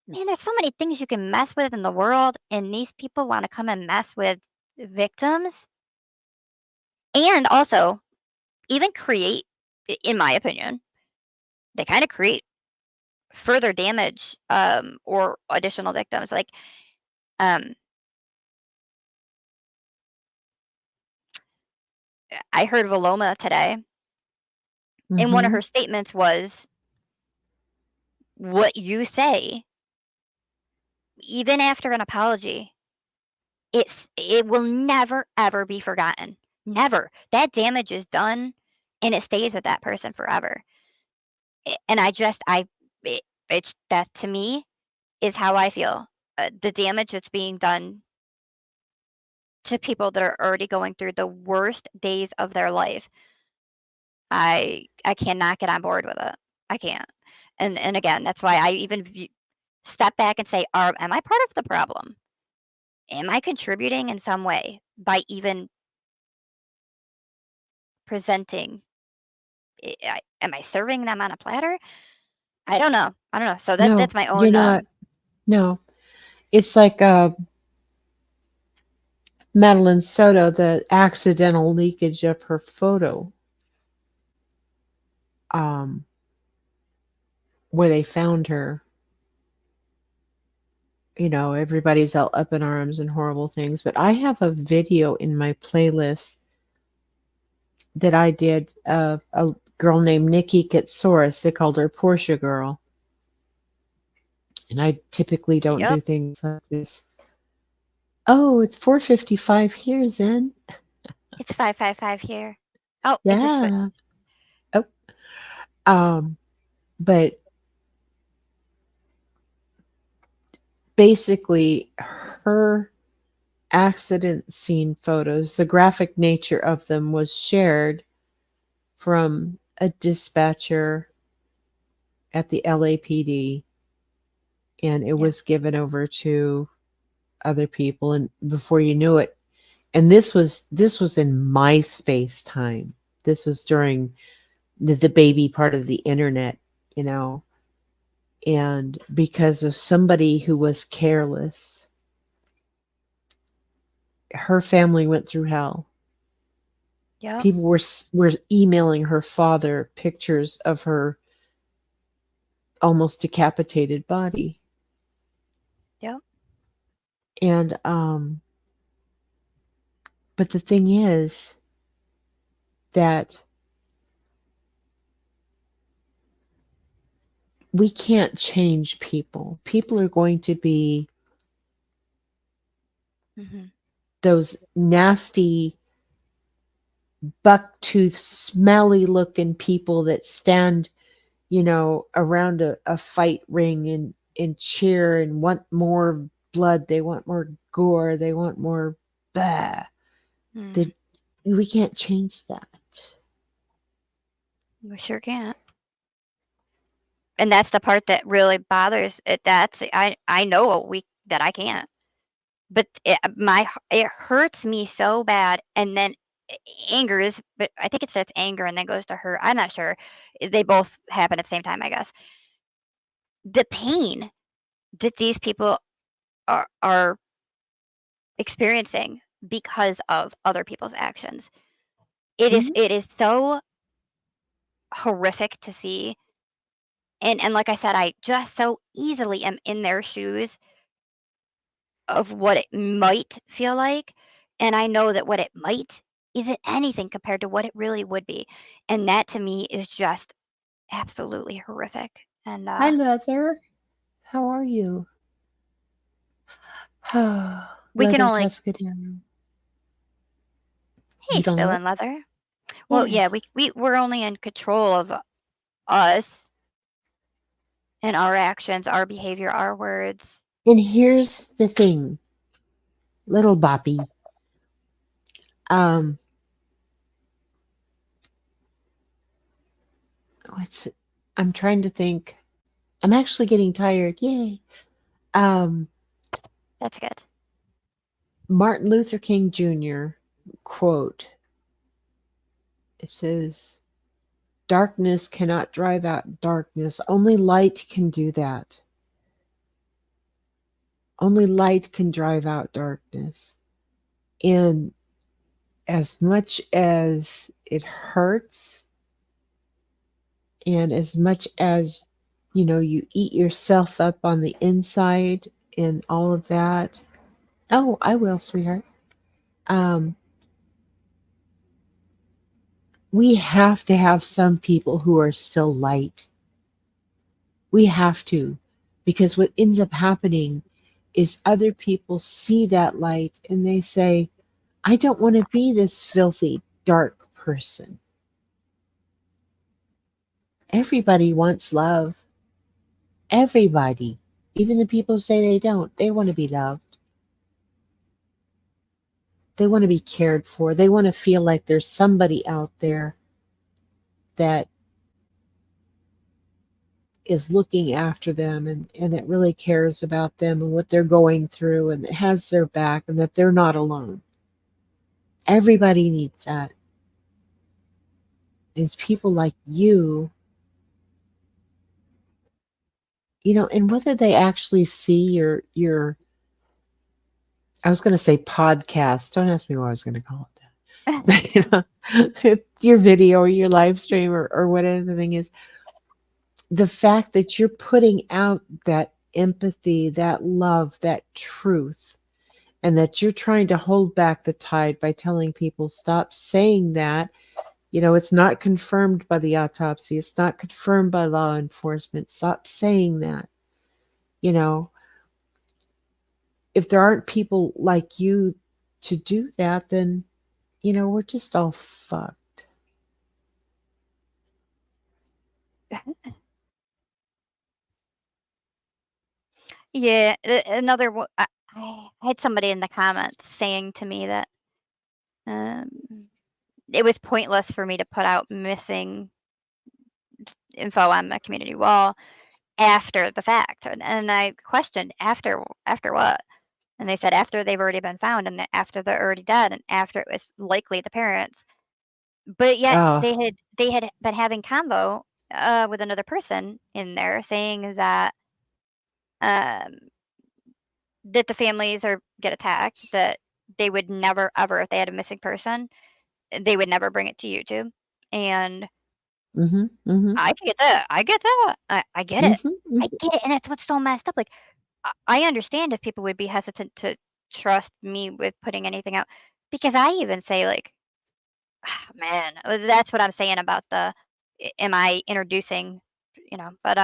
man, there's so many things you can mess with in the world, and these people want to come and mess with victims, and also even create, in my opinion, they kind of create further damage, or additional victims. Like, um, I heard Valoma today, and one of Mhm. her statements was, "What you say, even after an apology, it will never ever be forgotten. Never. That damage is done, and it stays with that person forever." And it's that to me is how I feel. The damage that's being done to people that are already going through the worst days of their life, I cannot get on board with it. I can't. And again, that's why I even step back and say, am I part of the problem? Am I contributing in some way by even presenting? Am I serving them on a platter? I don't know. So No, that's my you're own. not. No, it's like Madeline Soto, the accidental leakage of her photo, where they found her. Everybody's all up in arms and horrible things, but I have a video in my playlist that I did of a girl named Nikki Katsoris. They called her Portia Girl. And I typically don't do things like this. Oh, it's 4:55 here, Zen. It's 5:55 here. Oh, Yeah. But basically her accident scene photos, the graphic nature of them was shared from a dispatcher at the LAPD, and it was given over to other people, and before you knew it, and this was in MySpace time. This was during the baby part of the internet, and because of somebody who was careless, her family went through hell. Yeah. People were emailing her father pictures of her almost decapitated body. Yeah. And but the thing is that we can't change people. People are going to be those nasty, buck-toothed, smelly-looking people that stand, around a fight ring and cheer and want more blood. They want more gore. They want more bah. We can't change that. We sure can't. And that's the part that really bothers it. I know that I can't. But it hurts me so bad, and then anger is. But I think it starts anger and then goes to hurt. I'm not sure. They both happen at the same time, I guess. The pain that these people are experiencing because of other people's actions. It is so horrific to see. And like I said, I just so easily am in their shoes of what it might feel like. And I know that what it might isn't anything compared to what it really would be. And that to me is just absolutely horrific. And Hi, Leather. How are you? we can only. Tuscadero. Hey, Phil and Leather. Well, yeah, we're only in control of us and our actions, our behavior, our words. And here's the thing, little Boppy. I'm trying to think. I'm actually getting tired. Yay. That's good. Martin Luther King Jr. quote. It says, "Darkness cannot drive out darkness. Only light can do that. Only light can drive out darkness." And as much as it hurts, and as much as, you eat yourself up on the inside and all of that. Oh, I will, sweetheart. We have to have some people who are still light. We have to, because what ends up happening is other people see that light and they say, I don't want to be this filthy, dark person. Everybody wants love. Everybody. Even the people who say they don't. They want to be loved. they want to be cared for. They want to feel like there's somebody out there that is looking after them and that really cares about them and what they're going through and that has their back and that they're not alone. Everybody needs that. It's people like you, and whether they actually see your I was going to say podcast. Don't ask me what I was going to call it. But, your video or your live stream or whatever the thing is, the fact that you're putting out that empathy, that love, that truth, and that you're trying to hold back the tide by telling people, stop saying that. It's not confirmed by the autopsy. It's not confirmed by law enforcement. Stop saying that. If there aren't people like you to do that, then, we're just all fucked. Yeah, another one. I had somebody in the comments saying to me that it was pointless for me to put out missing info on my community wall after the fact, and I questioned after what, and they said after they've already been found and after they're already dead and after it was likely the parents, but yet Oh, they had been having convo with another person in there saying that um that the families get attacked, that they would never ever, if they had a missing person, they would never bring it to YouTube. And mm-hmm. I get that. I get that. I get it. Mm-hmm. I get it. And that's what's so messed up. Like, I understand if people would be hesitant to trust me with putting anything out because I even say, like, man, that's what I'm saying about am I introducing, but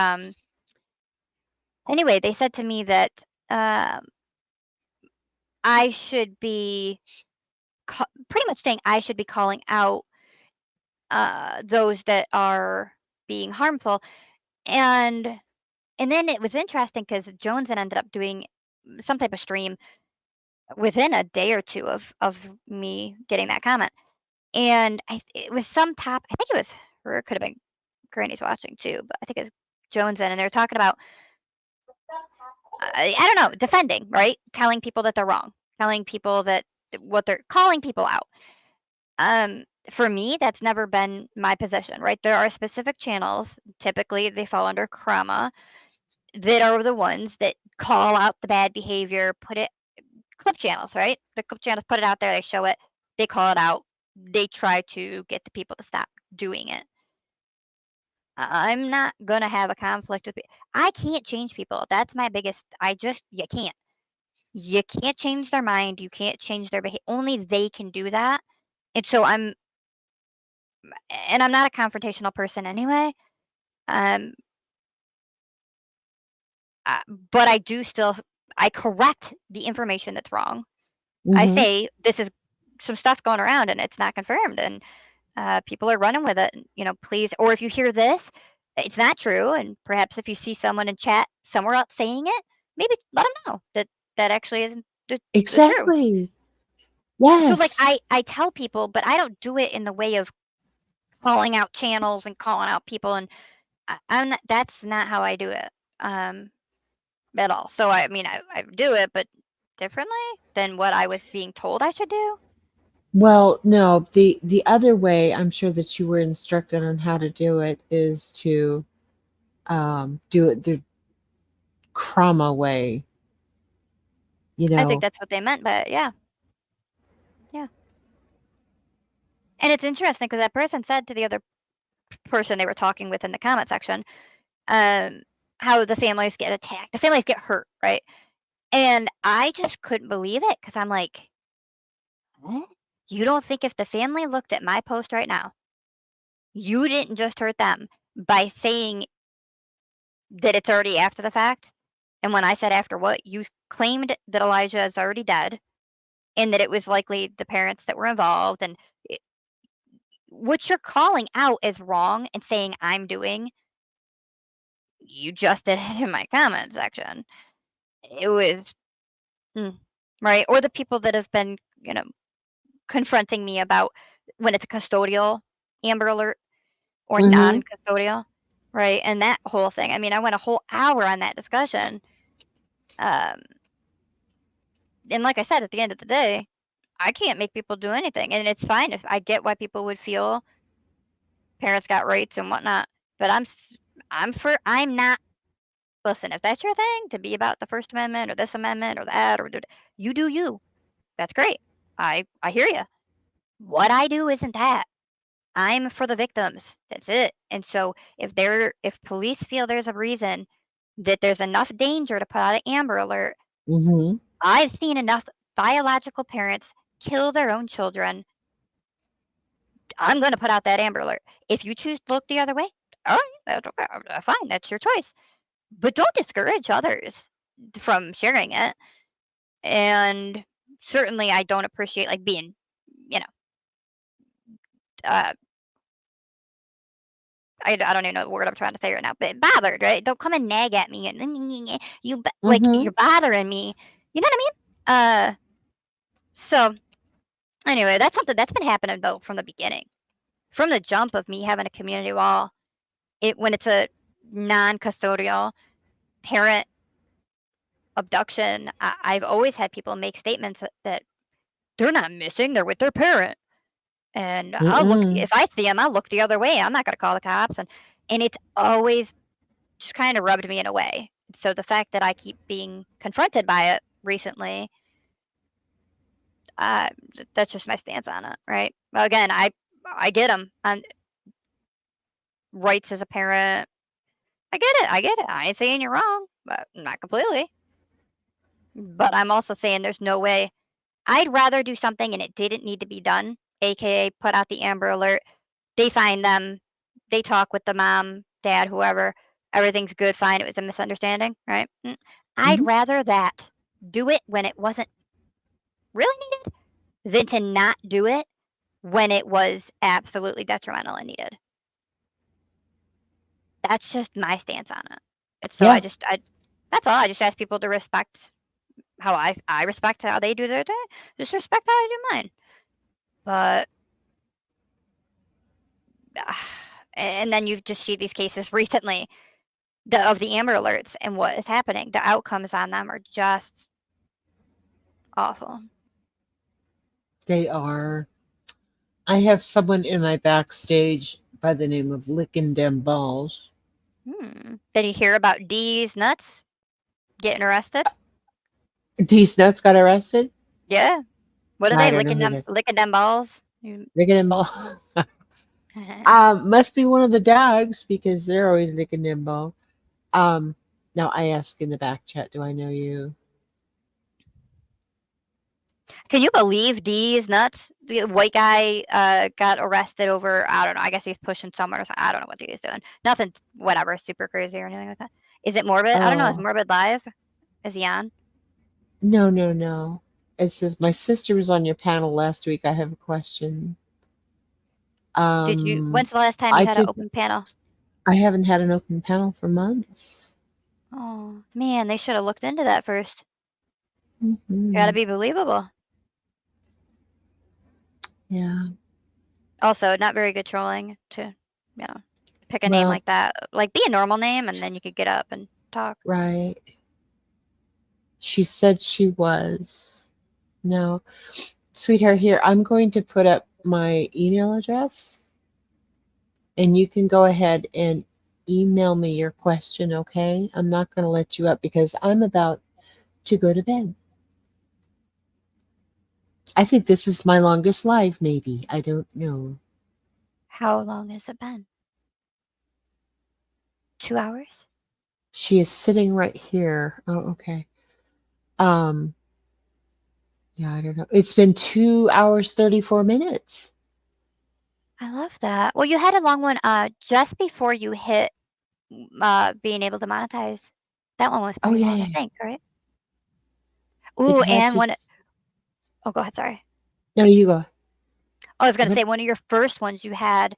anyway, they said to me that um, I should be pretty much saying I should be calling out those that are being harmful. And then it was interesting because Jones had ended up doing some type of stream within a day or two of me getting that comment. And it was I think it was, or it could have been Granny's watching too, but I think it was Jones and they were talking about, I don't know, defending, right? Telling people that they're wrong, telling people that what they're calling people out. For me, that's never been my position, right? There are specific channels, typically they fall under CRAMA, that are the ones that call out the bad behavior, put it clip channels, right? The clip channels put it out there, they show it, they call it out, they try to get the people to stop doing it. I'm not gonna have a conflict with I can't change people. That's my biggest you can't. You can't change their mind, you can't change their behavior. Only they can do that. And so I'm not a confrontational person anyway. Um, uh, but I correct the information that's wrong. I Mm-hmm. say this is some stuff going around and it's not confirmed, and people are running with it. Please, or if you hear this, it's not true, and perhaps if you see someone in chat somewhere else saying it, maybe let them know that that actually isn't the true. Exactly. So like Yes. I tell people, but I don't do it in the way of calling out channels and calling out people, and I'm not. That's not how I do it. At all. So I mean, I do it, but differently than what I was being told I should do. Well, no, the other way I'm sure that you were instructed on how to do it is to do it the Krama way. I think that's what they meant, but yeah. Yeah. And it's interesting because that person said to the other person they were talking with in the comment section, how the families get attacked, the families get hurt, right? And I just couldn't believe it because I'm like, what? You don't think if the family looked at my post right now, you didn't just hurt them by saying that it's already after the fact? And when I said after what, you claimed that Elijah is already dead and that it was likely the parents that were involved. And what you're calling out as wrong and saying I'm doing, you just did it in my comment section. It was right. Or the people that have been, confronting me about when it's a custodial Amber Alert or Mhm. non-custodial, right? And that whole thing. I mean, I went a whole hour on that discussion. And like I said, at the end of the day, I can't make people do anything, and it's fine if I get why people would feel parents got rights and whatnot. But I'm not. Listen, if that's your thing to be about the First Amendment or this amendment or that or you do you. That's great. I hear you. What I do isn't that. I'm for the victims. That's it. And so if police feel there's a reason that there's enough danger to put out an Amber Alert, Mhm. I've seen enough biological parents kill their own children. I'm going to put out that Amber Alert. If you choose to look the other way, all right, that's okay. Fine, that's your choice. But don't discourage others from sharing it. And certainly, I don't appreciate like being, you know, I don't even know the word I'm trying to say right now, but bothered, right? Don't come and nag at me and like Mhm. you're bothering me. You know what I mean? So anyway, that's something that's been happening though from the beginning, from the jump of me having a community wall. When it's a non-custodial parent abduction, I've always had people make statements that they're not missing; they're with their parent. And I'll look Mm-mm. if I see them, I'll look the other way. I'm not gonna call the cops, and it's always just kind of rubbed me in a way. So the fact that I keep being confronted by it recently, that's just my stance on it, right? Well, again, I get them on rights as a parent. I get it. I get it. I ain't saying you're wrong, but not completely. But I'm also saying there's no way. I'd rather do something and it didn't need to be done, aka put out the Amber Alert. They find them, they talk with the mom, dad, whoever. Everything's good, fine. It was a misunderstanding, right? I'd Mhm. rather that do it when it wasn't really needed than to not do it when it was absolutely detrimental and needed. That's just my stance on it. And so Yeah. that's all. I just ask people to respect how I respect how they do their thing. Just respect how I do mine. But and then you just see these cases recently of the Amber Alerts and what is happening. The outcomes on them are just awful. They are. I have someone in my backstage by the name of Lickin' Dem Balls. Did you hear about D's nuts getting arrested? These nuts got arrested? Yeah. What are I they don't know who licking them balls? Lickin' Dem Balls. Must be one of the dogs because they're always licking them ball. Now I ask in the back chat, do I know you? Can you believe D's nuts? The white guy got arrested over, I don't know, I guess he's pushing someone or something. I don't know what D's doing. Nothing, whatever, super crazy or anything like that. Is it Morbid? I don't know. Is Oh, Morbid live? Is he on? no. It says my sister was on your panel last week. I have a question. When's the last time you I had an did. open panel? I haven't had an open panel for months. Oh, man, they should have looked into that first. Mhm. Gotta be believable. Yeah. Also, not very good trolling to, pick a name Well, like that. Like, be a normal name, and then you could get up and talk. right. She said she was. No. Sweetheart, here, I'm going to put up my email address and you can go ahead and email me your question, okay? I'm not going to let you up because I'm about to go to bed. I think this is my longest live, maybe. I don't know. How long has it been? 2 hours? She is sitting right here. Oh, okay. Um, yeah, I don't know. It's been 2 hours, 34 minutes. I love that. Well, you had a long one just before you hit being able to monetize. That one was Oh, pretty yeah, long, I yeah. think, right? It Ooh, had and to. go ahead, sorry. No, you go. I was gonna What? say one of your first ones you had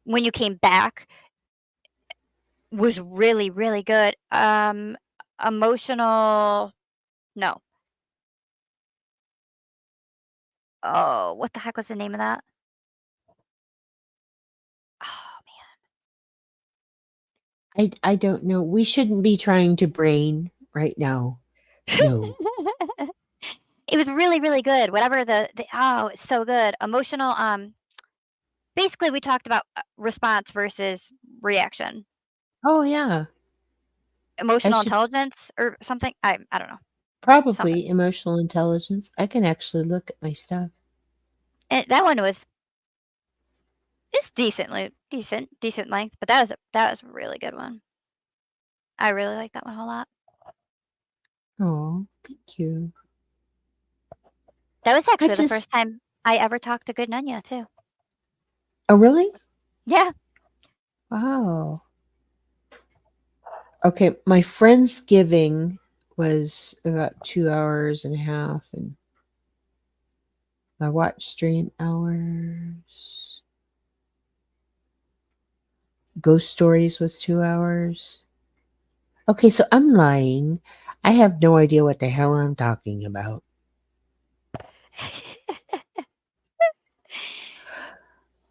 when you came back was really, really good. Emotional, no. Oh, what the heck was the name of that? Oh I don't know. We shouldn't be trying to brain right now. No. man. It was really, really good. Whatever it's so good. Emotional. Basically, we talked about response versus reaction. Oh yeah. I Emotional should intelligence or something. I don't know. Something. probably emotional intelligence. I can actually look at my stuff. And that one was it's decent length, but that was a really good one. I really like that one a whole lot. Oh, thank you. That was I actually the just first time I ever talked to Good Nunya too. Oh really? Yeah. Wow. Okay, my Friendsgiving was about 2 hours and a half, and my watch stream hours. Ghost Stories was 2 hours. Okay, so I'm lying. I have no idea what the hell I'm talking about.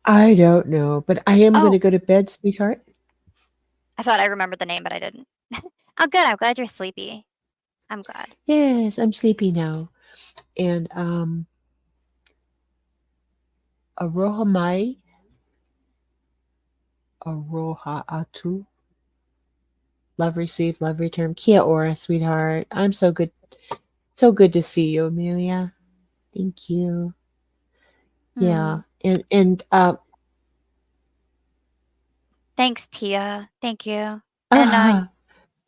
I don't know, but I am going Oh, to go to bed, sweetheart. I thought I remembered the name, but I didn't. Oh, good. I'm glad you're sleepy. I'm glad. Yes, I'm sleepy now. And Aroha Mai, Aroha Atu. Love received, love returned. Kia ora, sweetheart. I'm so good. So good to see you, Amelia. Thank you. Yeah. And Thanks, Tia. Thank you. And uh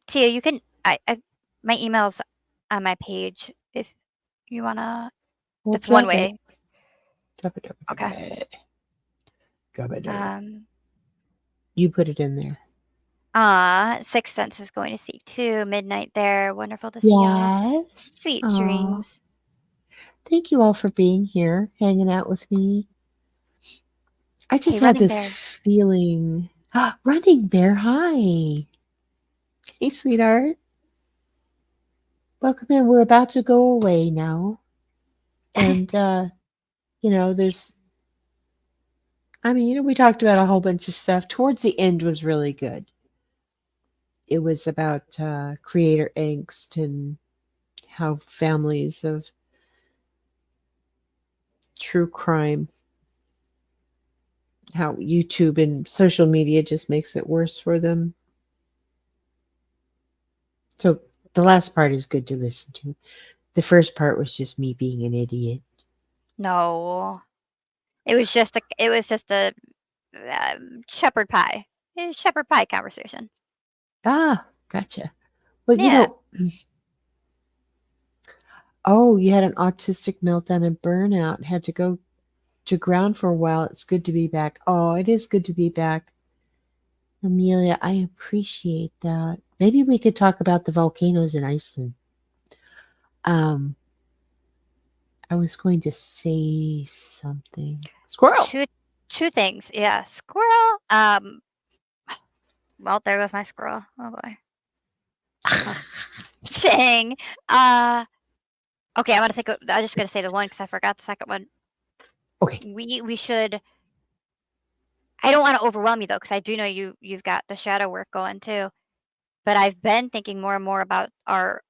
Tia, you can I my email's on my page if you wanna. we'll It's one drop it. way. Drop it, drop it, drop Okay. it. Drop it, drop it. Um. You put it in there. Sixth Sense is going to see too. Midnight there. Wonderful to see y'all. Yes. Sweet Oh, dreams. thank you all for being here, hanging out with me. I Hey, just had Running this Bear. feeling. Running Bear, hi. Hey, sweetheart. Welcome in. We're about to go away now. And, there's, we talked about a whole bunch of stuff. Towards the end was really good. It was about creator angst and how families of true crime, how YouTube and social media just makes it worse for them. So the last part is good to listen to. The first part was just me being an idiot. No. It was just a shepherd pie. Shepherd pie conversation. Ah, gotcha. Well, Yeah. you had an autistic meltdown and burnout, had to go to ground for a while. It's good to be back. Oh, it is good to be back. Amelia, I appreciate that. Maybe we could talk about the volcanoes in Iceland. I was going to say something. Squirrel. Two things. Yeah. Squirrel. Well, there goes my squirrel. Oh boy. Dang. Okay, I'm just gonna say the one because I forgot the second one. Okay. We should. I don't want to overwhelm you though, because I do know you've got the shadow work going too. But I've been thinking more and more about our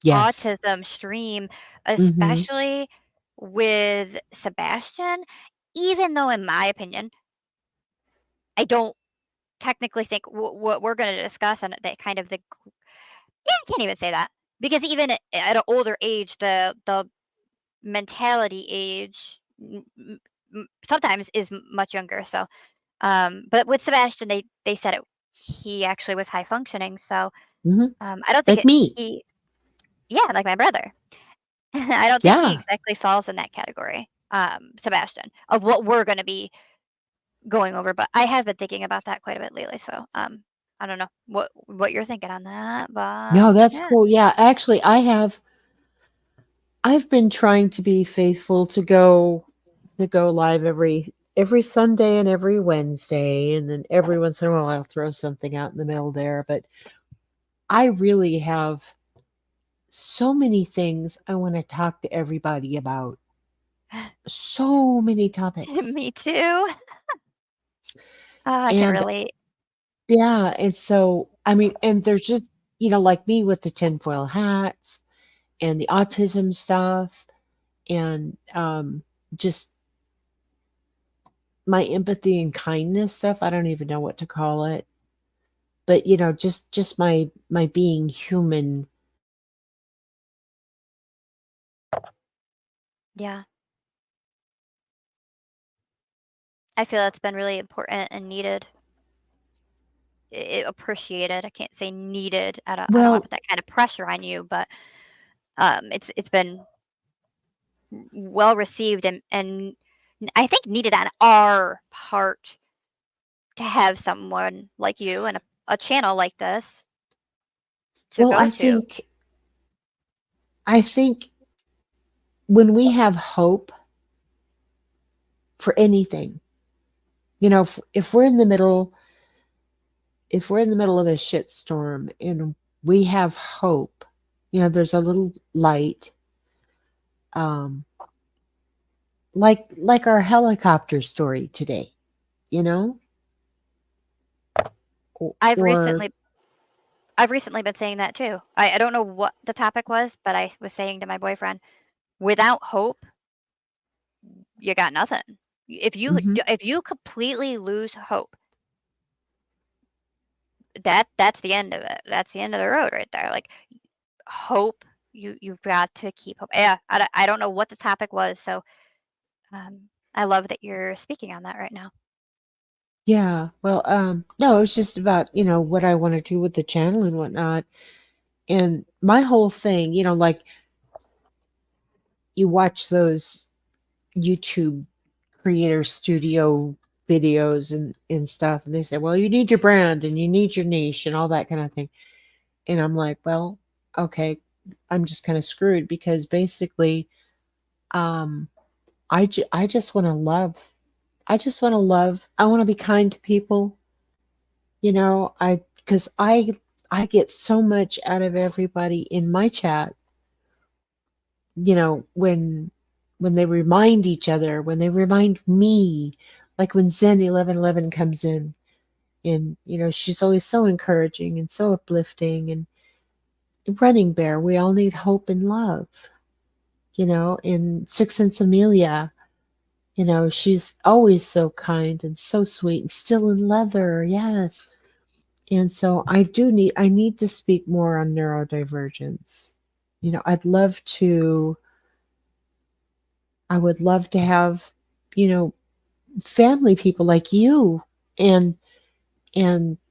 Yes. autism stream, Mm-hmm. especially with Sebastian. Even though, in my opinion, I don't technically think what we're going to discuss and that kind of I can't even say that because even at an older age, the mentality age sometimes is much younger. So, but with Sebastian, they said he actually was high functioning. So, Mm-hmm. I don't think Like me. yeah, like my brother. I don't think he Yeah. exactly falls in that category, Sebastian, of what we're going to be going over. But I have been thinking about that quite a bit lately. So, I don't know what you're thinking on that, but No, that's yeah. cool. Yeah, actually, I've been trying to be faithful to go live every Sunday and every Wednesday, and then every once in a while I'll throw something out in the middle there. But I really have so many things I want to talk to everybody about. So many topics. Me too. I can And relate. yeah, and so, I mean, and there's just, like me with the tinfoil hats and the autism stuff and just my empathy and kindness stuff. I don't even know what to call it. But, just my being human. Yeah. I feel that's been really important and needed. Appreciated. I can't say needed. I don't want to Well, put that kind of pressure on you, but it's been well received and I think needed on our part to have someone like you and a channel like this to well, go I to. think when we have hope for anything, if we're in the middle of a shitstorm and we have hope, there's a little light, um, like our helicopter story today, you know, I've or recently I've recently been saying that too. I don't know what the topic was, but I was saying to my boyfriend, without hope, you got nothing. Mhm. If you completely lose hope, that's the end of it. That's the end of the road right there. Like hope, you've got to keep hope. Yeah, I don't know what the topic was, so I love that you're speaking on that right now. Yeah. Well, no, it's just about, what I want to do with the channel and whatnot. And my whole thing, like you watch those YouTube creator studio videos and stuff, and they say, well, you need your brand and you need your niche and all that kind of thing. And I'm like, well, okay, I'm just kind of screwed because basically, um, I just want to love. I just want to love. I want to be kind to people. Because I get so much out of everybody in my chat. When they remind each other, when they remind me, like when Zen 1111 comes in, and she's always so encouraging and so uplifting, and Running Bear, we all need hope and love. And Six Sense Amelia, she's always so kind and so sweet and still in leather, yes. And so I need to speak more on neurodivergence. I'd love to I would love to have, you know, family people like you and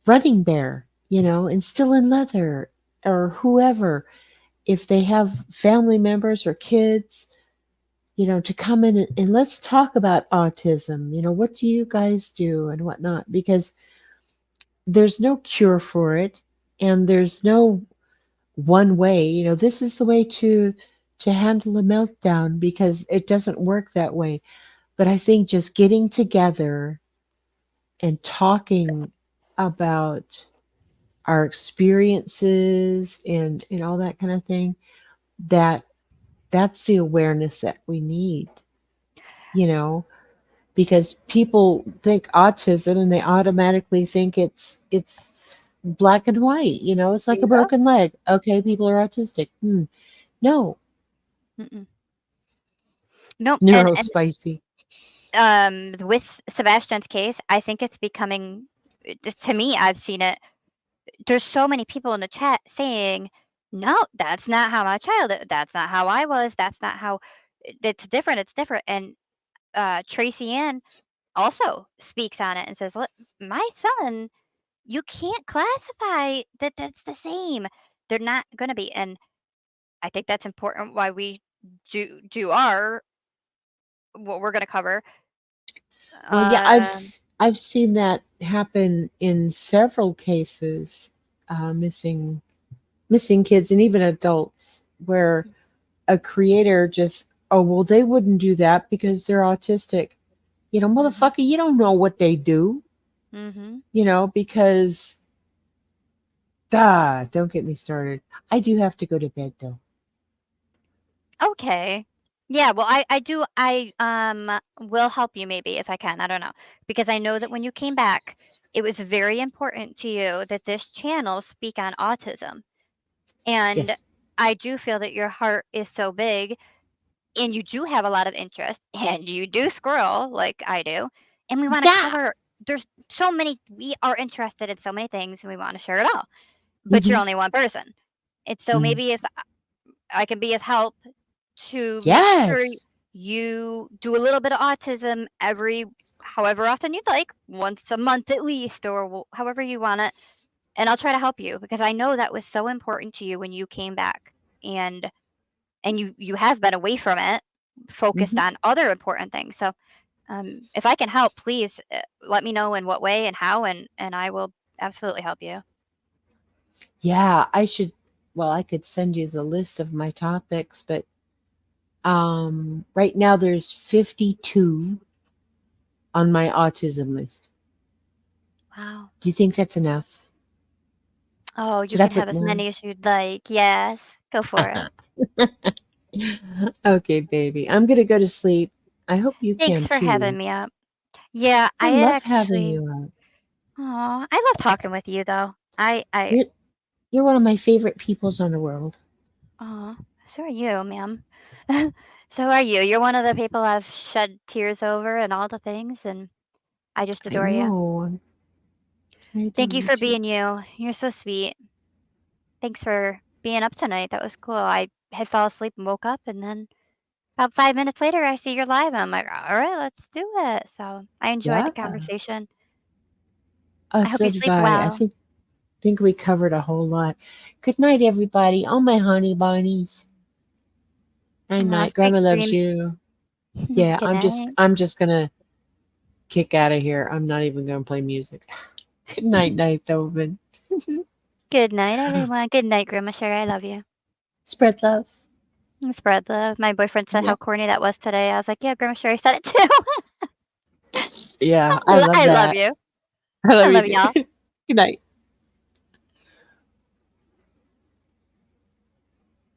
Running Bear, and Still in Leather or whoever, if they have family members or kids, to come in and let's talk about autism. What do you guys do and whatnot? Because there's no cure for it, and there's no one way. This is the way to handle a meltdown because it doesn't work that way. But I think just getting together and talking about our experiences and all that kind of thing, that's the awareness that we need, you know because people think autism and they automatically think it's black and white. It's like a Yeah. broken leg. Okay, people are autistic. No. Mm-mm. Nope. And Neurospicy. with Sebastian's case, I think it's becoming to me, I've seen it. There's so many people in the chat saying, "No, that's not how my child that's not how I was. That's not how it's different. It's different." And Tracy Ann also speaks on it and says, "Look, my son, you can't classify that's the same. They're not going to be." And I think that's important why we do our what we're going to cover. Well, yeah, Um, I've seen that happen in several cases, missing kids and even adults, where a creator just, oh, well, they wouldn't do that because they're autistic. Motherfucker, you don't know what they do. mhm. Because don't get me started. I do have to go to bed though. Okay. Yeah, well, I will help you maybe if I can. I don't know. Because I know that when you came back, it was very important to you that this channel speak on autism. And Yes. I do feel that your heart is so big and you do have a lot of interest and you do scroll like I do. And we want to Yeah. cover, there's so many, we are interested in so many things and we want to share it all. But you're Mhm. only one person. And so Mm. maybe if I can be of help to make sure Yes. you do a little bit of autism however often you'd like, once a month at least, or however you want it. And I'll try to help you because I know that was so important to you when you came back, and you have been away from it, focused Mhm. on other important things. So if I can help, please let me know in what way and how, and I will absolutely help you. Yeah, I should. Well, I could send you the list of my topics, but right now there's 52 on my autism list. Wow. Do you think that's enough? Oh, you Should I can have put as more? many as you'd like. Yes, go for it. Okay, baby. I'm gonna go to sleep. I hope you Thanks can for having too. me up. Yeah, I I love having actually. you up. Oh, I love talking with you though. I. You're you're one of my favorite peoples on the world. Oh, so are you, ma'am. So are you. You're one of the people I've shed tears over and all the things, and I just I adore you. know. I Thank you do for too. being you. You're so sweet. Thanks for being up tonight. That was cool. I had fell asleep and woke up, and then about 5 minutes later, I see you're live. I'm like, all right, let's do it. So I enjoyed the Yeah. conversation. Oh, I hope so you did sleep I. I well. think we covered a whole lot. Good night, everybody. All my honey bunnies. Night night. Sweet Grandma loves dreams. you. Yeah, Good night. I'm just gonna kick out of here. I'm not even gonna play music. Good night, night, Tobin. Good night, everyone. Good night, Grandma Sherry. I love you. Spread love. Spread love. My boyfriend said Yeah. how corny that was today. I was like, yeah, Grandma Sherry said it too. Yeah, I love I love that. you. I love I you love too. y'all. Good night.